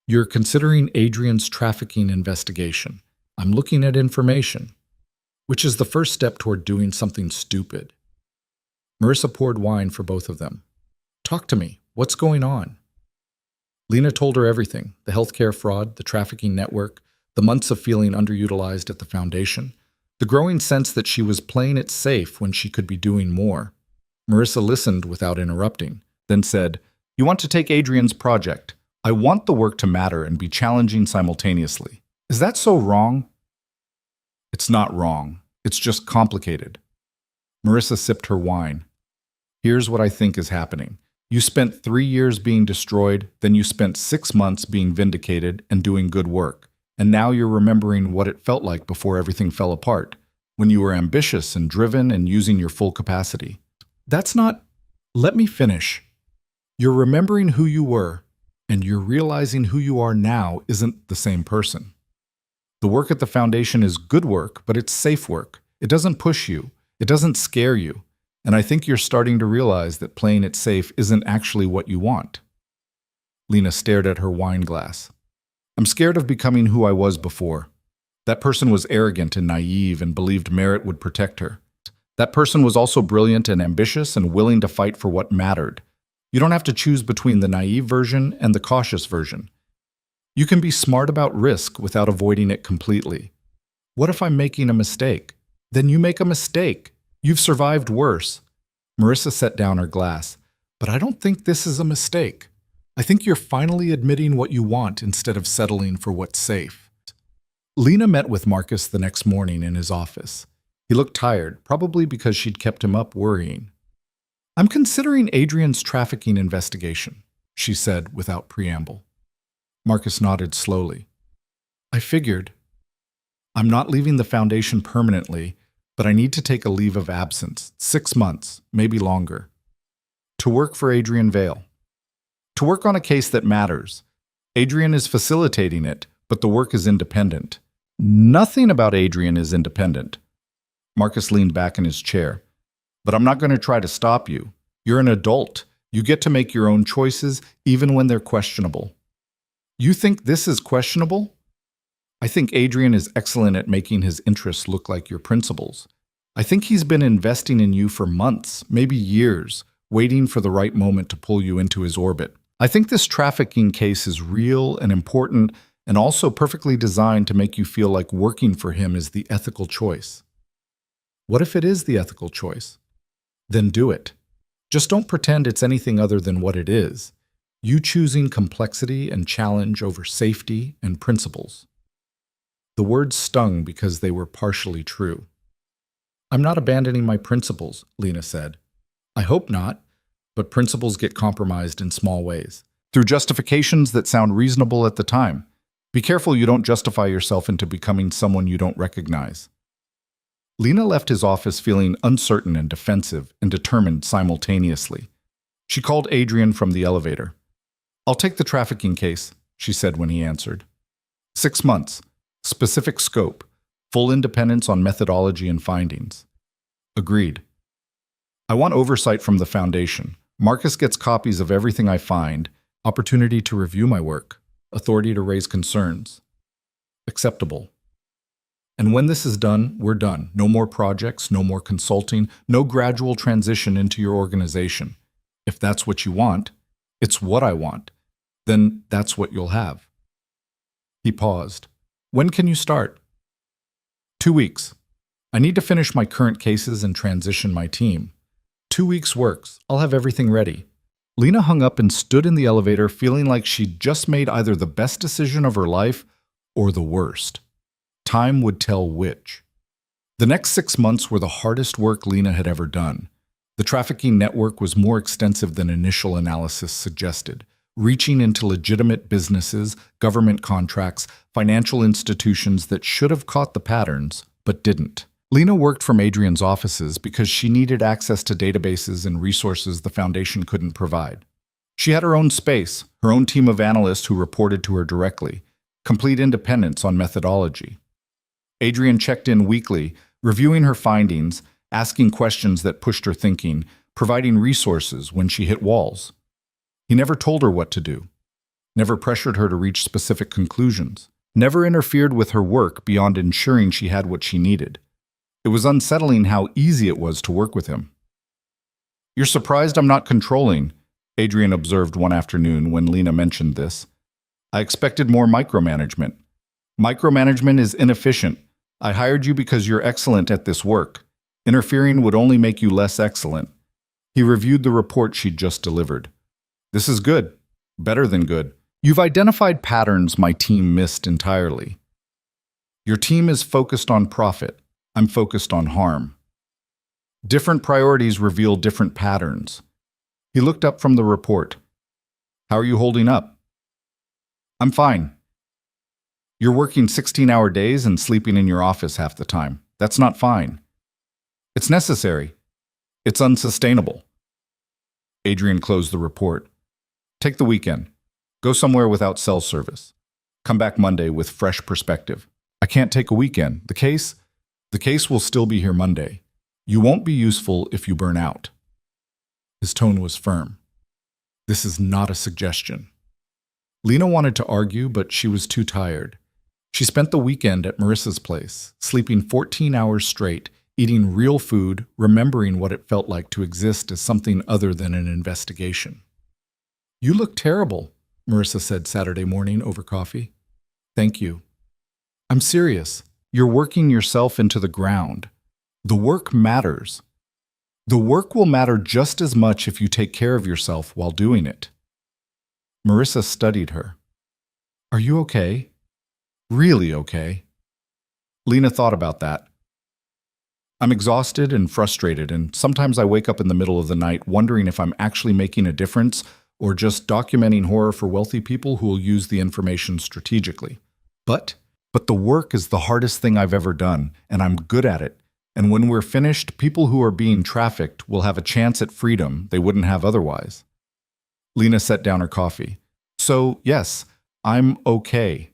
You're considering Adrian's trafficking investigation. I'm looking at information, which is the first step toward doing something stupid. Marissa poured wine for both of them. Talk to me. What's going on? Lena told her everything, the healthcare fraud, the trafficking network, the months of feeling underutilized at the foundation, the growing sense that she was playing it safe when she could be doing more. Marissa listened without interrupting, then said, You want to take Adrian's project. I want the work to matter and be challenging simultaneously. Is that so wrong? It's not wrong. It's just complicated. Marissa sipped her wine. Here's what I think is happening. You spent 3 years being destroyed, then you spent 6 months being vindicated and doing good work. And now you're remembering what it felt like before everything fell apart, when you were ambitious and driven and using your full capacity. That's not... Let me finish. You're remembering who you were, and you're realizing who you are now isn't the same person. The work at the foundation is good work, but it's safe work. It doesn't push you. It doesn't scare you. And I think you're starting to realize that playing it safe isn't actually what you want. Lena stared at her wine glass. I'm scared of becoming who I was before. That person was arrogant and naive and believed merit would protect her. That person was also brilliant and ambitious and willing to fight for what mattered. You don't have to choose between the naive version and the cautious version. You can be smart about risk without avoiding it completely. What if I'm making a mistake? Then you make a mistake. You've survived worse. Marissa set down her glass. But I don't think this is a mistake. I think you're finally admitting what you want instead of settling for what's safe. Lena met with Marcus the next morning in his office. He looked tired, probably because she'd kept him up worrying. I'm considering Adrian's trafficking investigation, she said without preamble. Marcus nodded slowly. I figured. I'm not leaving the foundation permanently, but I need to take a leave of absence, 6 months, maybe longer. To work for Adrian Vale. To work on a case that matters. Adrian is facilitating it, but the work is independent. Nothing about Adrian is independent. Marcus leaned back in his chair. But I'm not going to try to stop you. You're an adult. You get to make your own choices, even when they're questionable. You think this is questionable? I think Adrian is excellent at making his interests look like your principles. I think he's been investing in you for months, maybe years, waiting for the right moment to pull you into his orbit. I think this trafficking case is real and important and also perfectly designed to make you feel like working for him is the ethical choice. What if it is the ethical choice? Then do it. Just don't pretend it's anything other than what it is. You choosing complexity and challenge over safety and principles. The words stung because they were partially true. I'm not abandoning my principles, Lena said. I hope not, but principles get compromised in small ways, through justifications that sound reasonable at the time. Be careful you don't justify yourself into becoming someone you don't recognize. Lena left his office feeling uncertain and defensive and determined simultaneously. She called Adrian from the elevator. I'll take the trafficking case, she said when he answered. 6 months, specific scope, full independence on methodology and findings. Agreed. I want oversight from the foundation. Marcus gets copies of everything I find, opportunity to review my work, authority to raise concerns. Acceptable. And when this is done, we're done. No more projects, no more consulting, no gradual transition into your organization. If that's what you want, it's what I want, then that's what you'll have. He paused. When can you start? 2 weeks. I need to finish my current cases and transition my team. 2 weeks works. I'll have everything ready. Lena hung up and stood in the elevator feeling like she'd just made either the best decision of her life or the worst. Time would tell which. The next 6 months were the hardest work Lena had ever done. The trafficking network was more extensive than initial analysis suggested, reaching into legitimate businesses, government contracts, financial institutions that should have caught the patterns, but didn't. Lena worked from Adrian's offices because she needed access to databases and resources the foundation couldn't provide. She had her own space, her own team of analysts who reported to her directly, complete independence on methodology. Adrian checked in weekly, reviewing her findings, asking questions that pushed her thinking, providing resources when she hit walls. He never told her what to do, never pressured her to reach specific conclusions, never interfered with her work beyond ensuring she had what she needed. It was unsettling how easy it was to work with him. You're surprised I'm not controlling, Adrian observed one afternoon when Lena mentioned this. I expected more micromanagement. Micromanagement is inefficient. I hired you because you're excellent at this work. Interfering would only make you less excellent. He reviewed the report she'd just delivered. This is good. Better than good. You've identified patterns my team missed entirely. Your team is focused on profit. I'm focused on harm. Different priorities reveal different patterns. He looked up from the report. How are you holding up? I'm fine. You're working 16-hour days and sleeping in your office half the time. That's not fine. It's necessary. It's unsustainable. Adrian closed the report. Take the weekend. Go somewhere without cell service. Come back Monday with fresh perspective. I can't take a weekend. The case will still be here Monday. You won't be useful if you burn out. His tone was firm. This is not a suggestion. Lena wanted to argue, but she was too tired. She spent the weekend at Marissa's place, sleeping 14 hours straight, eating real food, remembering what it felt like to exist as something other than an investigation. You look terrible, Marissa said Saturday morning over coffee. Thank you. I'm serious. You're working yourself into the ground. The work matters. The work will matter just as much if you take care of yourself while doing it. Marissa studied her. Are you okay? Really okay? Lena thought about that. I'm exhausted and frustrated, and sometimes I wake up in the middle of the night wondering if I'm actually making a difference or just documenting horror for wealthy people who will use the information strategically. But the work is the hardest thing I've ever done, and I'm good at it. And when we're finished, people who are being trafficked will have a chance at freedom they wouldn't have otherwise. Lena set down her coffee. So, yes, I'm okay.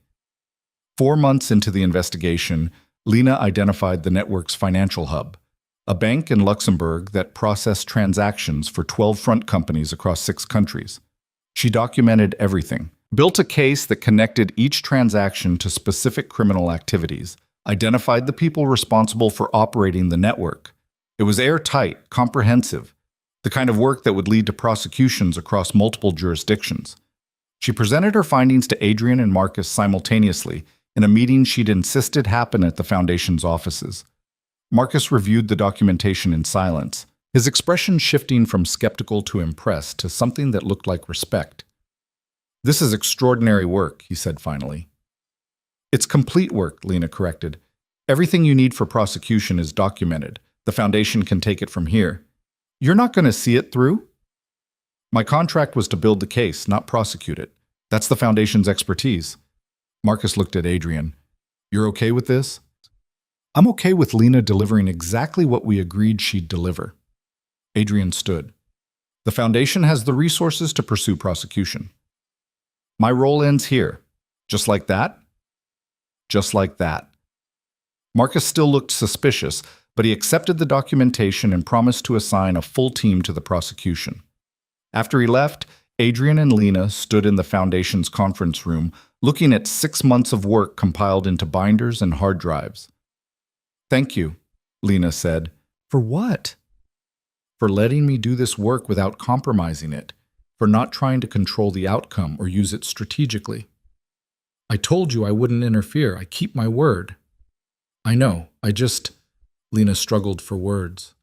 4 months into the investigation, Lena identified the network's financial hub, a bank in Luxembourg that processed transactions for 12 front companies across 6 countries. She documented everything, built a case that connected each transaction to specific criminal activities, identified the people responsible for operating the network. It was airtight, comprehensive, the kind of work that would lead to prosecutions across multiple jurisdictions. She presented her findings to Adrian and Marcus simultaneously in a meeting she'd insisted happen at the Foundation's offices. Marcus reviewed the documentation in silence, his expression shifting from skeptical to impressed to something that looked like respect. This is extraordinary work, he said finally. It's complete work, Lena corrected. Everything you need for prosecution is documented. The Foundation can take it from here. You're not going to see it through? My contract was to build the case, not prosecute it. That's the Foundation's expertise. Marcus looked at Adrian. You're okay with this? I'm okay with Lena delivering exactly what we agreed she'd deliver. Adrian stood. The Foundation has the resources to pursue prosecution. My role ends here. Just like that? Just like that. Marcus still looked suspicious, but he accepted the documentation and promised to assign a full team to the prosecution. After he left, Adrian and Lena stood in the Foundation's conference room, looking at 6 months of work compiled into binders and hard drives. Thank you, Lena said. For what? For letting me do this work without compromising it, for not trying to control the outcome or use it strategically. I told you I wouldn't interfere. I keep my word. I know, Lena struggled for words.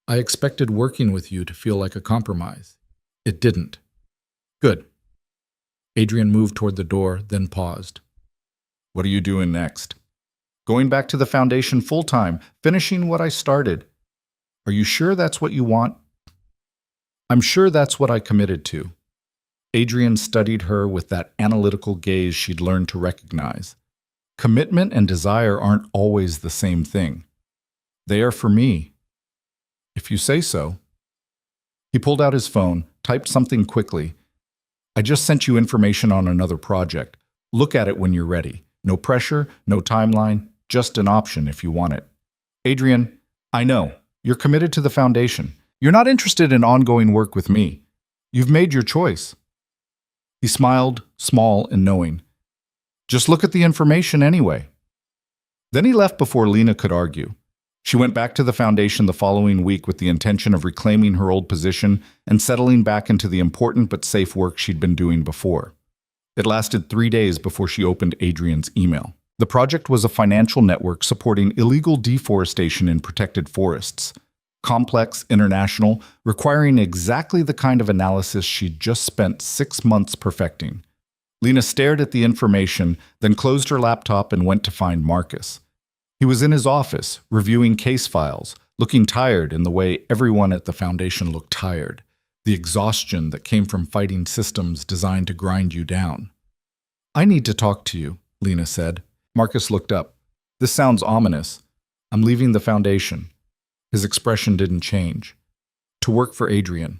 I expected working with you to feel like a compromise. It didn't. Good. Adrian moved toward the door, then paused. What are you doing next? Going back to the Foundation full-time, finishing what I started. Are you sure that's what you want? I'm sure that's what I committed to. Adrian studied her with that analytical gaze she'd learned to recognize. Commitment and desire aren't always the same thing. They are for me. If you say so. He pulled out his phone, typed something quickly. I just sent you information on another project. Look at it when you're ready. No pressure, no timeline, just an option if you want it. Adrian, I know. You're committed to the Foundation. You're not interested in ongoing work with me. You've made your choice. He smiled, small and knowing. Just look at the information anyway. Then he left before Lena could argue. She went back to the Foundation the following week with the intention of reclaiming her old position and settling back into the important but safe work she'd been doing before. It lasted 3 days before she opened Adrian's email. The project was a financial network supporting illegal deforestation in protected forests. Complex, international, requiring exactly the kind of analysis she'd just spent 6 months perfecting. Lena stared at the information, then closed her laptop and went to find Marcus. He was in his office, reviewing case files, looking tired in the way everyone at the Foundation looked tired, the exhaustion that came from fighting systems designed to grind you down. I need to talk to you, Lena said. Marcus looked up. This sounds ominous. I'm leaving the foundation. His expression didn't change. To work for Adrian.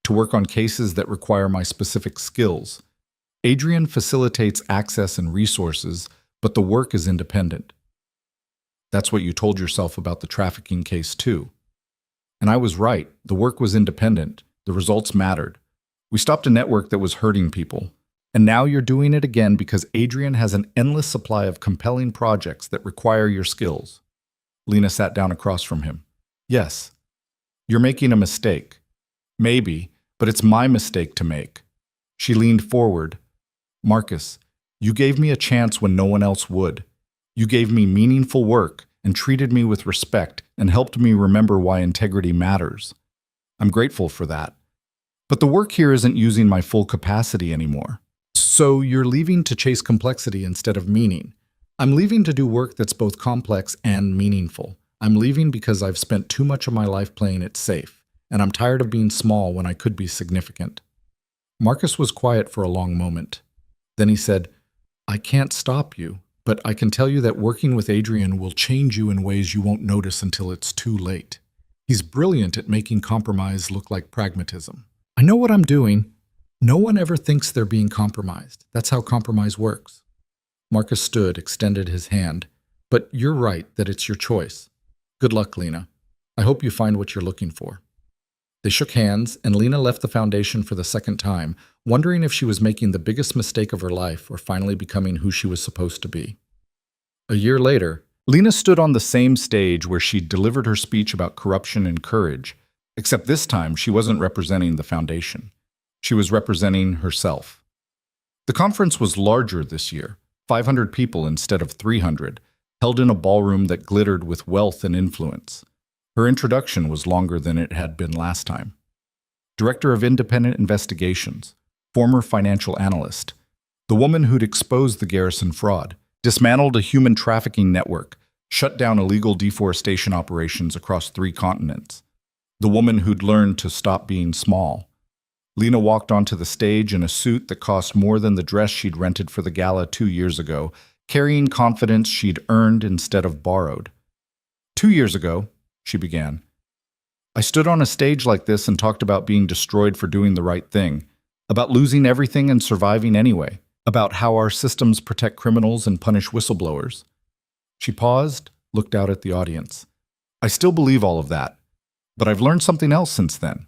To work on cases that require my specific skills. Adrian facilitates access and resources, but the work is independent. That's what you told yourself about the trafficking case, too. And I was right. The work was independent. The results mattered. We stopped a network that was hurting people. And now you're doing it again because Adrian has an endless supply of compelling projects that require your skills. Lena sat down across from him. Yes, you're making a mistake. Maybe, but it's my mistake to make. She leaned forward. Marcus, you gave me a chance when no one else would. You gave me meaningful work and treated me with respect and helped me remember why integrity matters. I'm grateful for that. But the work here isn't using my full capacity anymore. So you're leaving to chase complexity instead of meaning. I'm leaving to do work that's both complex and meaningful. I'm leaving because I've spent too much of my life playing it safe, and I'm tired of being small when I could be significant. Marcus was quiet for a long moment. Then he said, I can't stop you, but I can tell you that working with Adrian will change you in ways you won't notice until it's too late. He's brilliant at making compromise look like pragmatism. I know what I'm doing. No one ever thinks they're being compromised. That's how compromise works. Marcus stood, extended his hand. But you're right that it's your choice. Good luck, Lena. I hope you find what you're looking for. They shook hands, and Lena left the foundation for the second time, wondering if she was making the biggest mistake of her life or finally becoming who she was supposed to be. A year later, Lena stood on the same stage where she'd delivered her speech about corruption and courage, except this time she wasn't representing the foundation. She was representing herself. The conference was larger this year, 500 people instead of 300, held in a ballroom that glittered with wealth and influence. Her introduction was longer than it had been last time. Director of Independent Investigations, former financial analyst, the woman who'd exposed the Garrison fraud, dismantled a human trafficking network, shut down illegal deforestation operations across 3 continents, the woman who'd learned to stop being small. Lena walked onto the stage in a suit that cost more than the dress she'd rented for the gala 2 years ago, carrying confidence she'd earned instead of borrowed. 2 years ago, she began, I stood on a stage like this and talked about being destroyed for doing the right thing, about losing everything and surviving anyway, about how our systems protect criminals and punish whistleblowers. She paused, looked out at the audience. I still believe all of that, but I've learned something else since then.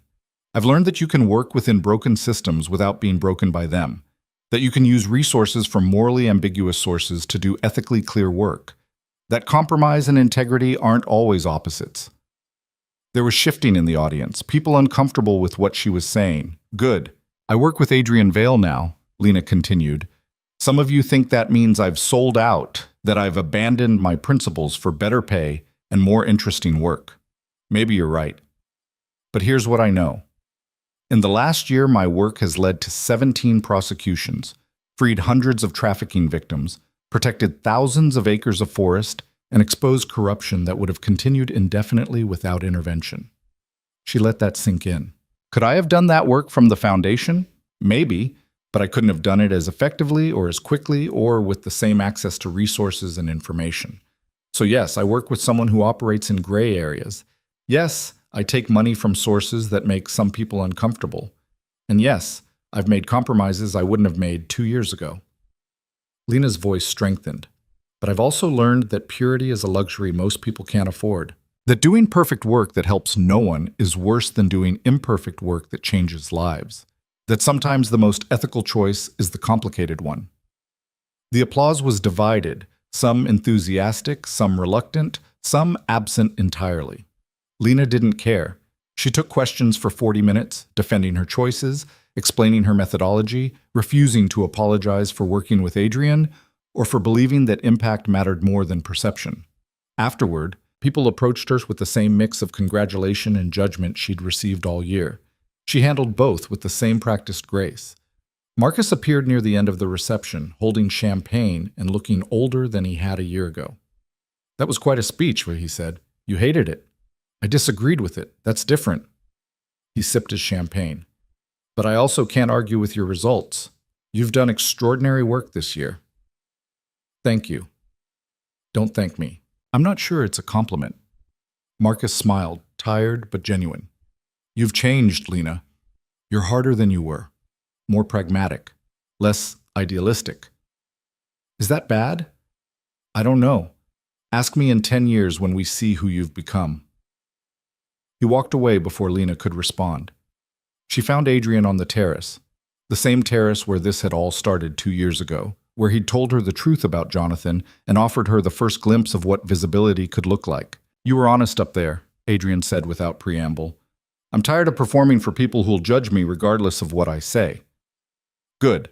I've learned that you can work within broken systems without being broken by them, that you can use resources from morally ambiguous sources to do ethically clear work, that compromise and integrity aren't always opposites. There was shifting in the audience, people uncomfortable with what she was saying. Good. I work with Adrian Vale now, Lena continued. Some of you think that means I've sold out, that I've abandoned my principles for better pay and more interesting work. Maybe you're right. But here's what I know. In the last year, my work has led to 17 prosecutions, freed hundreds of trafficking victims, protected thousands of acres of forest, and exposed corruption that would have continued indefinitely without intervention. She let that sink in. Could I have done that work from the foundation? Maybe, but I couldn't have done it as effectively or as quickly or with the same access to resources and information. So yes, I work with someone who operates in gray areas. Yes, I take money from sources that make some people uncomfortable. And yes, I've made compromises I wouldn't have made 2 years ago. Lena's voice strengthened. But I've also learned that purity is a luxury most people can't afford. That doing perfect work that helps no one is worse than doing imperfect work that changes lives. That sometimes the most ethical choice is the complicated one. The applause was divided, some enthusiastic, some reluctant, some absent entirely. Lena didn't care. She took questions for 40 minutes, defending her choices, explaining her methodology, refusing to apologize for working with Adrian, or for believing that impact mattered more than perception. Afterward, people approached her with the same mix of congratulation and judgment she'd received all year. She handled both with the same practiced grace. Marcus appeared near the end of the reception, holding champagne and looking older than he had a year ago. That was quite a speech, he said. You hated it. I disagreed with it. That's different. He sipped his champagne. But I also can't argue with your results. You've done extraordinary work this year. Thank you. Don't thank me. I'm not sure it's a compliment. Marcus smiled, tired but genuine. You've changed, Lena. You're harder than you were. More pragmatic. Less idealistic. Is that bad? I don't know. Ask me in 10 years when we see who you've become. He walked away before Lena could respond. She found Adrian on the terrace, the same terrace where this had all started 2 years ago, where he'd told her the truth about Jonathan and offered her the first glimpse of what visibility could look like. You were honest up there, Adrian said without preamble. I'm tired of performing for people who'll judge me regardless of what I say. Good.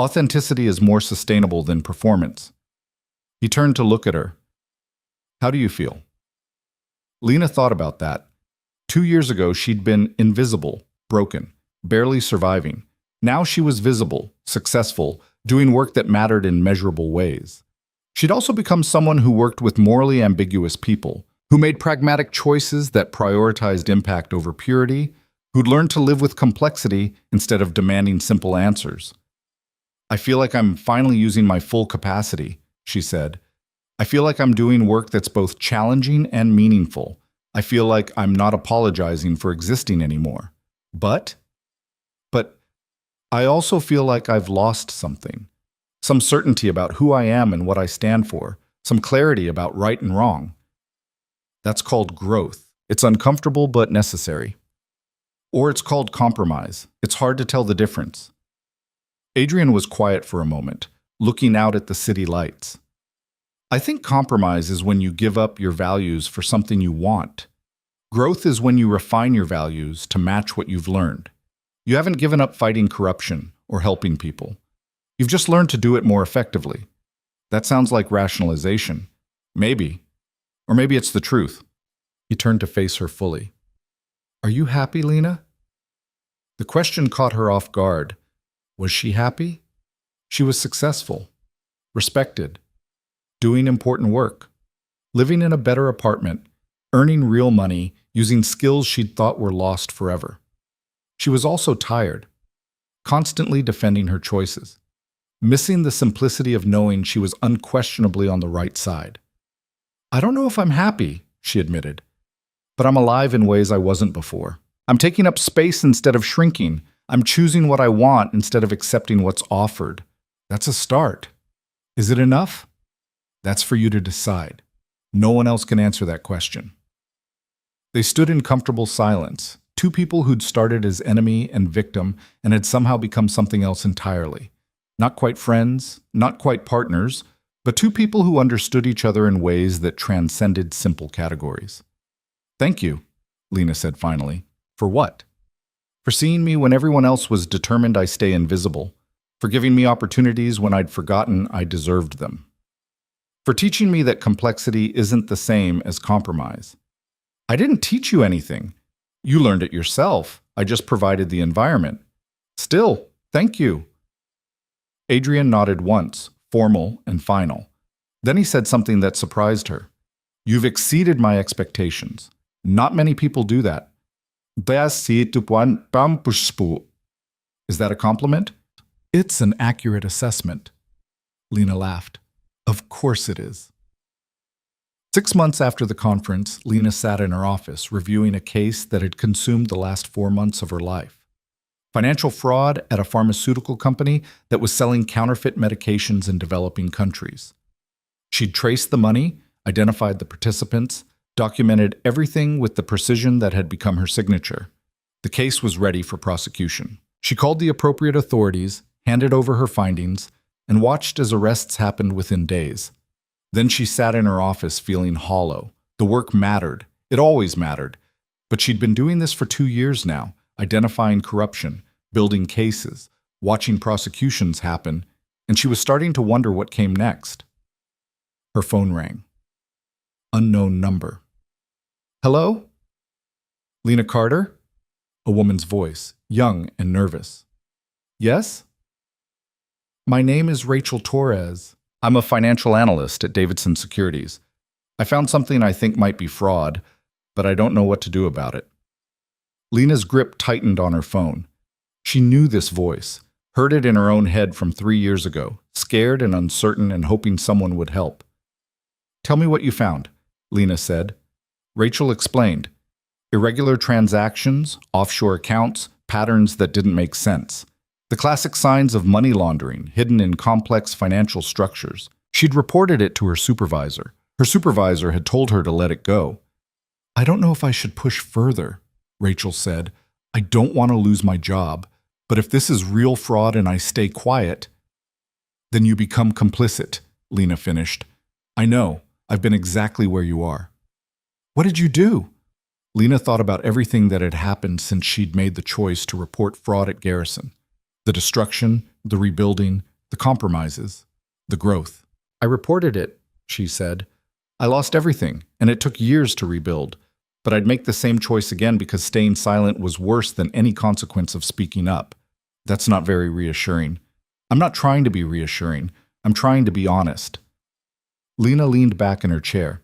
Authenticity is more sustainable than performance. He turned to look at her. How do you feel? Lena thought about that. 2 years ago, she'd been invisible, broken, barely surviving. Now she was visible, successful, doing work that mattered in measurable ways. She'd also become someone who worked with morally ambiguous people, who made pragmatic choices that prioritized impact over purity, who'd learned to live with complexity instead of demanding simple answers. I feel like I'm finally using my full capacity, she said. I feel like I'm doing work that's both challenging and meaningful. I feel like I'm not apologizing for existing anymore. But I also feel like I've lost something. Some certainty about who I am and what I stand for. Some clarity about right and wrong. That's called growth. It's uncomfortable but necessary. Or it's called compromise. It's hard to tell the difference. Adrian was quiet for a moment, looking out at the city lights. I think compromise is when you give up your values for something you want. Growth is when you refine your values to match what you've learned. You haven't given up fighting corruption or helping people. You've just learned to do it more effectively. That sounds like rationalization. Maybe. Or maybe it's the truth. He turned to face her fully. Are you happy, Lena? The question caught her off guard. Was she happy? She was successful, respected, doing important work, living in a better apartment, earning real money, using skills she'd thought were lost forever. She was also tired, constantly defending her choices, missing the simplicity of knowing she was unquestionably on the right side. I don't know if I'm happy, she admitted, but I'm alive in ways I wasn't before. I'm taking up space instead of shrinking. I'm choosing what I want instead of accepting what's offered. That's a start. Is it enough? That's for you to decide. No one else can answer that question. They stood in comfortable silence, two people who'd started as enemy and victim and had somehow become something else entirely. Not quite friends, not quite partners, but two people who understood each other in ways that transcended simple categories. Thank you, Lena said finally. For what? For seeing me when everyone else was determined I stay invisible, for giving me opportunities when I'd forgotten I deserved them, for teaching me that complexity isn't the same as compromise. I didn't teach you anything. You learned it yourself. I just provided the environment. Still, thank you. Adrian nodded once, formal and final. Then he said something that surprised her. You've exceeded my expectations. Not many people do that. Is that a compliment? It's an accurate assessment. Lena laughed. Of course it is. 6 months after the conference, Lena sat in her office reviewing a case that had consumed the last 4 months of her life. Financial fraud at a pharmaceutical company that was selling counterfeit medications in developing countries. She'd traced the money, identified the participants, documented everything with the precision that had become her signature. The case was ready for prosecution. She called the appropriate authorities, handed over her findings, and watched as arrests happened within days. Then she sat in her office feeling hollow. The work mattered. It always mattered. But she'd been doing this for 2 years now, identifying corruption, building cases, watching prosecutions happen, and she was starting to wonder what came next. Her phone rang. Unknown number. Hello? Lena Carter? A woman's voice, young and nervous. Yes? My name is Rachel Torres. I'm a financial analyst at Davidson Securities. I found something I think might be fraud, but I don't know what to do about it. Lena's grip tightened on her phone. She knew this voice, Heard it in her own head from 3 years ago, scared and uncertain and hoping someone would help. Tell me what you found, Lena said. Rachel explained. Irregular transactions, offshore accounts, patterns that didn't make sense. The classic signs of money laundering hidden in complex financial structures. She'd reported it to her supervisor. Her supervisor had told her to let it go. I don't know if I should push further, Rachel said. I don't want to lose my job, but if this is real fraud and I stay quiet, then you become complicit, Lena finished. I know. I've been exactly where you are. What did you do? Lena thought about everything that had happened since she'd made the choice to report fraud at Garrison. The destruction, the rebuilding, the compromises, the growth. I reported it, she said. I lost everything, and it took years to rebuild. But I'd make the same choice again because staying silent was worse than any consequence of speaking up. That's not very reassuring. I'm not trying to be reassuring. I'm trying to be honest. Lena leaned back in her chair.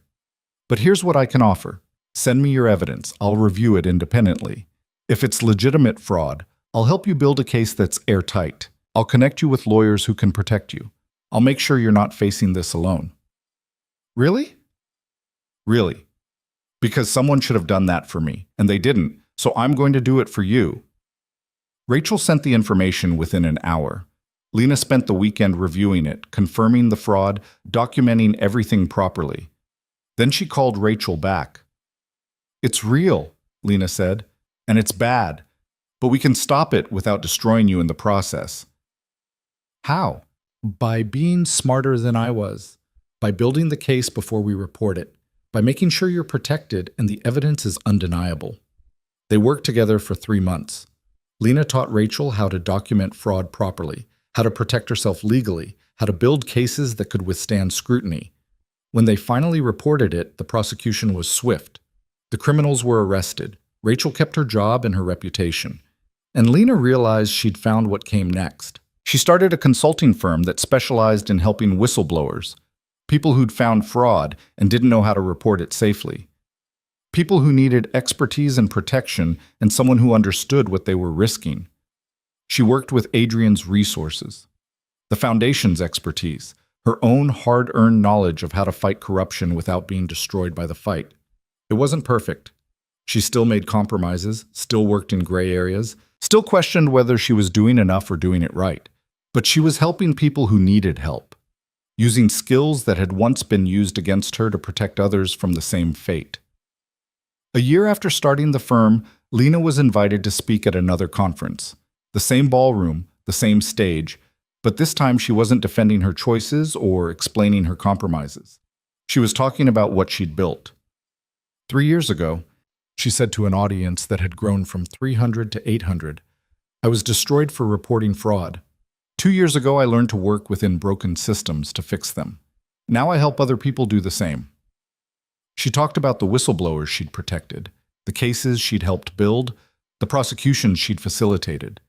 But here's what I can offer. Send me your evidence. I'll review it independently. If it's legitimate fraud, I'll help you build a case that's airtight. I'll connect you with lawyers who can protect you. I'll make sure you're not facing this alone. Really? Really. Because someone should have done that for me, and they didn't, so I'm going to do it for you. Rachel sent the information within an hour. Lena spent the weekend reviewing it, confirming the fraud, documenting everything properly. Then she called Rachel back. It's real, Lena said, and it's bad, but we can stop it without destroying you in the process. How? By being smarter than I was, by building the case before we report it, by making sure you're protected and the evidence is undeniable. They worked together for 3 months. Lena taught Rachel how to document fraud properly, how to protect herself legally, how to build cases that could withstand scrutiny. When they finally reported it, the prosecution was swift. The criminals were arrested. Rachel kept her job and her reputation. And Lena realized she'd found what came next. She started a consulting firm that specialized in helping whistleblowers, people who'd found fraud and didn't know how to report it safely, people who needed expertise and protection and someone who understood what they were risking. She worked with Adrian's resources, the foundation's expertise, her own hard-earned knowledge of how to fight corruption without being destroyed by the fight. It wasn't perfect. She still made compromises, still worked in gray areas, still questioned whether she was doing enough or doing it right. But she was helping people who needed help, using skills that had once been used against her to protect others from the same fate. A year after starting the firm, Lena was invited to speak at another conference. The same ballroom, the same stage, but this time she wasn't defending her choices or explaining her compromises. She was talking about what she'd built. 3 years ago, she said to an audience that had grown from 300 to 800, I was destroyed for reporting fraud. 2 years ago, I learned to work within broken systems to fix them. Now I help other people do the same. She talked about the whistleblowers she'd protected, the cases she'd helped build, the prosecutions she'd facilitated,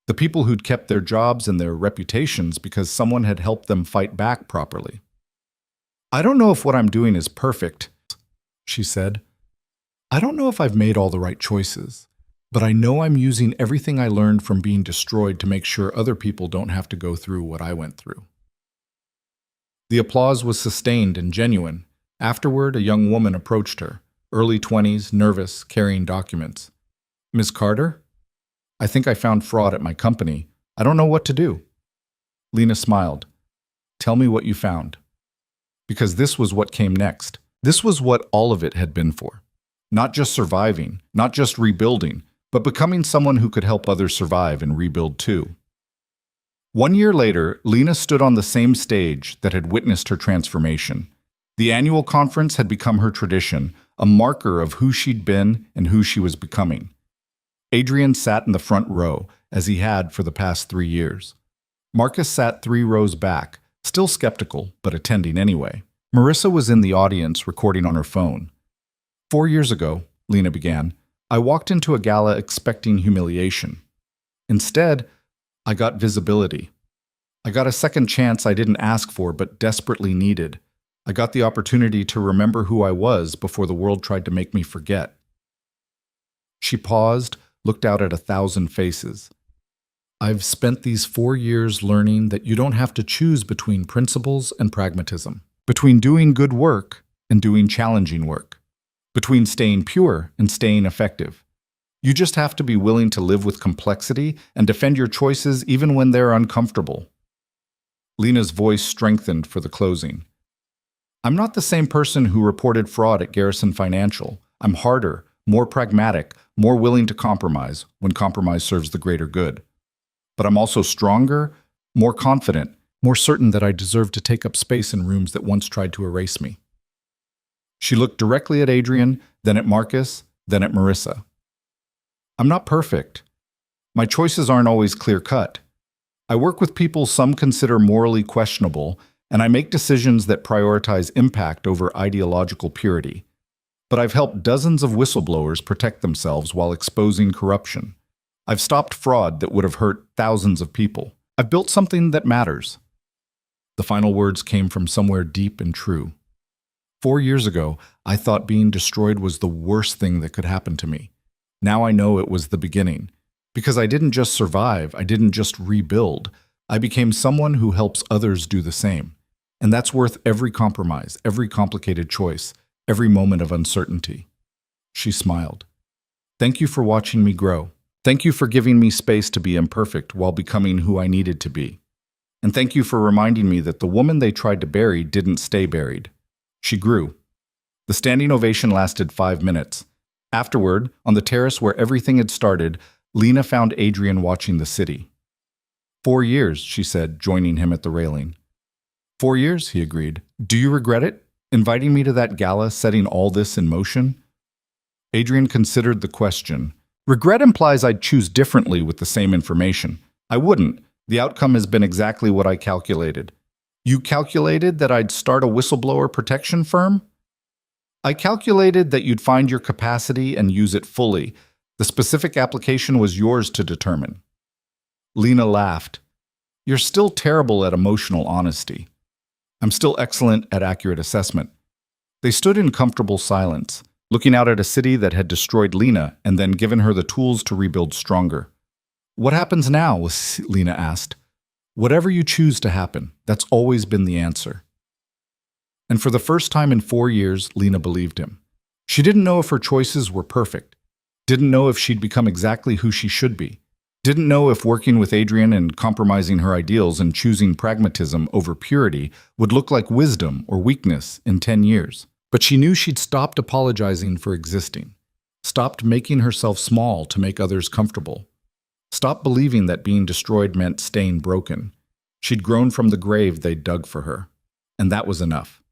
the people who'd kept their jobs and their reputations because someone had helped them fight back properly. I don't know if what I'm doing is perfect, she said. I don't know if I've made all the right choices, but I know I'm using everything I learned from being destroyed to make sure other people don't have to go through what I went through. The applause was sustained and genuine. Afterward, a young woman approached her, early 20s, nervous, carrying documents. Ms. Carter? I think I found fraud at my company. I don't know what to do. Lena smiled. Tell me what you found. Because this was what came next. This was what all of it had been for. Not just surviving, not just rebuilding, but becoming someone who could help others survive and rebuild too. 1 year later, Lena stood on the same stage that had witnessed her transformation. The annual conference had become her tradition, a marker of who she'd been and who she was becoming. Adrian sat in the front row, as he had for the past 3 years. Marcus sat 3 rows back, still skeptical, but attending anyway. Marissa was in the audience, recording on her phone. 4 years ago, Lena began, I walked into a gala expecting humiliation. Instead, I got visibility. I got a second chance I didn't ask for but desperately needed. I got the opportunity to remember who I was before the world tried to make me forget. She paused, looked out at 1,000 faces. I've spent these 4 years learning that you don't have to choose between principles and pragmatism, between doing good work and doing challenging work, between staying pure and staying effective. You just have to be willing to live with complexity and defend your choices even when they're uncomfortable. Lena's voice strengthened for the closing. I'm not the same person who reported fraud at Garrison Financial. I'm harder, more pragmatic, more willing to compromise when compromise serves the greater good. But I'm also stronger, more confident, more certain that I deserve to take up space in rooms that once tried to erase me. She looked directly at Adrian, then at Marcus, then at Marissa. I'm not perfect. My choices aren't always clear-cut. I work with people some consider morally questionable, and I make decisions that prioritize impact over ideological purity. But I've helped dozens of whistleblowers protect themselves while exposing corruption. I've stopped fraud that would have hurt thousands of people. I've built something that matters. The final words came from somewhere deep and true. 4 years ago, I thought being destroyed was the worst thing that could happen to me. Now I know it was the beginning. Because I didn't just survive, I didn't just rebuild. I became someone who helps others do the same. And that's worth every compromise, every complicated choice, every moment of uncertainty. She smiled. Thank you for watching me grow. Thank you for giving me space to be imperfect while becoming who I needed to be. And thank you for reminding me that the woman they tried to bury didn't stay buried. She grew. The standing ovation lasted 5 minutes. Afterward, on the terrace where everything had started, Lena found Adrian watching the city. 4 years, she said, joining him at the railing. 4 years, he agreed. Do you regret it? Inviting me to that gala, setting all this in motion? Adrian considered the question. Regret implies I'd choose differently with the same information. I wouldn't. The outcome has been exactly what I calculated. You calculated that I'd start a whistleblower protection firm? I calculated that you'd find your capacity and use it fully. The specific application was yours to determine. Lena laughed. You're still terrible at emotional honesty. I'm still excellent at accurate assessment. They stood in comfortable silence, looking out at a city that had destroyed Lena and then given her the tools to rebuild stronger. What happens now? Lena asked. Whatever you choose to happen, that's always been the answer. And for the first time in 4 years, Lena believed him. She didn't know if her choices were perfect, didn't know if she'd become exactly who she should be, didn't know if working with Adrian and compromising her ideals and choosing pragmatism over purity would look like wisdom or weakness in 10 years. But she knew she'd stopped apologizing for existing, stopped making herself small to make others comfortable, stopped believing that being destroyed meant staying broken. She'd grown from the grave they'd dug for her, and that was enough.